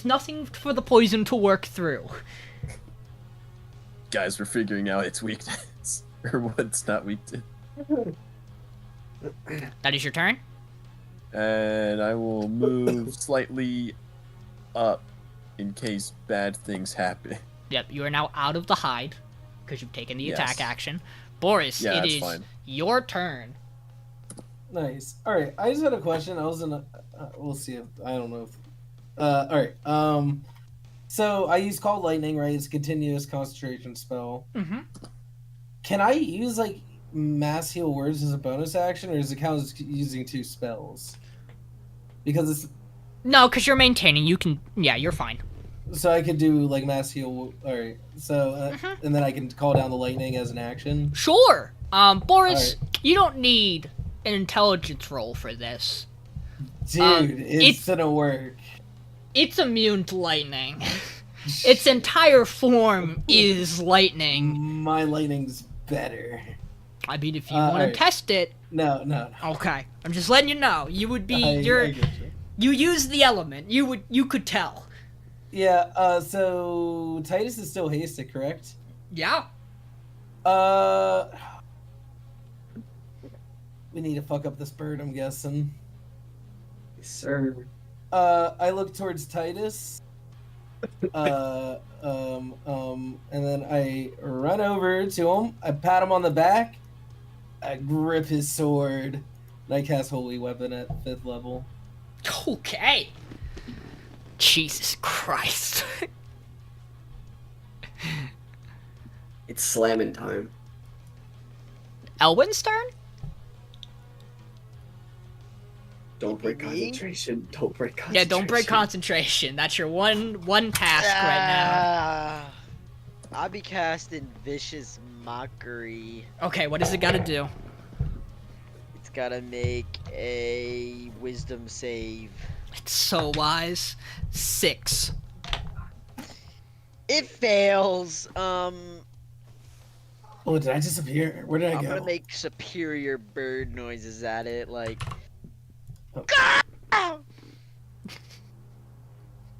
nothing for the poison to work through. Guys, we're figuring out its weakness. Or what's not weak to. That is your turn. And I will move slightly up in case bad things happen. Yep, you are now out of the hide because you've taken the Yes. attack action. Boris, Yeah, it that's is fine. your turn. Nice. All right. I just had a question. I was in a. We'll see if I don't know if. All right. So I use Call Lightning, right? It's a continuous concentration spell. Mm-hmm. Can I use like Mass Heal Words as a bonus action, or does it count as using 2 spells? Because it's No, because you're maintaining. You can. Yeah, you're fine. so I could do like Mass Heal. All right. So and then I can call down the lightning as an action. Sure. Boris, you don't need an intelligence roll for this. Dude, it's it's- gonna work. It's immune to lightning. Its entire form is lightning. My lightning's better. I mean, if you want to alright. test it, No, no. okay. I'm just letting you know. You would be. I get you. You use the element. You could tell. Yeah, so Titus is still hasted, correct? Yeah. We need to fuck up this bird, I'm guessing. Yes, sir. I look towards Titus. And then I run over to him. I pat him on the back. I grip his sword. And I cast Holy Weapon at 5th level. Okay. Jesus Christ. It's slamming time. Elwin's turn? Don't break Me? concentration. Don't break concentration. Yeah, don't break concentration. That's your one task right I'll be casting Vicious Mockery. now. Okay, what does it gotta do? It's gotta make a Wisdom save. It's so wise. 6. It fails. Oh, did I disappear? Where did I I'm go? gonna make superior bird noises at it, like. Oh.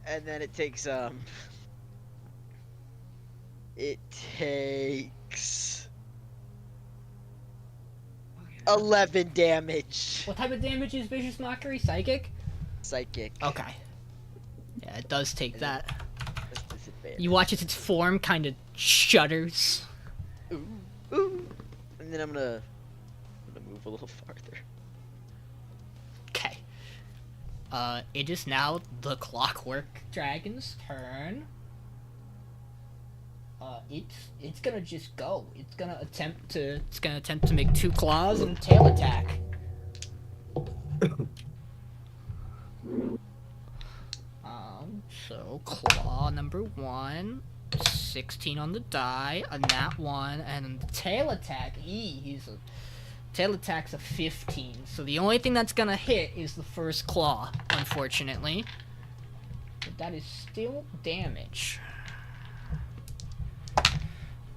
And then it takes It takes 11 damage. What type of damage is Vicious Mockery? Psychic? Psychic. Okay. Yeah, it does take that. That's disadvantage. You watch as its form kind of shudders. Ooh, ooh. And then I'm gonna move a little farther. Okay. It is now the Clockwork Dragon's turn. It's gonna just go. It's gonna attempt to make 2 claws and tail attack. So claw number 1, 16 on the die, a nat 1, and the tail attack. Tail attack's a 15. So the only thing that's gonna hit is the first claw, unfortunately. But that is still damage.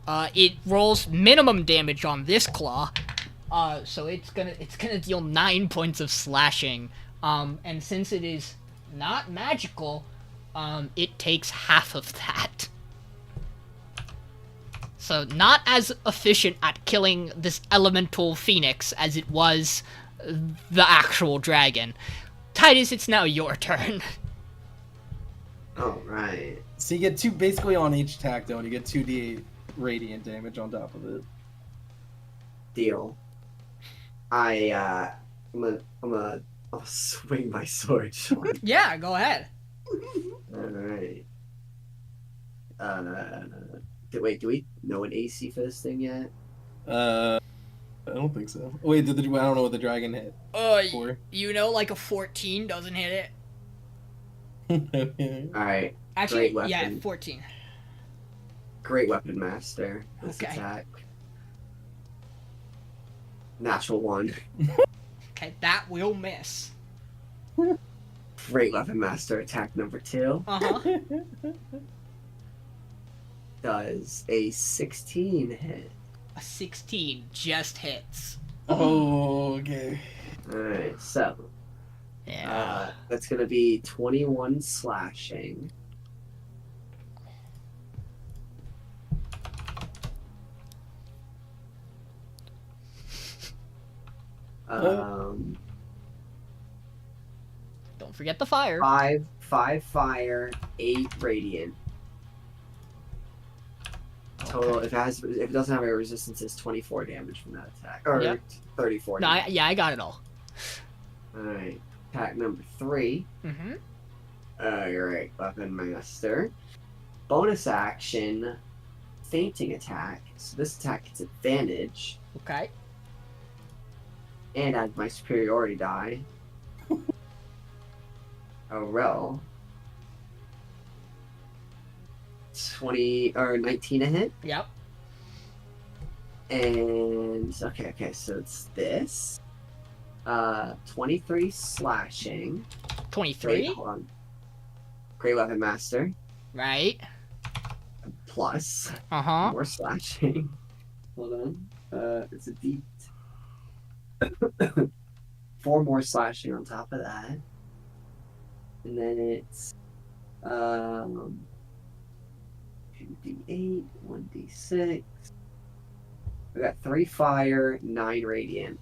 It rolls minimum damage on this claw. So it's gonna deal 9 points of slashing. And since it is not magical, it takes half of that. So not as efficient at killing this elemental phoenix as it was the actual dragon. Titus, it's now your turn. Alright. So you get 2 basically on each attack, though, and you get 2d8 radiant damage on top of it. Deal. I'll swing my sword, Sean. Yeah, go ahead. Alright. Wait, do we know an AC for this thing yet? I don't think so. Wait, I don't know what the dragon hit for. You know, like a 14 doesn't hit it. Alright. Actually, Great yeah, weapon. 14. Great Weapon Master. This Okay. attack. Natural 1. Okay, that will miss. Great Weapon Master attack number 2 Uh-huh. does a 16 hit. A 16 just hits. Oh, okay. Alright, so Yeah. that's gonna be 21 slashing. Don't forget the fire. 5 fire, 8 radiant. Total, if it doesn't have a resistance, it's 24 damage from that attack. Or Yep. 34 No, damage. I got it all. Alright. Attack number 3. Mm-hmm. Alright, Weapon Master. Bonus action, fainting attack. So this attack gets advantage. Okay. And add my superiority die. Roll. 20 or 19 a hit. Yep. And okay, so it's this. 23 slashing. 23. Hold on. Great Weapon Master. Right. Plus Uh-huh. more slashing. Hold on. It's a D. 4 more slashing on top of that. And then it's 2d8, 1d6. We got 3 fire, 9 radiant.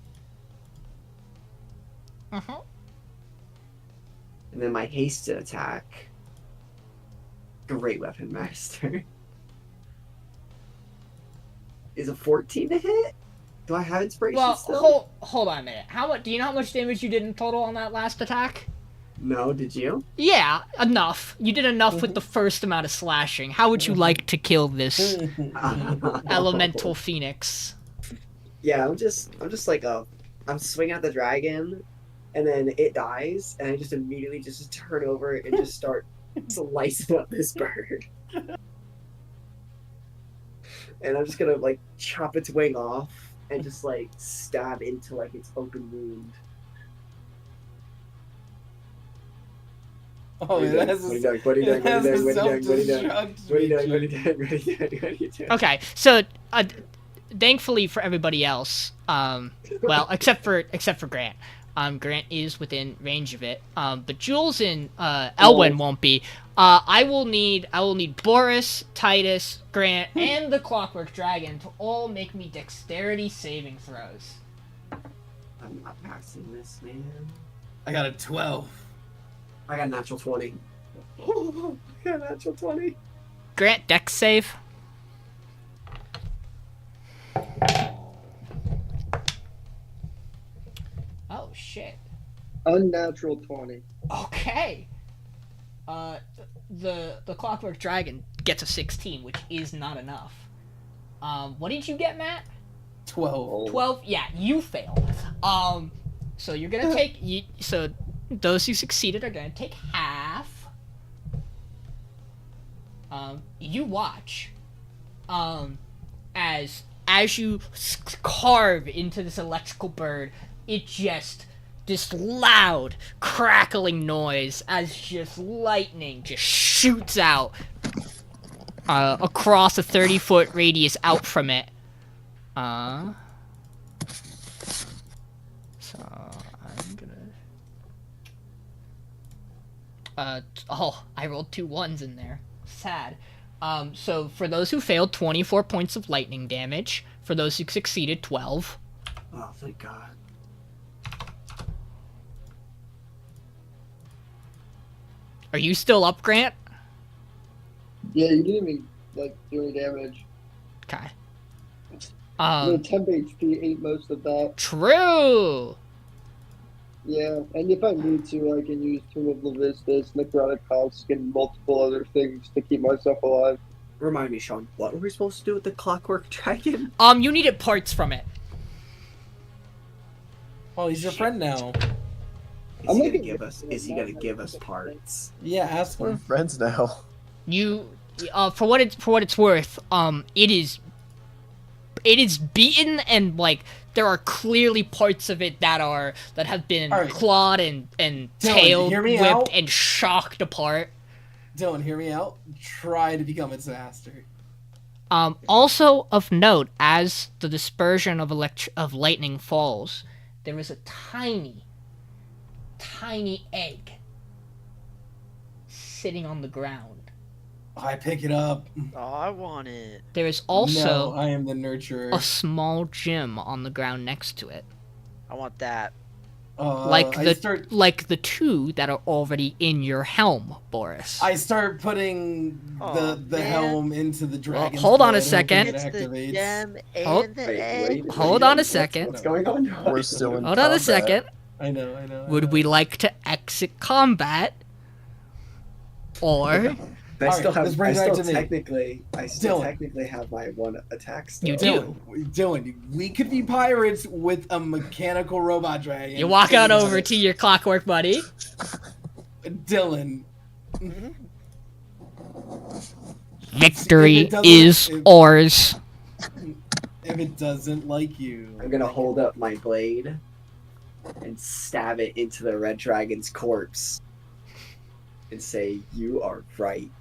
Uh-huh. And then my hasted attack. Great Weapon Master. Is a 14 to hit? Do I have inspiration Well, still? hold on a minute. How much? Do you know how much damage you did in total on that last attack? No, did you? Yeah, enough. You did enough with the first amount of slashing. How would you like to kill this elemental phoenix? Yeah, I'm just like I'm swinging at the dragon, and then it dies, and I just immediately just turn over and just start slicing up this bird. And I'm just gonna like chop its wing off and just like stab into like its open wound. Oh, What are you it doing? has What are a, you doing? What are you doing? it What are has you a doing? What are you doing? self-destruct What are you doing? What are you feature. doing? What are you doing? What are you doing? Okay, so thankfully for everybody else, well, except for Grant. Grant is within range of it. But Jules and Elwyn won't be. I will need Boris, Titus, Grant, and the Clockwork Dragon to all make me dexterity saving throws. I'm not passing this, man. I got a 12. I got a natural 20. I got a natural 20. Grant, dex save. Oh shit. Unnatural 20. Okay. The Clockwork Dragon gets a 16, which is not enough. What did you get, Matt? 12. 12. Yeah, you failed. So you're gonna take so those who succeeded are gonna take half. You watch. As you carve into this electrical bird, it just this loud crackling noise as just lightning just shoots out across a 30-foot radius out from it. So I'm gonna I rolled 2 1s in there. Sad. So for those who failed, 24 points of lightning damage. For those who succeeded, 12. Oh, thank God. Are you still up, Grant? Yeah, you didn't even like do any damage. Okay. The temp HP ate most of that. True. Yeah, and if I need to, I can use Tomb of Levistus, Necrotic Husk, and multiple other things to keep myself alive. Remind me, Sean, what were we supposed to do with the Clockwork Dragon? You needed parts from it. Oh, he's your friend now. Is he gonna give us parts? Yeah, ask We're him. friends now. for what it's worth, it is beaten, and like there are clearly parts of it that have been All right. clawed and Dylan, tailed, hear me whipped, out. and shocked apart. Dylan, hear me out. Try to become its master. Also of note, as the dispersion of lightning falls, there is a tiny egg sitting on the ground. I pick it up. Oh, I want it. There is No, also I am the nurturer. a small gem on the ground next to it. I want that. Like I the start. like the two that are already in your helm, Boris. I start putting Aw, the man. helm into the dragon. hold on a second. It's the gem and Hold- the Wait, egg. wait, Hold wait, on a what's- second. What's going on? We're still in Hold on a combat. second. I know. Would we like to exit combat? Or I still Alright, have. this brings back to me. I still Dylan. technically have my one attack. Still. You do. Dylan, we could be pirates with a mechanical robot dragon. you walk on over to your clockwork buddy. Dylan. Victory If it doesn't- is if- ours. If it doesn't like you, I'm gonna hold up my blade and stab it into the red dragon's corpse and say, "You are right."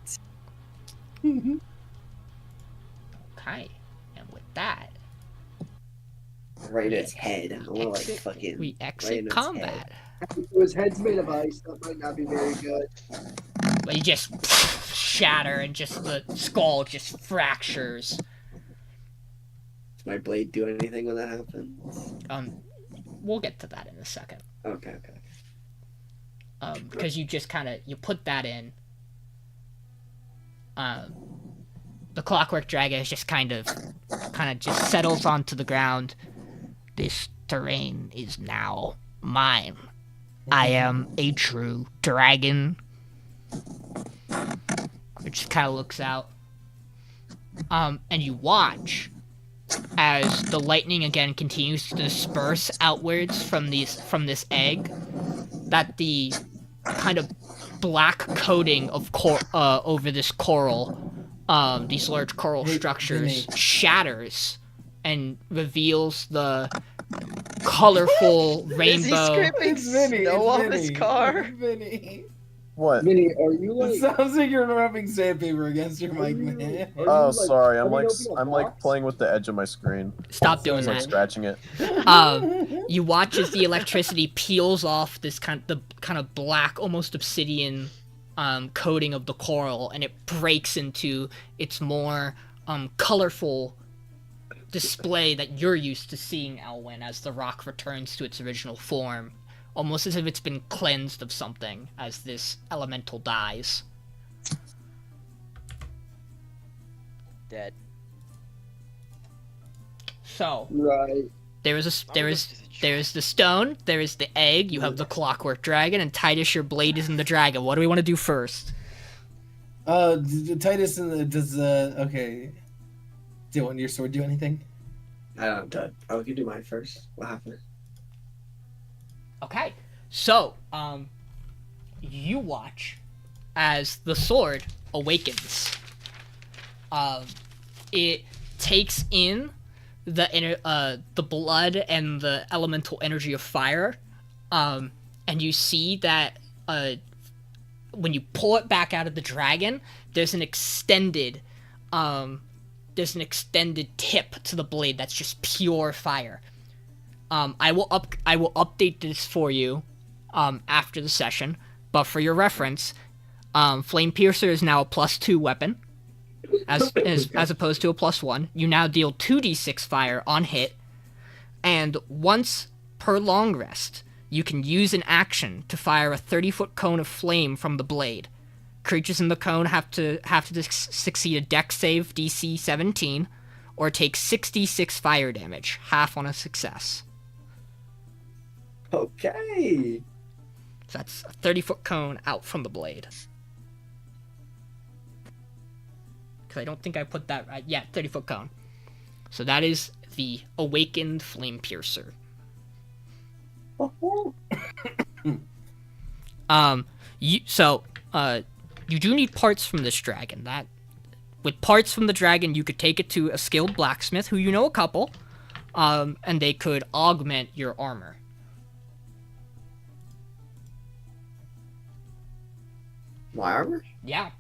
Okay, and with that, Right in its head. I wanna like exit, fucking. we right in exit its combat. If his head's made of ice, that might not be very good. But you just shatter, and just the skull just fractures. Does my blade do anything when that happens? We'll get to that in a second. Okay. Because you just you put that in. The clockwork dragon is just kind of just settles onto the ground. This terrain is now mine. I am a true dragon. It just kind of looks out. And you watch as the lightning again continues to disperse outwards from this egg, that the kind of black coating of over this coral, these large coral structures, shatters and reveals the colorful Is he rainbow. scraping snow off his car? Vinny. What? Vinny, are you It like? sounds like you're rubbing sandpaper against your mic, man. Are you, Oh, like, sorry. I'm cutting like open a I'm like box? playing with the edge of my screen. Stop doing Just like that. scratching it. You watch as the electricity peels off the kind of black, almost obsidian coating of the coral, and it breaks into its more colorful display that you're used to seeing, Elwyn, as the rock returns to its original form, almost as if it's been cleansed of something as this elemental dies. Dead. So Right. there is the stone, there is the egg, you have the clockwork dragon, and Titus, your blade is in the dragon. What do we want to do first? Titus and okay. Dylan, your sword do anything? I'm done. Oh, you can do mine first. What happened? Okay, so you watch as the sword awakens. It takes in the blood and the elemental energy of fire, and you see that when you pull it back out of the dragon, there's an extended tip to the blade that's just pure fire. I will update this for you after the session, but for your reference, Flame Piercer is now a +2 weapon, as opposed to a +1. You now deal 2d6 fire on hit, and once per long rest, you can use an action to fire a 30-foot cone of flame from the blade. Creatures in the cone have to succeed a Dex save DC 17, or take 66 fire damage, half on a success. Okay. So that's a 30-foot cone out from the blade. Because I don't think I put that right. Yeah, 30-foot cone. So that is the Awakened Flame Piercer. You do need parts from this dragon. with parts from the dragon, you could take it to a skilled blacksmith, who you know a couple, and they could augment your armor. My armor? Yeah.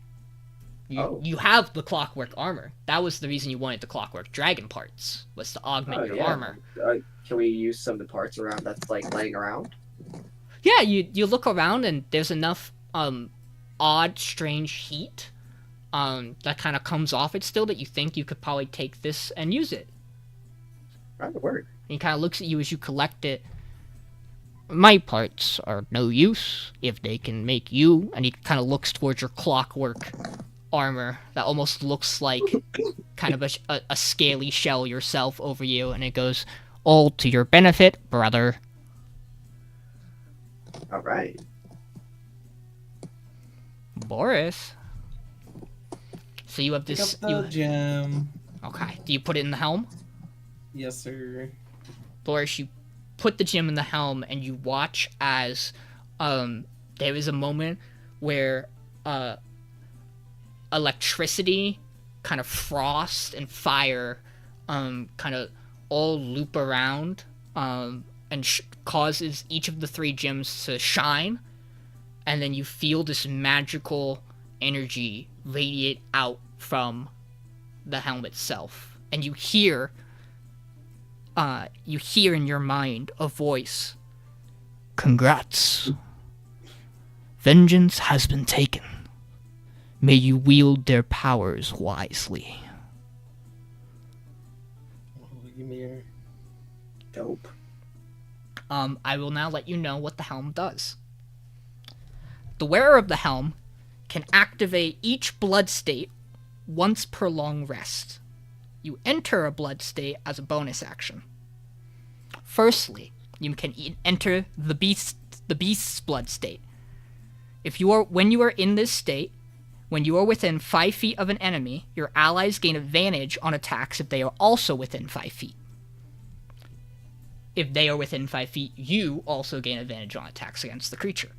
Oh. You have the clockwork armor. That was the reason you wanted the clockwork dragon parts, was to augment your armor. Can we use some of the parts around that's like laying around? Yeah, you look around and there's enough odd, strange heat that kind of comes off it still that you think you could probably take this and use it. That'd work. And he kind of looks at you as you collect it. My parts are no use if they can make you. And he kind of looks towards your clockwork armor that almost looks like kind of a scaly shell yourself over you. And it goes, all to your benefit, brother. All right. Boris. So you have Pick this. up the gem. Okay. Do you put it in the helm? Yes, sir. Boris, you put the gem in the helm and you watch as there is a moment where electricity, kind of frost and fire kind of all loop around and causes each of the 3 gems to shine, and then you feel this magical energy radiate out from the helm itself, and you hear in your mind a voice. Congrats. Vengeance has been taken. May you wield their powers wisely. Give me your... Dope. I will now let you know what the helm does. The wearer of the helm can activate each blood state once per long rest. You enter a blood state as a bonus action. Firstly, you can enter the beast's blood state. When you are in this state, when you are within 5 feet of an enemy, your allies gain advantage on attacks if they are also within 5 feet. If they are within 5 feet, you also gain advantage on attacks against the creature.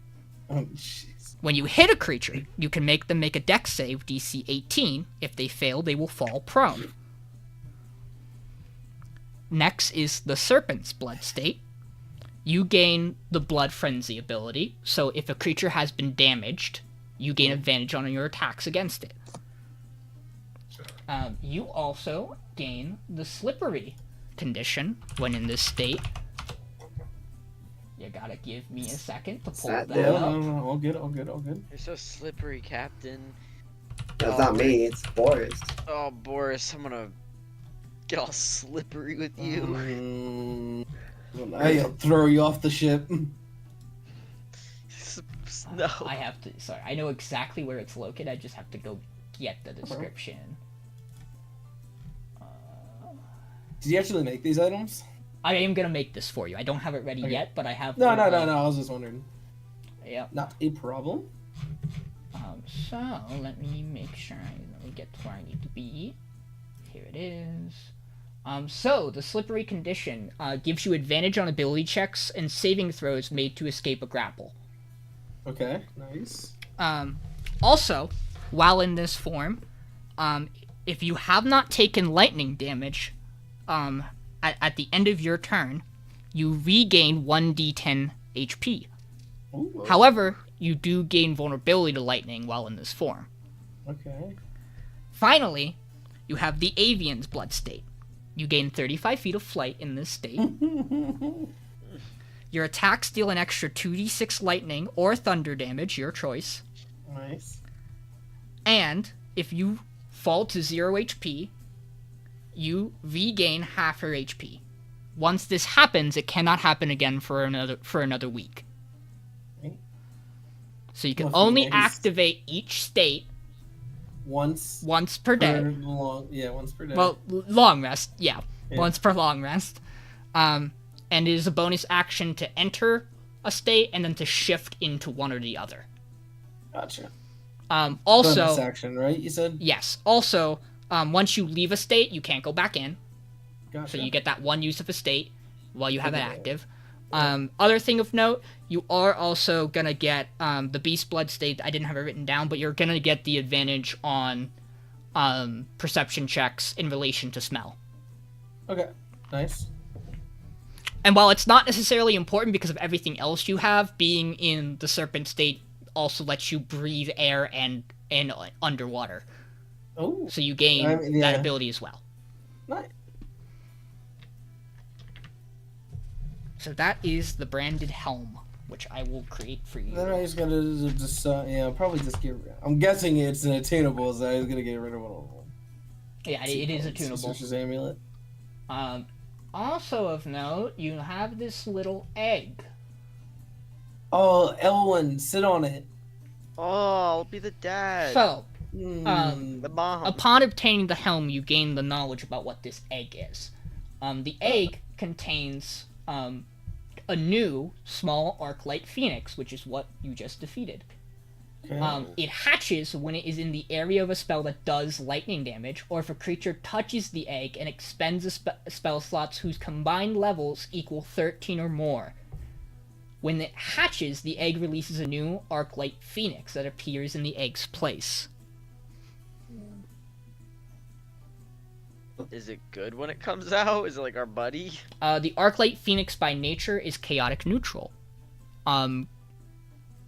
Oh, jeez. When you hit a creature, you can make them make a dex save DC 18. If they fail, they will fall prone. Next is the serpent's blood state. You gain the blood frenzy ability, so if a creature has been damaged, you gain advantage on your attacks against it. You also gain the slippery condition when in this state. You gotta give me a second to pull that Yeah, up. no, all good. You're so slippery, Captain. That's not me, it's Boris. Oh, Boris, I'm gonna get all slippery with you. I'll throw you off the ship. No. I have to. Sorry, I know exactly where it's located. I just have to go get the description. Did you actually make these items? I am gonna make this for you. I don't have it ready Okay. yet, but I have. No. I was just wondering. Yeah. Not a problem. So let me make sure. Let me get to where I need to be. Here it is. So the slippery condition gives you advantage on ability checks and saving throws made to escape a grapple. Okay, nice. Also, while in this form, if you have not taken lightning damage, at the end of your turn, you regain 1d10 HP. Ooh, However, you do gain vulnerability to lightning while in this form. okay. Finally, you have the Avian's blood state. You gain 35 feet of flight in this state. Your attacks deal an extra 2d6 lightning or thunder damage, your choice. Nice. And if you fall to 0 HP, you regain half your HP. Once this happens, it cannot happen again for another week. Right. So you can Must be only nice. activate each state Once per day. Once per day. Well, long rest, yeah. Yeah. Once per long rest. And it is a bonus action to enter a state and then to shift into one or the other. Gotcha. Also, Bonus action, right? You said. yes. Also, once you leave a state, you can't go back in. Gotcha. So you get that one use of a state while you have it Okay. active. Other thing of note, you are also gonna get the Beast Blood state. I didn't have it written down, but you're gonna get the advantage on perception checks in relation to smell. Okay, nice. And while it's not necessarily important because of everything else you have, being in the serpent state also lets you breathe air and underwater. Oh, So you gain that ability as well. nice. So that is the branded helm, which I will create for you. Then I just gotta probably just get. I'm guessing it's an attainable, so I was gonna get rid of one of them. Yeah, it is attunable. Sorcerer's amulet. Also of note, you have this little egg. Oh, Elwyn, sit on it. Oh, I'll be the dad. So, the mom. upon obtaining the helm, you gain the knowledge about what this egg is. The egg contains a new small arc-light phoenix, which is what you just defeated. Okay. It hatches when it is in the area of a spell that does lightning damage, or if a creature touches the egg and expends spell slots whose combined levels equal 13 or more. When it hatches, the egg releases a new arc-light phoenix that appears in the egg's place. Is it good when it comes out? Is it like our buddy? The arc-light phoenix by nature is chaotic neutral.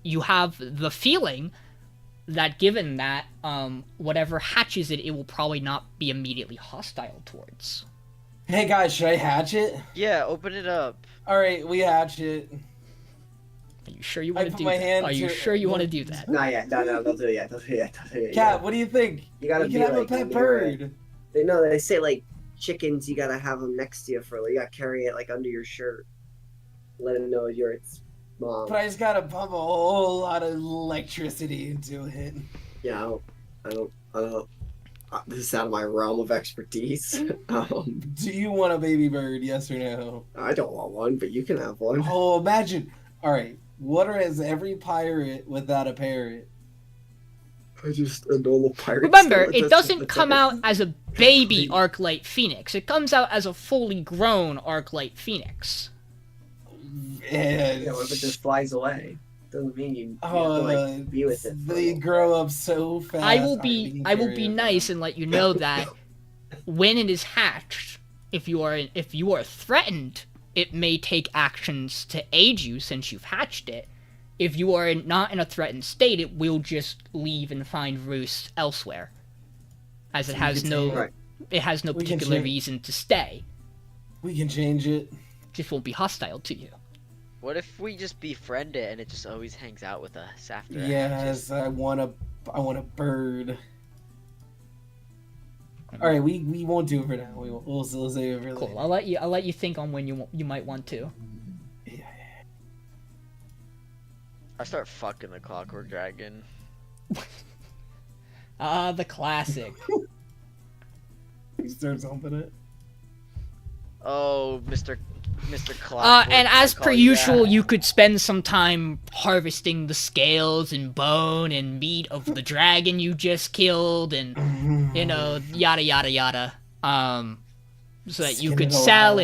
You have the feeling that given that whatever hatches it, it will probably not be immediately hostile towards. Hey guys, should I hatch it? Yeah, open it up. All right, we hatch it. Are you sure you want to put do my that? hand Are you to- sure you want to do that? Not yet. No, don't do it yet. Don't do it yet. Don't do it yet. Cat, what do you think? You gotta can be have like a pet near it. bird. They know they say like chickens. You gotta have them next to you for like you gotta carry it like under your shirt. Let them know you're its mom. But I just gotta pump a whole lot of electricity into it. Yeah, I don't. This is out of my realm of expertise. Do you want a baby bird? Yes or no? I don't want one, but you can have one. Oh, imagine. All right, what is every pirate without a parrot? Just a normal pirate. Remember, suit it with doesn't the come feathers. out as a baby arc-light phoenix. It comes out as a fully grown arc-light phoenix. Yeah, what if it just flies away? Doesn't mean you have to like be with it. for a They little grow up so fast. I will we can be carry them. nice and let you know that when it is hatched, if you are threatened, it may take actions to aid you since you've hatched it. If you are not in a threatened state, it will just leave and find roost elsewhere, as it has no Right. it has no We can particular change- reason to stay. We can change it. Just won't be hostile to you. What if we just befriend it and it just always hangs out with us after? it Yes, I want a bird. All right, we won't do it for now. We'll save it for Cool. later. I'll let you think on when you might want to. I start fucking the Clockwork Dragon. The classic. He starts humping it. Oh, Mr. Clockwork. And I as call per you usual, that. you could spend some time harvesting the scales and bone and meat of the dragon you just killed, and yada yada yada. So that you Skin could it sell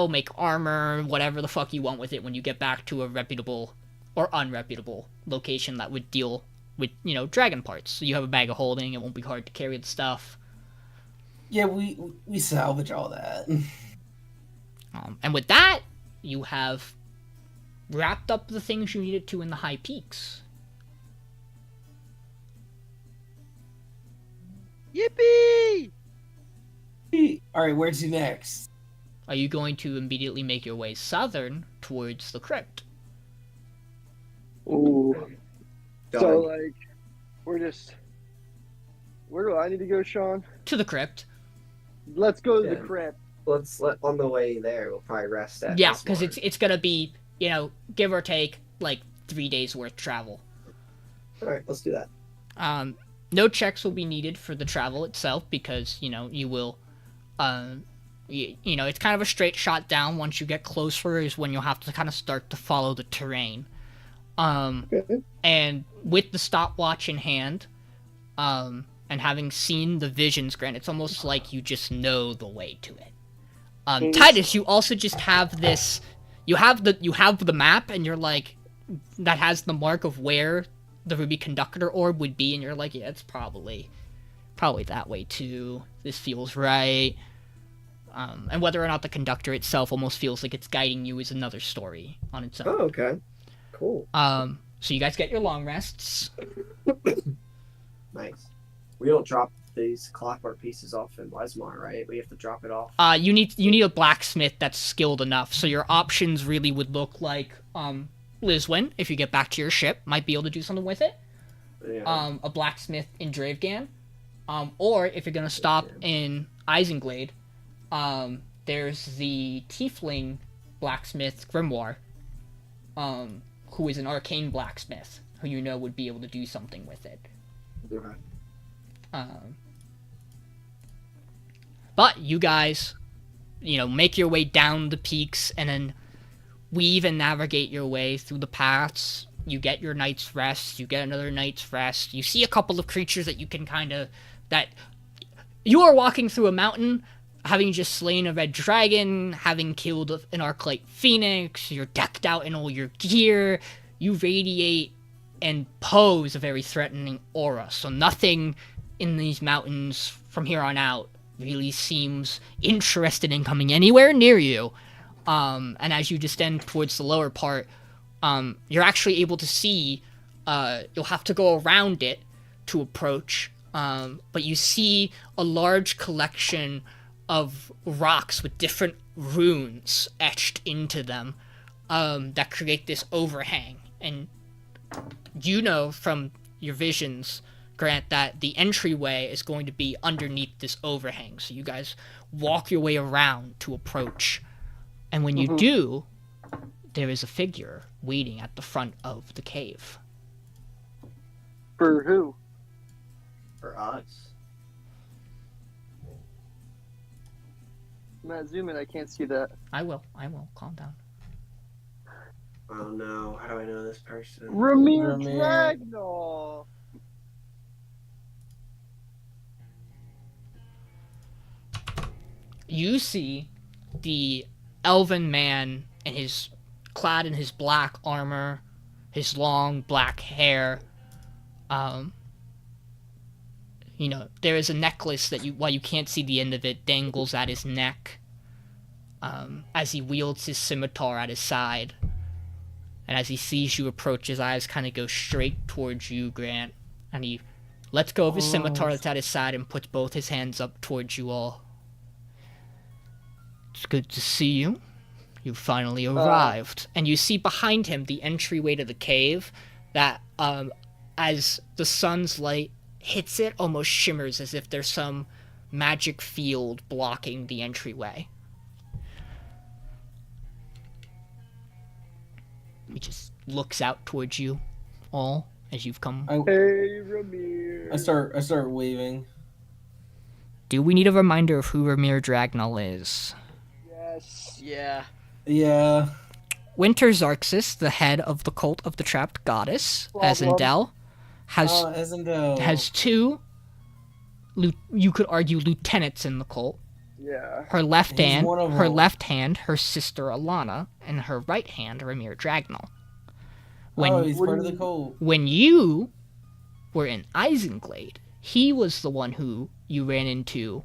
alive. make armor, whatever the fuck you want with it when you get back to a reputable or unreputable location that would deal with dragon parts. So you have a bag of holding. It won't be hard to carry the stuff. Yeah, we salvage all that. And with that, you have wrapped up the things you needed to in the high peaks. Yippee! All right, where's he next? Are you going to immediately make your way southern towards the crypt? Ooh. Go So ahead. like, we're just. Where do I need to go, Sean? To the crypt. Let's go to Yeah. the crypt. Let's let on the way there. We'll probably rest at. Yeah, this because one. it's gonna be, give or take, like 3 days worth travel. All right. Let's do that. No checks will be needed for the travel itself because, you will, it's kind of a straight shot down. Once you get closer is when you'll have to kind of start to follow the terrain. Okay. And with the stopwatch in hand, and having seen the visions, Grant, it's almost like you just know the way to it. Titus, you also just have this. You have the map, and you're like, that has the mark of where the ruby conductor orb would be, and you're like, yeah, it's probably probably that way too. This feels right. And whether or not the conductor itself almost feels like it's guiding you is another story on its own. Oh, okay. Cool. So you guys get your long rests. Nice. We don't drop these clockwork pieces off in Wesmar, right? We have to drop it off. You need a blacksmith that's skilled enough. So your options really would look like Liswin, if you get back to your ship, might be able to do something with it. Yeah. A blacksmith in Dravegan. Or if you're gonna stop in Isenglade, there's the tiefling blacksmith Grimoire, who is an arcane blacksmith, who you know would be able to do something with it. Okay. But you guys, make your way down the peaks and then weave and navigate your way through the paths. You get your night's rest. You get another night's rest. You see a couple of creatures that you can that you are walking through a mountain, having just slain a red dragon, having killed an arclight phoenix. You're decked out in all your gear. You radiate and pose a very threatening aura. So nothing in these mountains from here on out really seems interested in coming anywhere near you. And as you descend towards the lower part, you're actually able to see, you'll have to go around it to approach, but you see a large collection of rocks with different runes etched into them, that create this overhang. And you know from your visions, Grant, that the entryway is going to be underneath this overhang. So you guys walk your way around to approach. And when you do, there is a figure waiting at the front of the cave. For who? For us. Matt, zoom in. I can't see that. I will. Calm down. Oh no, how do I know this person? Ramir Ramir. Dragnall. You see the elven man clad in his black armor, his long black hair. There is a necklace that while you can't see the end of it, dangles at his neck, as he wields his scimitar at his side. And as he sees you approach, his eyes kind of go straight towards you, Grant. And he lets go of his scimitar that's at his side and puts both his hands up towards you all. It's good to see you. You finally arrived. And you see behind him the entryway to the cave that, as the sun's light hits it, almost shimmers as if there's some magic field blocking the entryway. He just looks out towards you all as you've come. Hey, Ramir. I start waving. Do we need a reminder of who Ramir Dragnall is? Yes. Yeah. Yeah. Winter Zarxus, the head of the cult of the trapped goddess, Ezendel, Ezendel. has two, you could argue, lieutenants in the cult. Yeah. Her left He's hand, one of her them. left hand, her sister Alana, and her right hand, Ramir Dragnall. He's part of the cult. When you were in Isenglade, he was the one who you ran into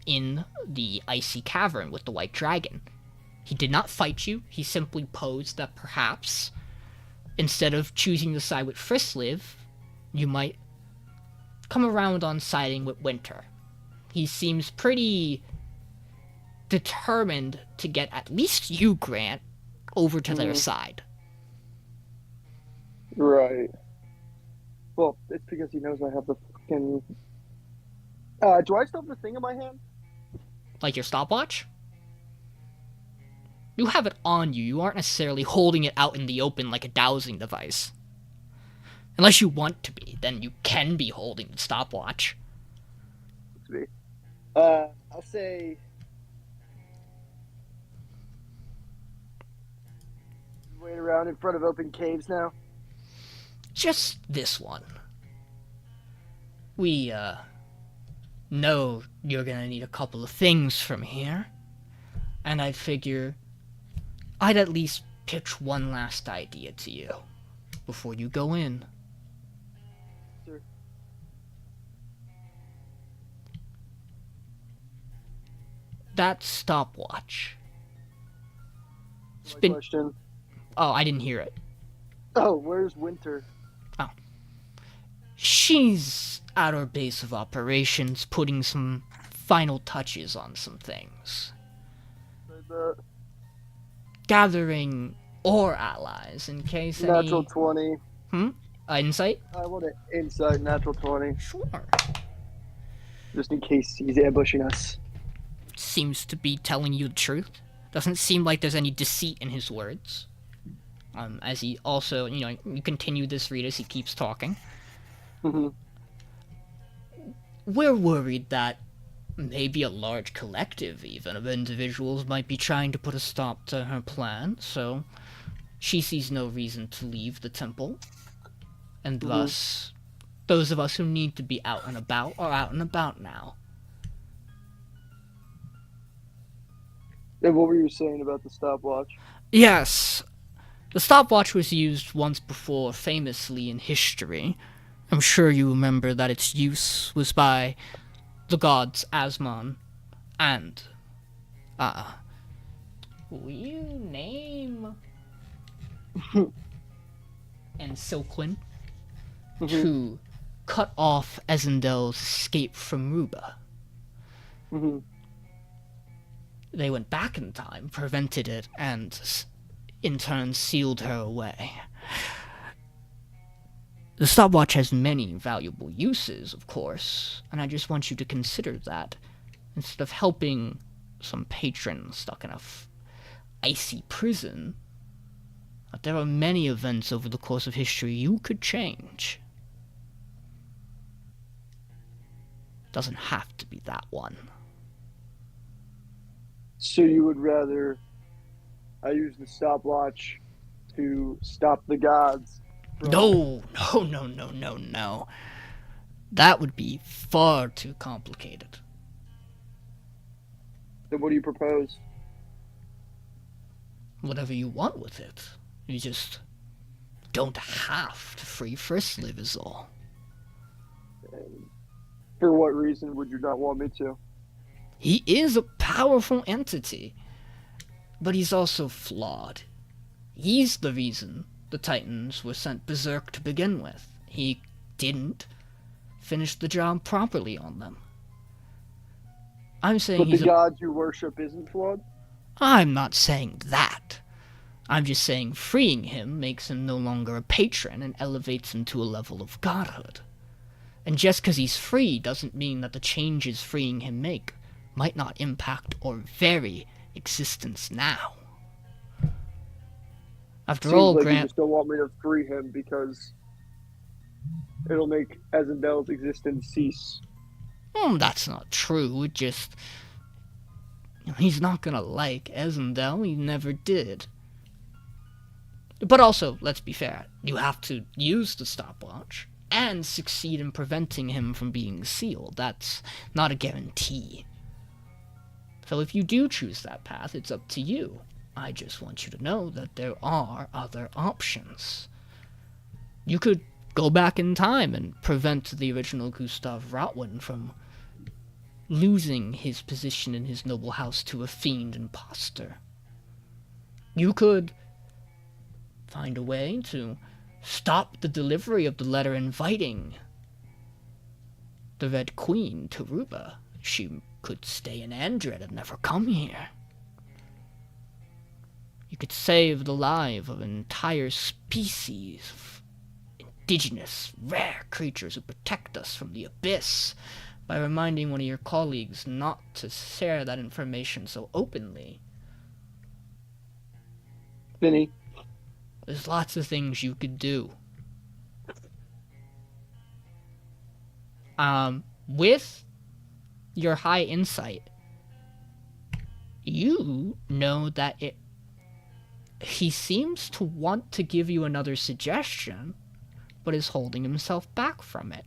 in the icy cavern with the white dragon. He did not fight you. He simply posed that perhaps, instead of choosing to side with Frisliv, you might come around on siding with Winter. He seems pretty determined to get at least you, Grant, over to their side. Right. Well, it's because he knows I have the fucking. Do I still have the thing in my hand? Like your stopwatch? You have it on you. You aren't necessarily holding it out in the open like a dowsing device. Unless you want to be, then you can be holding the stopwatch. Let's see. I'll say. Wait around in front of open caves now. Just this one. We, know you're gonna need a couple of things from here. And I figure I'd at least pitch one last idea to you before you go in. Sure. that stopwatch. It's My been... question. Oh, I didn't hear it. Oh, where's Winter? She's at our base of operations, putting some final touches on some things. Gathering or allies in case Natural any... 20. Insight? I want an insight, natural 20. Sure. Just in case he's ambushing us. Seems to be telling you the truth. Doesn't seem like there's any deceit in his words. As he also, you continue this read as he keeps talking. We're worried that maybe a large collective, even, of individuals might be trying to put a stop to her plan, so she sees no reason to leave the temple. And thus, those of us who need to be out and about are out and about now. And what were you saying about the stopwatch? Yes, the stopwatch was used once before famously in history. I'm sure you remember that its use was by the gods Asmon and, will you name... and Silquin to cut off Ezendel's escape from Ruba. They went back in time, prevented it, and in turn sealed her away. The stopwatch has many valuable uses, of course, and I just want you to consider that. Instead of helping some patron stuck in a icy prison, that there are many events over the course of history you could change. Doesn't have to be that one. So you would rather I use the stopwatch to stop the gods? No. That would be far too complicated. Then what do you propose? Whatever you want with it. You just don't have to free Fristliv is all. And for what reason would you not want me to? He is a powerful entity, but he's also flawed. He's the reason the Titans were sent berserk to begin with. He didn't finish the job properly on them. I'm saying But the god you worship isn't flawed? I'm not saying that. I'm just saying freeing him makes him no longer a patron and elevates him to a level of godhood. And just because he's free doesn't mean that the changes freeing him make might not impact or vary existence now. After all, Seems like you Grant... just don't want me to free him because it'll make Ezendel's existence cease. That's not true. It just... he's not gonna like Ezendel. He never did. But also, let's be fair. You have to use the stopwatch and succeed in preventing him from being sealed. That's not a guarantee. So if you do choose that path, it's up to you. I just want you to know that there are other options. You could go back in time and prevent the original Gustav Rotwin from losing his position in his noble house to a fiend imposter. You could find a way to stop the delivery of the letter inviting the Red Queen to Ruba. She could stay in Andred and never come here. You could save the life of an entire species of indigenous, rare creatures who protect us from the abyss by reminding one of your colleagues not to share that information so openly. Vinny. There's lots of things you could do. With your high insight, you know that he seems to want to give you another suggestion, but is holding himself back from it.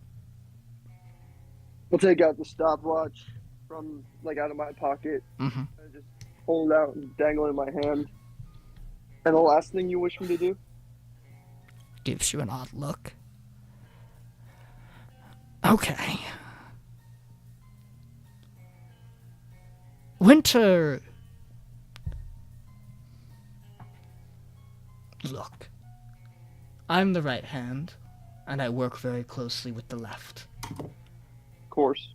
I'll take out the stopwatch from, out of my pocket. Mm-hmm. And just hold it out and dangle it in my hand. And the last thing you wish me to do? Gives you an odd look. Okay. Winter... Look, I'm the right hand, and I work very closely with the left. Of course.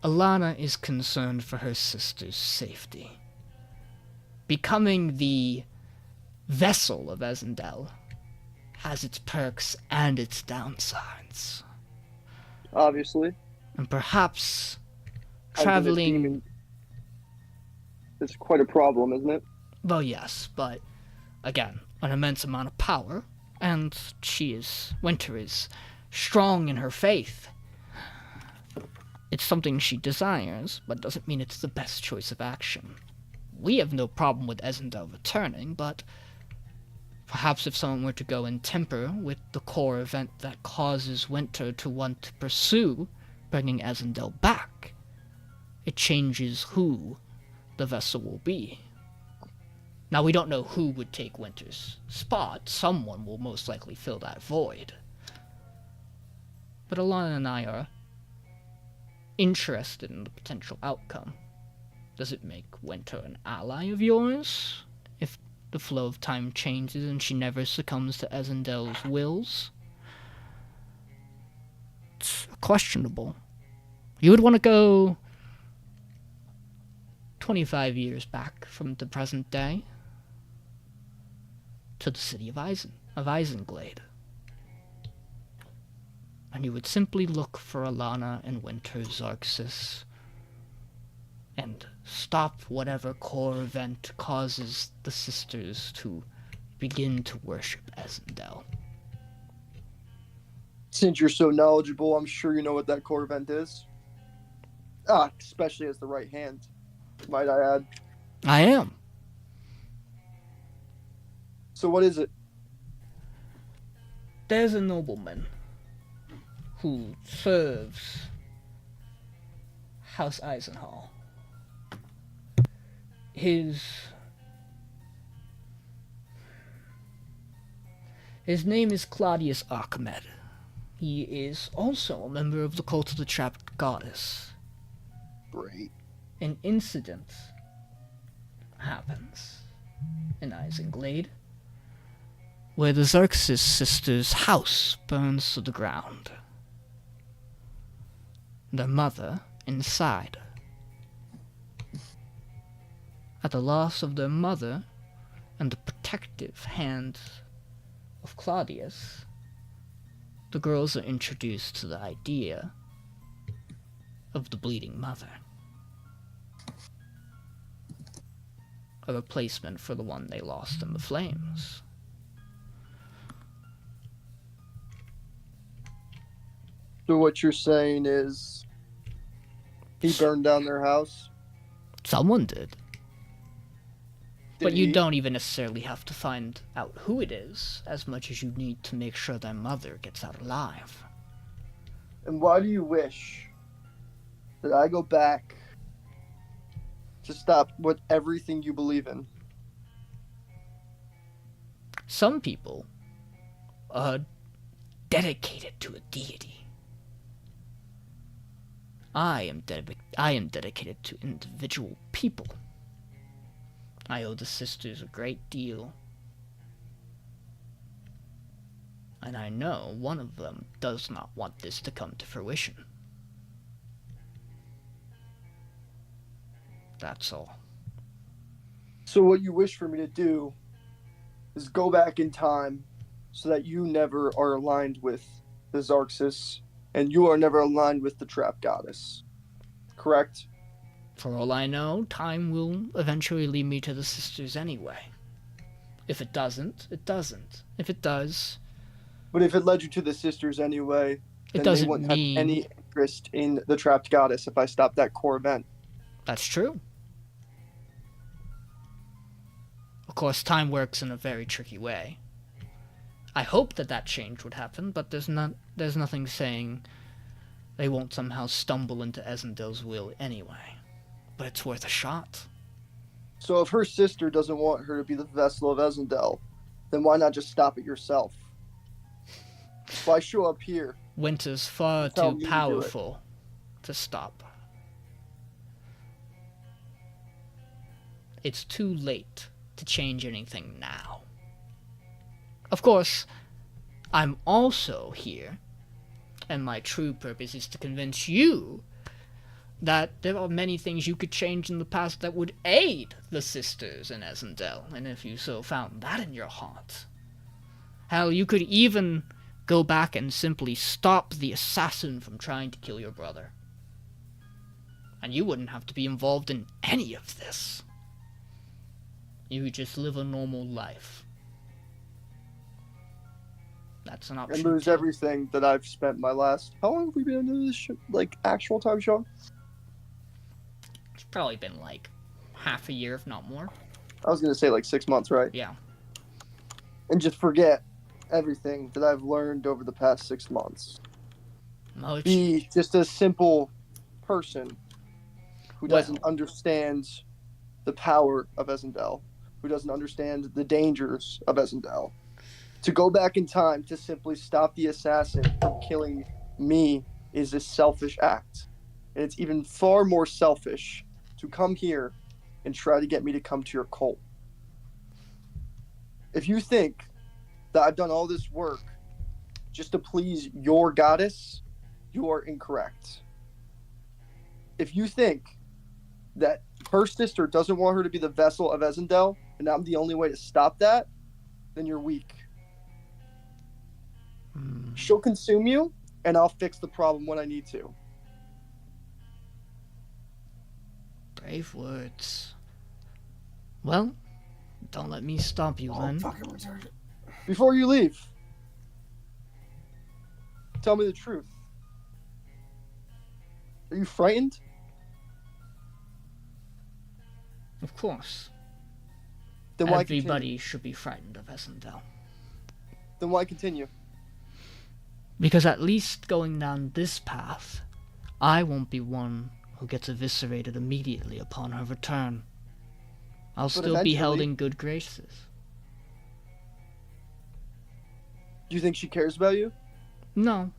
Alana is concerned for her sister's safety. Becoming the vessel of Ezendel has its perks and its downsides. Obviously. And perhaps Having a traveling... demon is quite a problem, isn't it? Well, yes, but again, an immense amount of power, and Winter is strong in her faith. It's something she desires, but doesn't mean it's the best choice of action. We have no problem with Ezendel returning, but perhaps if someone were to go in temper with the core event that causes Winter to want to pursue bringing Ezendel back, it changes who the vessel will be. Now, we don't know who would take Winter's spot. Someone will most likely fill that void. But Alana and I are interested in the potential outcome. Does it make Winter an ally of yours? If the flow of time changes and she never succumbs to Ezendel's wills? It's questionable. You would want to go 25 years back from the present day to the city of Isenglade. And you would simply look for Alana and Winter Xarxis and stop whatever core event causes the sisters to begin to worship Ezendel. Since you're so knowledgeable, I'm sure you know what that core event is. Especially as the right hand, might I add. I am. So what is it? There's a nobleman who serves House Eisenhall. His name is Claudius Archimed. He is also a member of the Cult of the Trapped Goddess. Great. An incident happens in Isenglade where the Xarxis sisters' house burns to the ground. Their mother inside. At the loss of their mother and the protective hand of Claudius, the girls are introduced to the idea of the Bleeding Mother. A replacement for the one they lost in the flames. So what you're saying is he burned down their house? Someone did. But you he? don't even necessarily have to find out who it is, as much as you need to make sure their mother gets out alive. And why do you wish that I go back to stop what everything you believe in? Some people are dedicated to a deity. I am dedicated to individual people. I owe the sisters a great deal. And I know one of them does not want this to come to fruition. That's all. So what you wish for me to do is go back in time so that you never are aligned with the Xarxis and you are never aligned with the Trap Goddess. Correct? For all I know, time will eventually lead me to the sisters anyway. If it doesn't, it doesn't. If it does... But if it led you to the sisters anyway, it then doesn't they wouldn't mean... have any interest in the Trapped Goddess if I stopped that core event. That's true. Of course, time works in a very tricky way. I hope that change would happen, but there's nothing saying they won't somehow stumble into Ezendel's will anyway. But it's worth a shot. So if her sister doesn't want her to be the vessel of Ezendel, then why not just stop it yourself? Why show up here? Winter's far Tell too me to do it. powerful to stop. it's too late to change anything now. Of course, I'm also here, and my true purpose is to convince you that there are many things you could change in the past that would aid the sisters in Esendel, and if you so found that in your heart. Hell, you could even go back and simply stop the assassin from trying to kill your brother. And you wouldn't have to be involved in any of this. You would just live a normal life. That's an option. And lose too. everything that I've spent my last. How long have we been into this actual time, Sean? It's probably been like half a year, if not more. I was gonna say like 6 months, right? Yeah. And just forget everything that I've learned over the past 6 months. No, Be just a simple person who doesn't understand the power of Esendel, who doesn't understand the dangers of Esendel. To go back in time to simply stop the assassin from killing me is a selfish act. And it's even far more selfish to come here and try to get me to come to your cult. If you think that I've done all this work just to please your goddess, you are incorrect. If you think that her sister doesn't want her to be the vessel of Esendel, and I'm the only way to stop that, then you're weak. She'll consume you, and I'll fix the problem when I need to. brave words. Well, don't let me stop you then. Fucking retarded. Before you leave, tell me the truth. Are you frightened? Of course. Then why Everybody should be frightened of Esendel. Then why continue? Because at least going down this path, I won't be one who gets eviscerated immediately upon her return. I'll still be held in good graces. Do you think she cares about you? No.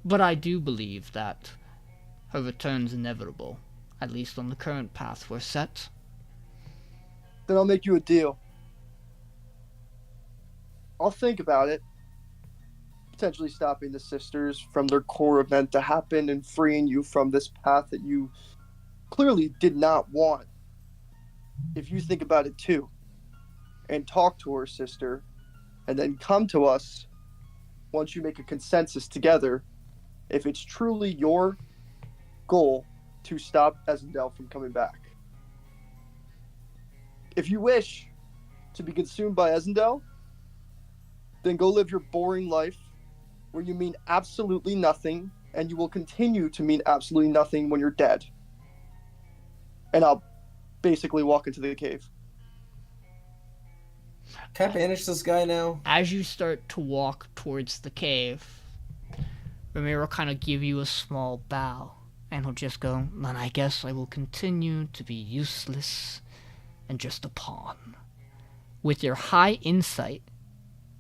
But I do believe that her return's inevitable, at least on the current path we're set. Then I'll make you a deal. I'll think about it. Potentially stopping the sisters from their core event to happen and freeing you from this path that you clearly did not want. If you think about it too, and talk to her sister, and then come to us once you make a consensus together, if it's truly your goal to stop Esendel from coming back. If you wish to be consumed by Esendel, then go live your boring life where you mean absolutely nothing, and you will continue to mean absolutely nothing when you're dead. And I'll basically walk into the cave. Can I banish this guy now? As you start to walk towards the cave, Ramiro will kind of give you a small bow, and he'll just go, "Then I guess I will continue to be useless and just a pawn." With your high insight,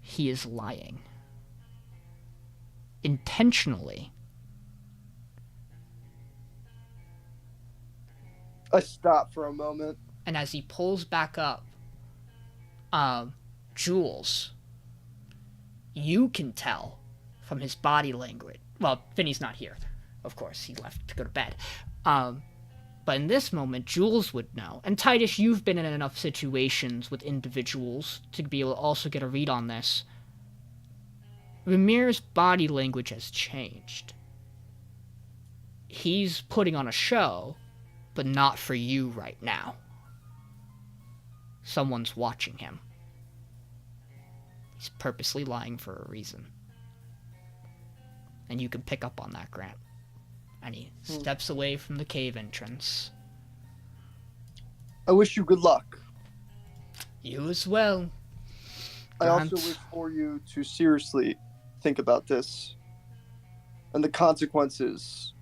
he is lying. Intentionally. I stop for a moment. And as he pulls back up, Jules, you can tell from his body language. Well, Vinny's not here, of course. He left to go to bed. But in this moment, Jules would know. And Titus, you've been in enough situations with individuals to be able to also get a read on this. Ramir's body language has changed. He's putting on a show, but not for you right now. Someone's watching him. He's purposely lying for a reason. And you can pick up on that, Grant. And he steps away from the cave entrance. I wish you good luck. You as well, I Grant. also wish for you to seriously think about this and the consequences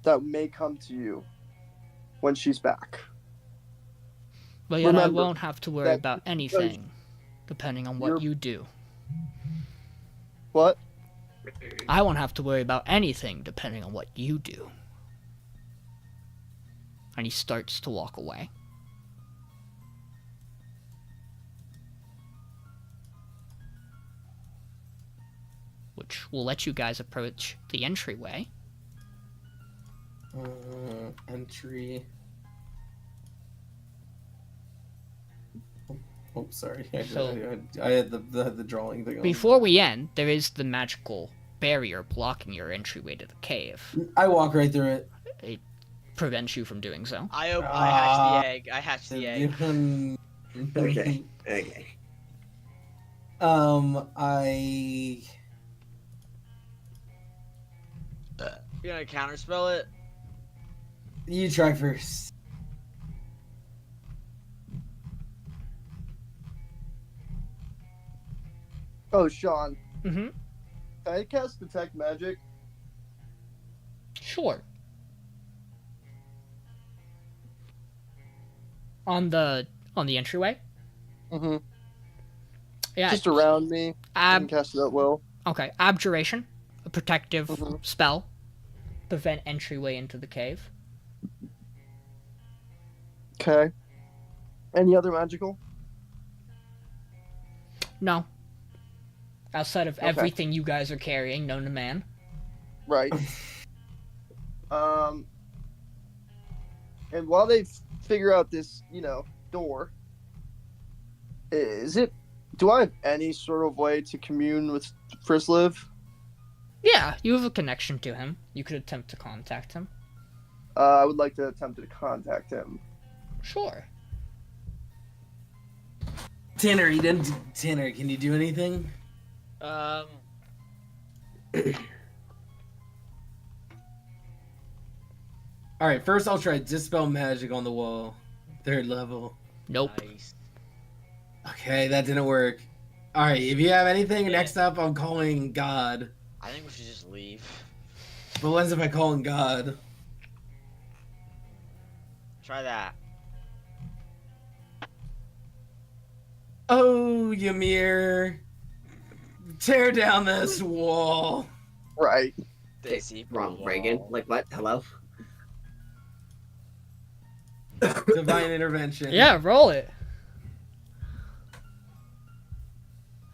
that may come to you when she's back. But yet I Remember won't have to worry that about anything, depending on what you're- you do. What? I won't have to worry about anything, depending on what you do. And he starts to walk away. which will let you guys approach the entryway. Entry. Oh, sorry. I had the drawing thing on. Before we end, there is the magical barrier blocking your entryway to the cave. I walk right through it. It prevents you from doing so. I hatched the egg. I hatched the egg. Okay. Okay. I. You gonna counterspell it? You try first. Oh, Sean, Mm-hmm. can I cast Detect Magic? Sure. On the entryway? Mm-hmm. Yeah. Just around me. I can cast it at will. Okay. Abjuration, a protective Mhm. spell, prevent entryway into the cave. Okay. Any other magical? No. Outside of Okay. everything you guys are carrying, known to man. Right. And while they figure out this, door, do I have any sort of way to commune with Frisliv? Yeah, you have a connection to him. You could attempt to contact him. I would like to attempt to contact him. Sure. Tanner, Tanner, can you do anything? Alright, first I'll try Dispel Magic on the wall. 3rd level. Nope. Nice. Okay, that didn't work. Alright, if you have anything, next up I'm calling God. I think we should just leave. But what's if I call in God? Try that. Oh, Ymir. Tear down this wall. Right. Daisy. Wrong, Reagan. Like what? Hello? Divine Intervention. Yeah, roll it.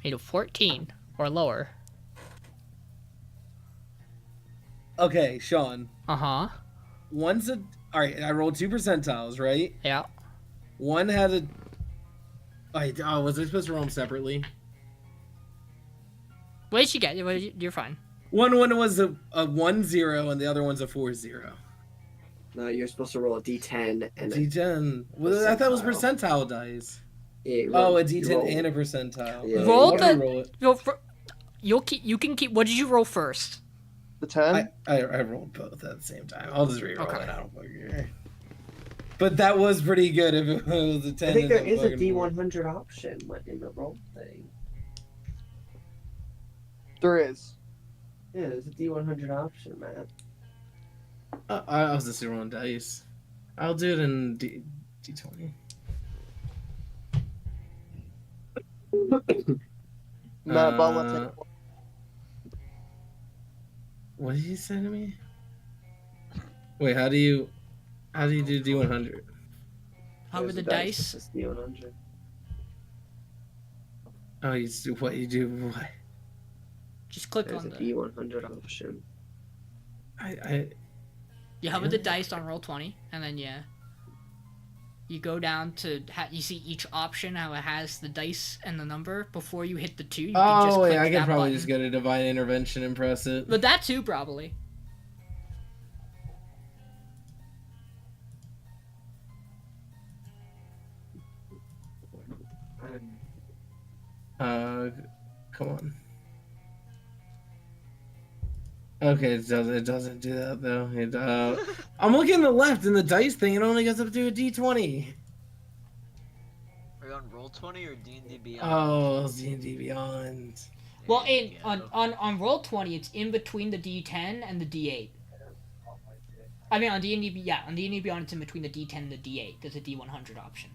Need a 14 or lower. Okay, Sean. Uh-huh. One's a... Alright, I rolled 2 percentiles, right? Yeah. One had a... was I supposed to roll them separately? What did you get? You're fine. One was a 1-0 and the other one's a 4-0. No, you're supposed to roll a D10 and a D10. Well, I thought it was percentile dice. yeah, Oh, a you D10 roll- and a percentile. Yeah. Roll What do I the- roll it? You can keep. What did you roll first? The 10? I rolled both at the same time. I'll just re-roll Okay. it. I don't fucking care. But that was pretty good if it was a 10. I think and there is a fucking four. D100 option in the roll thing. There is. Yeah, there's a D100 option, man. I was just rolling dice. I'll do it in D20. Matt, Ball, What did he say to me? Wait, how do you do D100? How with There's the a dice? that says D100. Oh, you do what? You do what? Just click There's on a the. D100 option. You hover the dice on roll 20, and then you go down to you see each option how it has the dice and the number. Before you hit the 2, you can just Oh, click yeah, I that could probably button. just go to Divine Intervention and press it. But that too, probably. Come on. Okay, it doesn't do that though. I'm looking to the left in the dice thing. It only goes up to a D20. Are you on roll 20 or D&D Beyond? Oh, D&D Beyond. Well, on roll 20, it's in between the D10 and the D8. I mean, on D&D Beyond, it's in between the D10 and the D8. There's a D100 option.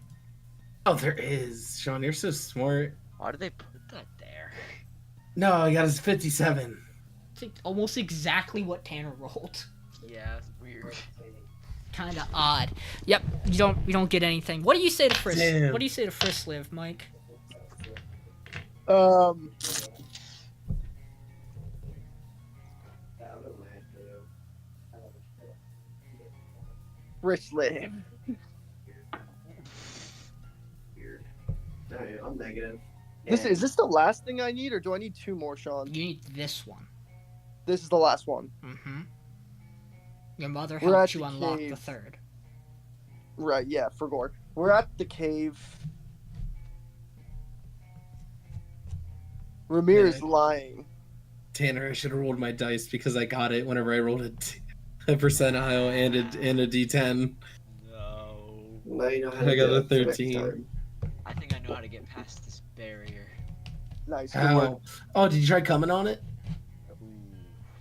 Oh, there is. Sean, you're so smart. Why did they put that there? No, I got his 57. It's like almost exactly what Tanner rolled. Yeah, it's weird. Kind of odd. Yep, you don't get anything. What do you say to Frisk? Damn. What do you say to Frisliv, Mike? Frisley. Weird. Alright, I'm negative. Is this the last thing I need, or do I need 2 more, Sean? You need this one. This is the last one. Mm-hmm. Your mother We're helped at you the unlock the cave. third. Right, yeah, for Gore. We're at the cave. Ramir is Yeah. lying. Tanner, I should have rolled my dice because I got it whenever I rolled a percentile and a D10. No. Now you know how I to got do a it for next 13. time. I think I know how to get past this barrier. Nice, good work. How? Oh, did you try coming on it? Ooh,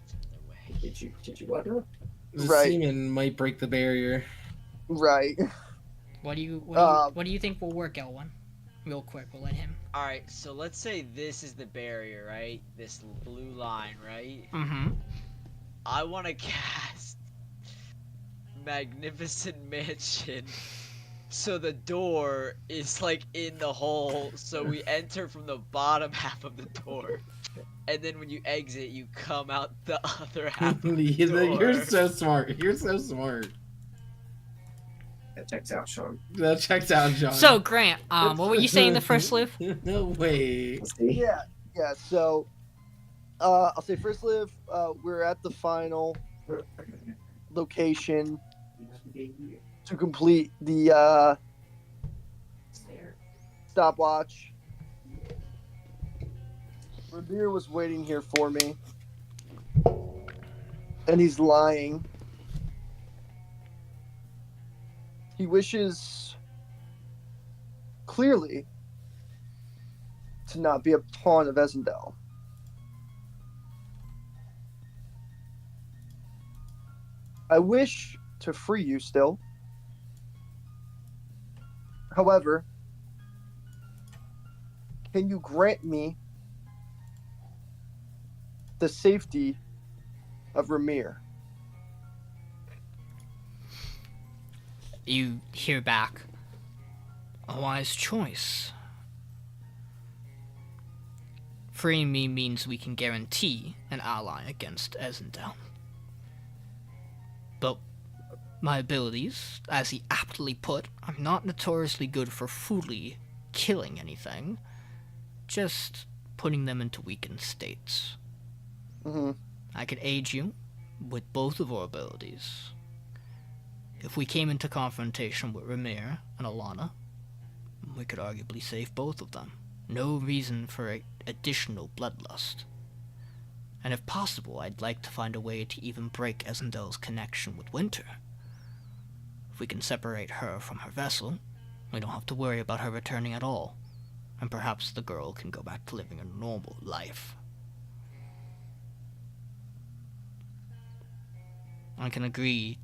it's another way. Did you what now? The Right. semen might break the barrier. Right. What do you think will work, Elwin? Real quick, we'll let him. Alright, so let's say this is the barrier, right? This blue line, right? Mm-hmm. I want to cast Magnificent Mansion so the door is like in the hole, so we enter from the bottom half of the door. And then when you exit, you come out the other half of the door. You're so smart. You're so smart. That checks out, Sean. That checks out, John. So, Grant, what were you saying the first live? No way. Let's see. Yeah, so I'll say first live, we're at the final location to complete the stopwatch. Ramir was waiting here for me, and he's lying. He wishes clearly to not be a pawn of Ezendel. I wish to free you still. However, can you grant me the safety of Ramir? You hear back. A wise choice. Freeing me means we can guarantee an ally against Ezendel. But my abilities, as he aptly put, are not notoriously good for fully killing anything, just putting them into weakened states. Mm-hmm. I could aid you with both of our abilities. If we came into confrontation with Ramir and Alana, we could arguably save both of them. No reason for additional bloodlust. And if possible, I'd like to find a way to even break Ezendel's connection with Winter. If we can separate her from her vessel, we don't have to worry about her returning at all, and perhaps the girl can go back to living a normal life. I can agree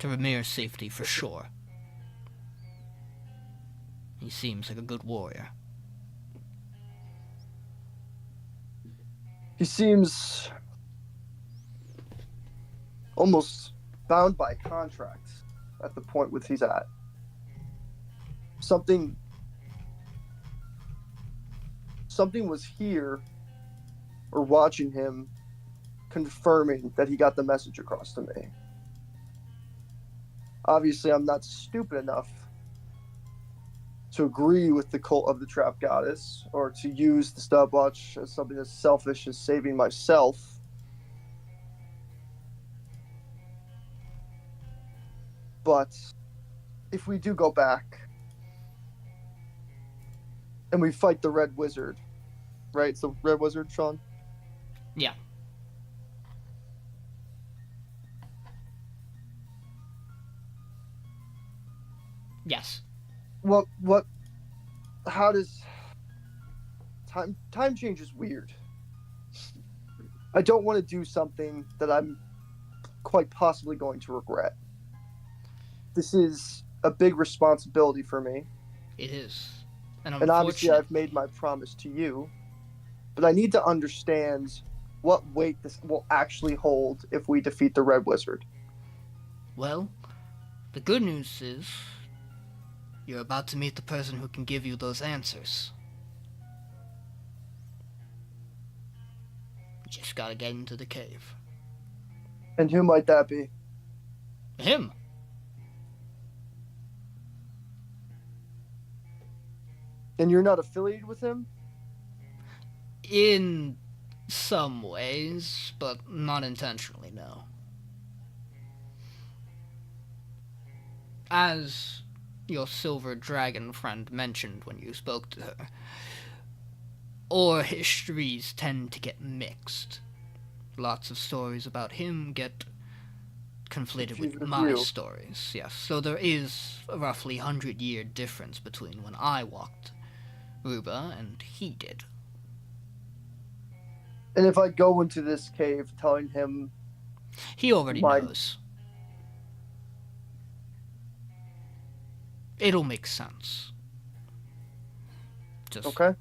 to Ramir's safety for sure. He seems like a good warrior. He seems almost bound by contract at the point with he's at. Something was here or watching him confirming that he got the message across to me. Obviously, I'm not stupid enough to agree with the cult of the trap goddess or to use the stopwatch as something as selfish as saving myself. But if we do go back and we fight the Red Wizard, right? It's the Red Wizard, Sean? Yeah. Yes. How does time change is weird. I don't want to do something that I'm quite possibly going to regret. This is a big responsibility for me, It is. And and obviously unfortunate- I've made my promise to you, but I need to understand what weight this will actually hold if we defeat the Red Wizard. Well, the good news is you're about to meet the person who can give you those answers. You just gotta get into the cave. And who might that be? Him. And you're not affiliated with him? In some ways, but not intentionally, no. As your silver dragon friend mentioned when you spoke to her, our histories tend to get mixed. Lots of stories about him get conflated with my stories, yes. So there is a roughly 100-year difference between when I walked Ruba and he did. And if I go into this cave telling him... He already knows. It'll make sense. Just... Okay.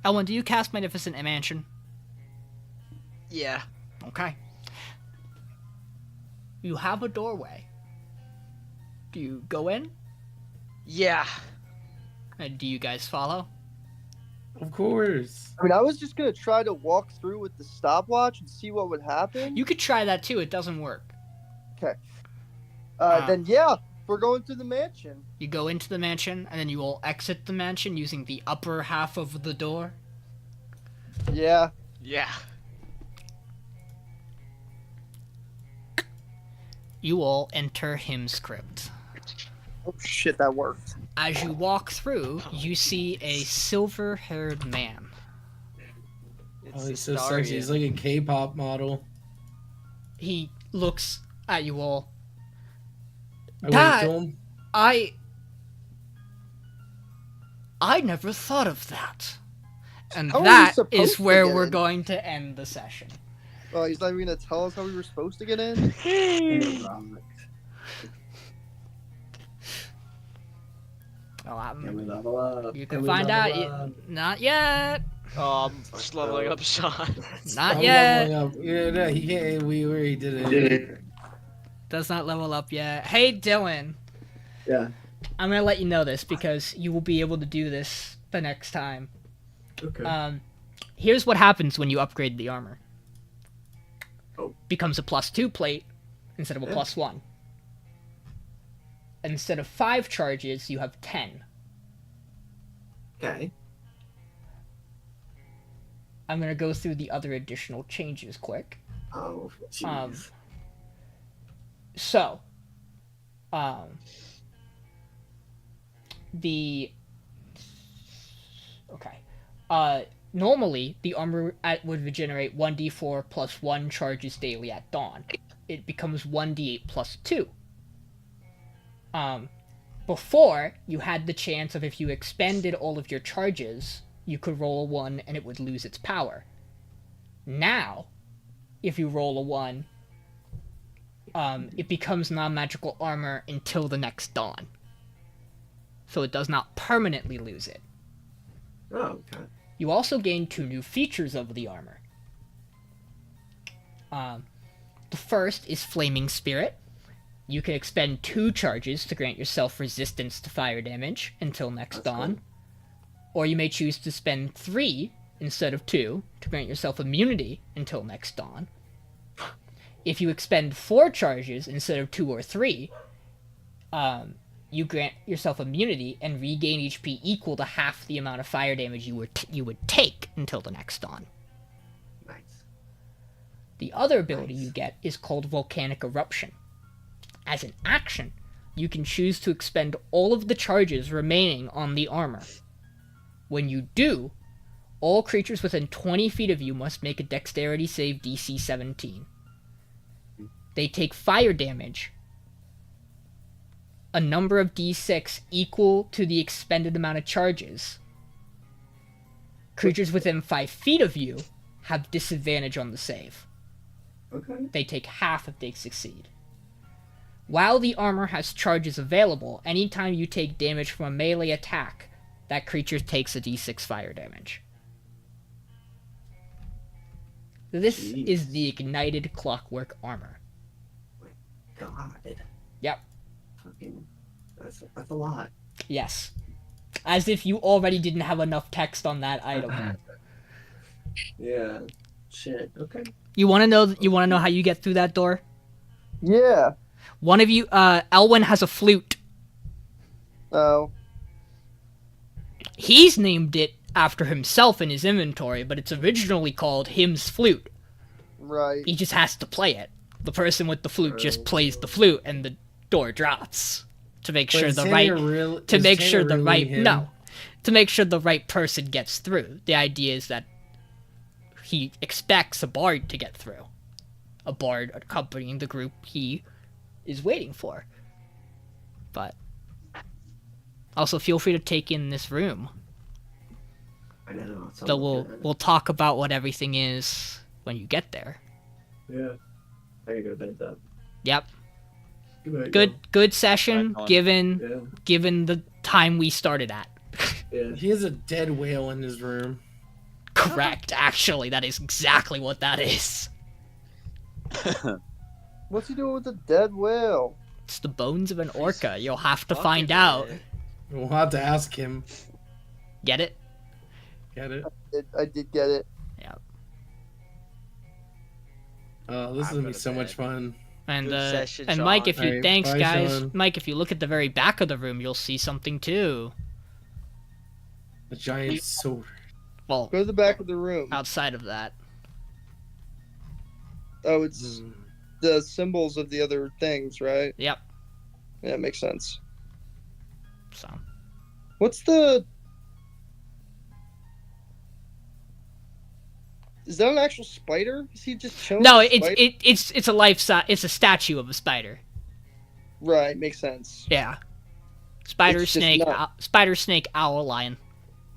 Elwin, do you cast Magnificent Mansion? Yeah. Okay. You have a doorway. Do you go in? Yeah. And do you guys follow? Of course. I mean, I was just going to try to walk through with the stopwatch and see what would happen. You could try that too, it doesn't work. Okay. Then, yeah, we're going to the mansion. You go into the mansion, and then you will exit the mansion using the upper half of the door. Yeah. Yeah. You all enter Hymnscript. Oh, shit, that worked. As you walk through, you see a silver-haired man. Oh, he's so sexy. He's like a K-pop model. He looks at you all. I Dad, went to him. I never thought of that. And How are we that supposed is to where get we're in? going to end the session. Oh, he's not even going to tell us how we were supposed to get in? Well, Can we level up? you can find out. Not yet. Oh, I'm just leveling up Sean. Not I'm yet. leveling up. Yeah, no, he can't. We already did it. Does not level up yet. Hey, Dylan. Yeah. I'm gonna let you know this because you will be able to do this the next time. Okay. Here's what happens when you upgrade the armor. Oh. Becomes a +2 plate instead of a +1. Instead of 5 charges, you have 10. Okay. I'm gonna go through the other additional changes quick. Oh, jeez. So, normally the armor would regenerate 1d4 plus 1 charges daily at dawn. It becomes 1d8 plus 2. Before, you had the chance of if you expended all of your charges, you could roll a 1 and it would lose its power. Now, if you roll a 1, it becomes non-magical armor until the next dawn. So it does not permanently lose it. Oh, okay. You also gain 2 new features of the armor. The first is Flaming Spirit. You can expend 2 charges to grant yourself resistance to fire damage until next dawn. Cool. Or you may choose to spend 3 instead of 2 to grant yourself immunity until next dawn. If you expend 4 charges instead of 2 or 3, you grant yourself immunity and regain HP equal to half the amount of fire damage you would take until the next dawn. Nice. The other ability you get is called Volcanic Eruption. As an action, you can choose to expend all of the charges remaining on the armor. When you do, all creatures within 20 feet of you must make a dexterity save DC 17. They take fire damage, a number of d6 equal to the expended amount of charges. Creatures within 5 feet of you have disadvantage on the save. Okay. They take half if they succeed. While the armor has charges available, anytime you take damage from a melee attack, that creature takes a d6 fire damage. This is the Ignited Clockwork Armor. God. Yep. Fucking, that's a lot. Yes. As if you already didn't have enough text on that item. Yeah. Shit. Okay. You want to know how you get through that door? Yeah. One of you, Elwin has a flute. Oh. He's named it after himself in his inventory, but it's originally called Him's Flute. Right. He just has to play it. The person with the flute just plays the flute, and the door drops to make sure the right to make sure the right person gets through. The idea is that he expects a bard to get through, a bard accompanying the group he is waiting for. But also feel free to take in this room. I know. So we'll talk about what everything is when you get there. Yeah. I gotta go to bed then. Yep. Good. Good session Right on. given given the time we started at. Yeah. He has a dead whale in his room. Correct, actually, that is exactly what that is. What's he doing with the dead whale? It's the bones of an orca. You'll have to Fucking find out. A. We'll have to ask him. Get it? Get it? I did get it. Yep. Oh, this is I'm gonna be gonna so bed. much fun. And Good session, and Mike, if Sean. you Alright, thanks bye, guys, Sean. Mike, if you look at the very back of the room, you'll see something too. A giant sword. Well, Go to the back of the room. outside of that. Oh, it's the symbols of the other things, right? Yep. Yeah, makes sense. So What's the? Is that an actual spider? Is he just chilling? no, with a it's spider? it's a life size. It's a statue of a spider. Right, makes sense. Yeah. Spider, It's just snake, not- spider, snake, owl, lion.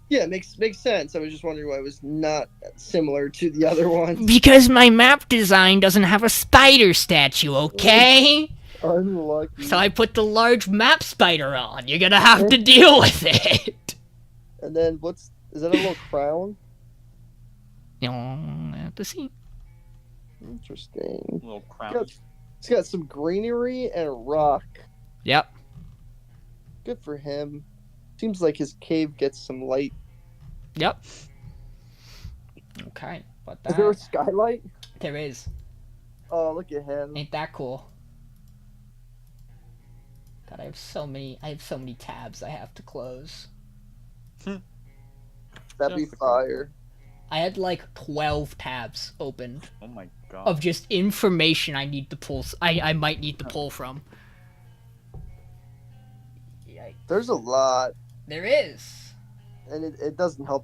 Yeah, makes sense. I was just wondering why it was not similar to the other ones. Because my map design doesn't have a spider statue, okay? Unlucky. So I put the large map spider on. You're gonna have to deal with it. And then is that a little crown? You'll have to see. Interesting. Little crown. It's got some greenery and a rock. Yep. Good for him. Seems like his cave gets some light. Yep. Okay. But Is there a that, skylight? there is. Oh, look at him. Ain't that cool? God, I have so many tabs I have to close. That'd be Just a fire. I had like 12 tabs opened Oh my god. of just information I need to pull. I might need to pull from. Yikes. There's a lot, There is. and it doesn't help